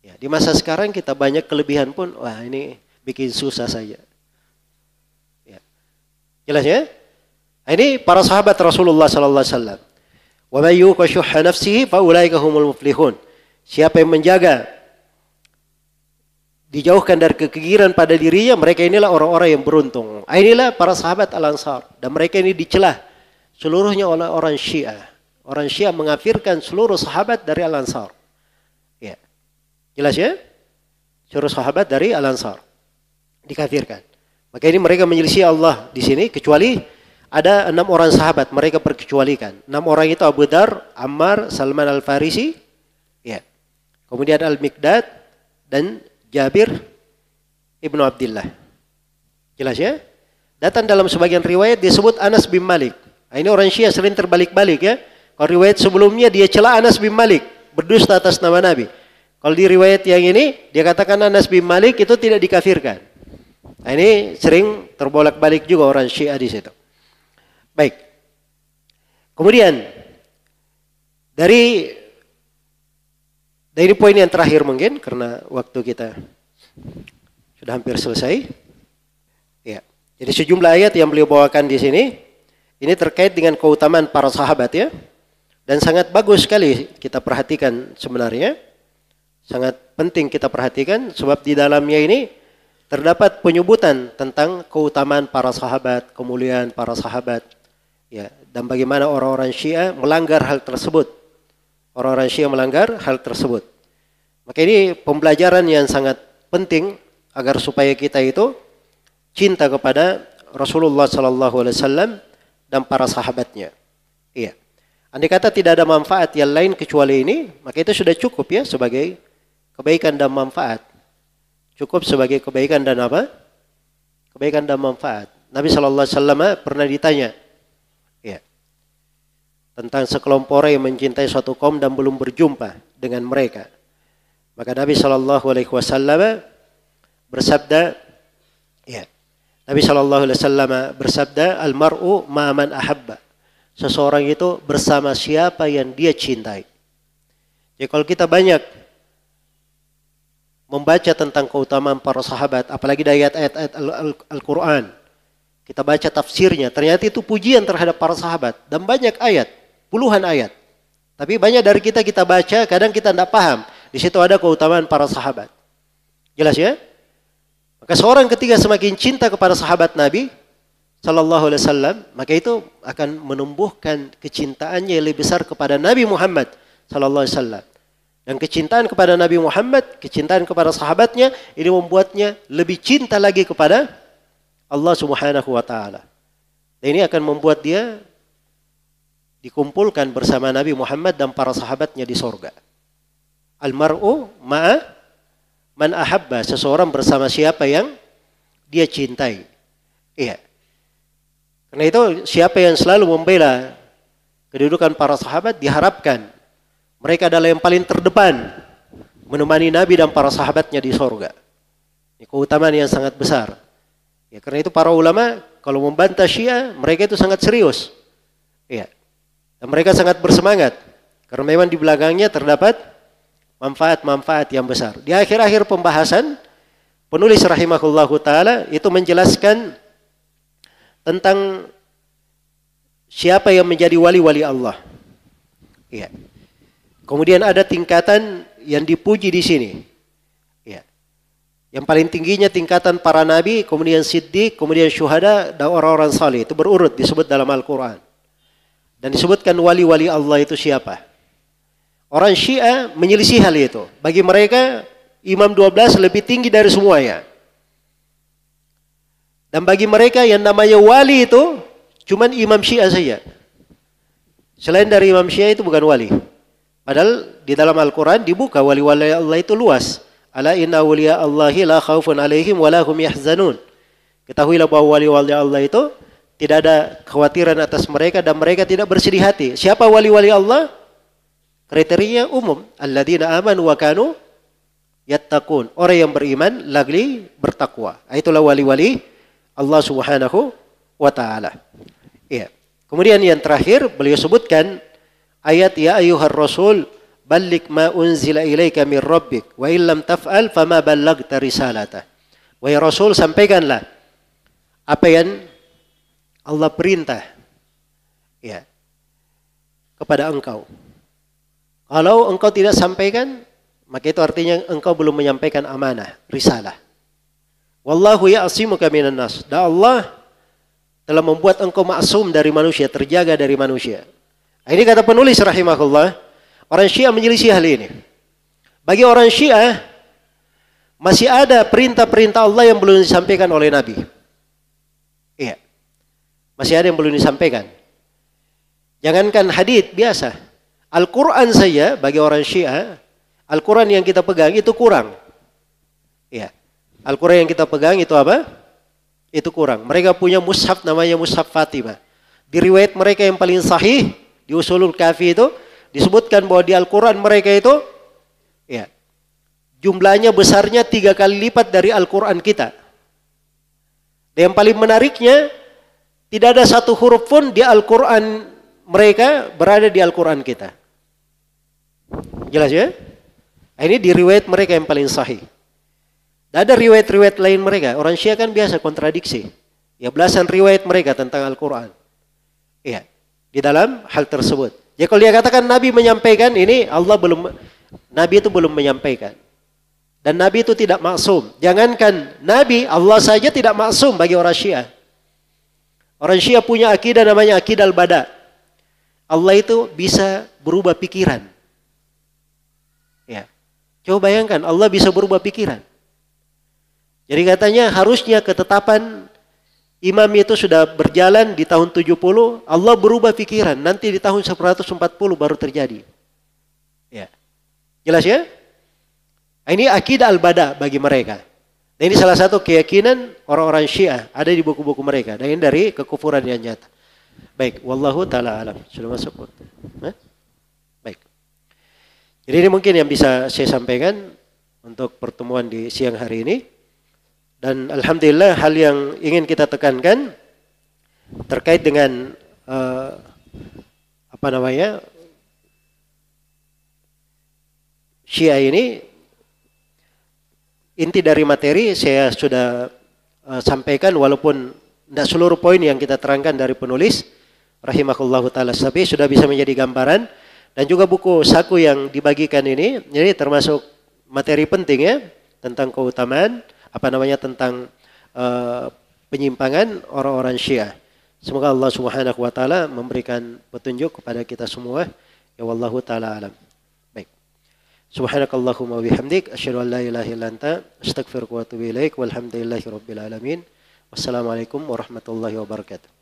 Ya, di masa sekarang kita banyak kelebihan pun, wah ini bikin susah saja. Ya. Jelasnya? Ini para sahabat Rasulullah sallallahu alaihi wasallam. Wa may yuqa syuhha nafsihi fa ulaika humul muflihun. Siapa yang menjaga dijauhkan dari kegigiran pada dirinya, mereka inilah orang-orang yang beruntung. Inilah para sahabat Al-Ansar, dan mereka ini dicelah seluruhnya oleh orang Syiah. Orang Syiah mengkafirkan seluruh sahabat dari Al-Ansar. Ya. Jelas ya? Seluruh sahabat dari Al-Ansar dikafirkan. Maka ini mereka menyelisih Allah di sini, kecuali ada 6 orang sahabat mereka perkecualikan. 6 orang itu Abu Dar, Ammar, Salman Al-Farisi, ya. Kemudian Al-Miqdad dan Jabir Ibnu Abdullah. Jelas ya? Datang dalam sebagian riwayat disebut Anas bin Malik. Nah, ini orang Syiah sering terbalik-balik ya. Kalau riwayat sebelumnya dia cela Anas bin Malik, berdusta atas nama Nabi. Kalau di riwayat yang ini dia katakan Anas bin Malik itu tidak dikafirkan. Nah, ini sering terbolak-balik juga orang Syiah di situ. Baik. Kemudian dari ini poin yang terakhir mungkin karena waktu kita sudah hampir selesai. Ya. Jadi sejumlah ayat yang beliau bawakan di sini ini terkait dengan keutamaan para sahabat ya. Dan sangat bagus sekali kita perhatikan sebenarnya. Sangat penting kita perhatikan sebab di dalamnya ini terdapat penyebutan tentang keutamaan para sahabat, kemuliaan para sahabat. Ya, dan bagaimana orang-orang Syiah melanggar hal tersebut. Orang-orang Syiah melanggar hal tersebut. Maka ini pembelajaran yang sangat penting agar supaya kita itu cinta kepada Rasulullah sallallahu alaihi wasallam dan para sahabatnya. Iya. Andai kata tidak ada manfaat yang lain kecuali ini, maka itu sudah cukup ya sebagai kebaikan dan manfaat. Cukup sebagai kebaikan dan apa? Kebaikan dan manfaat. Nabi sallallahu alaihi wasallam pernah ditanya ya, tentang sekelompok orang yang mencintai suatu kaum dan belum berjumpa dengan mereka. Maka Nabi sallallahu alaihi wasallam bersabda ya. Nabi sallallahu alaihi wasallam bersabda, "Al-mar'u ma man ahabba." Seseorang itu bersama siapa yang dia cintai. Jadi kalau kita banyak membaca tentang keutamaan para sahabat, apalagi dari ayat-ayat Al-Quran, kita baca tafsirnya, ternyata itu pujian terhadap para sahabat. Dan banyak ayat, puluhan ayat. Tapi banyak dari kita baca, kadang kita tidak paham. Di situ ada keutamaan para sahabat. Jelas ya? Maka seorang ketika semakin cinta kepada sahabat Nabi sallallahu alaihi wasallam, maka itu akan menumbuhkan kecintaannya yang lebih besar kepada Nabi Muhammad sallallahu alaihi wasallam. Dan kecintaan kepada Nabi Muhammad, kecintaan kepada sahabatnya, ini membuatnya lebih cinta lagi kepada Allah Subhanahu wa taala. Dan ini akan membuat dia dikumpulkan bersama Nabi Muhammad dan para sahabatnya di sorga. Al-mar'u ma'a man ahabba, seseorang bersama siapa yang dia cintai. Iya. Karena itu siapa yang selalu membela kedudukan para sahabat diharapkan mereka adalah yang paling terdepan menemani Nabi dan para sahabatnya di sorga. Ini keutamaan yang sangat besar. Ya, karena itu para ulama kalau membantah Syiah, mereka itu sangat serius. Iya. Dan mereka sangat bersemangat. Karena memang di belakangnya terdapat manfaat-manfaat yang besar. Di akhir-akhir pembahasan, penulis rahimahullahu ta'ala itu menjelaskan tentang siapa yang menjadi wali-wali Allah. Iya. Kemudian ada tingkatan yang dipuji di sini. Iya. Yang paling tingginya tingkatan para nabi, kemudian siddiq, kemudian syuhada, dan orang-orang saleh. Itu berurut disebut dalam Al-Quran. Dan disebutkan wali-wali Allah itu siapa. Orang Syiah menyelisih hal itu. Bagi mereka, Imam 12 lebih tinggi dari semuanya. Dan bagi mereka yang namanya wali itu, cuman Imam Syiah saja. Selain dari Imam Syiah itu bukan wali. Padahal di dalam Al-Quran dibuka wali-wali Allah itu luas. Ala inna awliya Allahi la khawfun alaihim wa la hum yahzanun. Ketahuilah bahwa wali-wali Allah itu tidak ada kekhawatiran atas mereka dan mereka tidak bersedih hati. Siapa wali-wali Allah? Kriterianya umum. Alladzina amanu wa kanu yattaqun. Orang yang beriman lagi bertakwa. Itulah wali-wali Allah Subhanahu wa ta'ala. Iya. Kemudian yang terakhir beliau sebutkan ayat ya ayyuhar rasul balligh ma unzila ilaika min rabbik wa illam taf'al fama ballaghta risalatah. Wahai Rasul, sampaikanlah apa yang Allah perintah ya kepada engkau. Kalau engkau tidak sampaikan, maka itu artinya engkau belum menyampaikan amanah, risalah. Wallahu ya'simuka minan nas. Dan Allah telah membuat engkau maksum dari manusia, terjaga dari manusia. Ini kata penulis rahimahullah, orang Syiah menyelisih hal ini. Bagi orang Syiah, masih ada perintah-perintah Allah yang belum disampaikan oleh Nabi. Iya. Masih ada yang belum disampaikan. Jangankan hadits biasa. Al-Quran saja bagi orang Syiah, Al-Quran yang kita pegang itu kurang. Iya. Al-Quran yang kita pegang itu apa? Itu kurang. Mereka punya mushaf namanya Mushaf Fatimah. Di riwayat mereka yang paling sahih di Usulul Kafi itu disebutkan bahwa di Al-Quran mereka itu ya, jumlahnya besarnya 3 kali lipat dari Al-Quran kita. Dan yang paling menariknya, tidak ada satu huruf pun di Al-Quran mereka berada di Al-Quran kita. Jelas ya? Ini di riwayat mereka yang paling sahih. Dan ada riwayat-riwayat lain mereka. Orang Syiah kan biasa kontradiksi. Ya, belasan riwayat mereka tentang Al-Quran. Iya, di dalam hal tersebut. Ya kalau dia katakan Nabi menyampaikan ini, Nabi itu belum menyampaikan. Dan Nabi itu tidak maksum. Jangankan Nabi, Allah saja tidak maksum bagi orang Syiah. Orang Syiah punya akidah namanya akidah al-bada. Allah itu bisa berubah pikiran. Ya. Coba bayangkan Allah bisa berubah pikiran. Jadi katanya harusnya ketetapan imam itu sudah berjalan di tahun 70, Allah berubah pikiran. Nanti di tahun 140 baru terjadi. Ya. Jelas ya? Ini akidah al-bada bagi mereka. Dan ini salah satu keyakinan orang-orang Syiah. Ada di buku-buku mereka. Dan ini dari kekufuran yang nyata. Baik. Wallahu ta'ala alam. Sudah masuk waktu. Baik. Jadi ini mungkin yang bisa saya sampaikan untuk pertemuan di siang hari ini. Dan alhamdulillah hal yang ingin kita tekankan terkait dengan Syiah ini, inti dari materi saya sudah sampaikan walaupun tidak seluruh poin yang kita terangkan dari penulis rahimahullahu ta'ala, tapi sudah bisa menjadi gambaran. Dan juga buku saku yang dibagikan ini termasuk materi penting ya tentang keutamaan tentang penyimpangan orang-orang Syiah. Semoga Allah Subhanahu wa taala memberikan petunjuk kepada kita semua. Ya wallahu taala alam. Baik. Subhanakallahumma wa bihamdik asyhadu an la ilaha illa anta astaghfiruka wa atubu ilaik walhamdulillahirabbil alamin. Wassalamualaikum warahmatullahi wabarakatuh.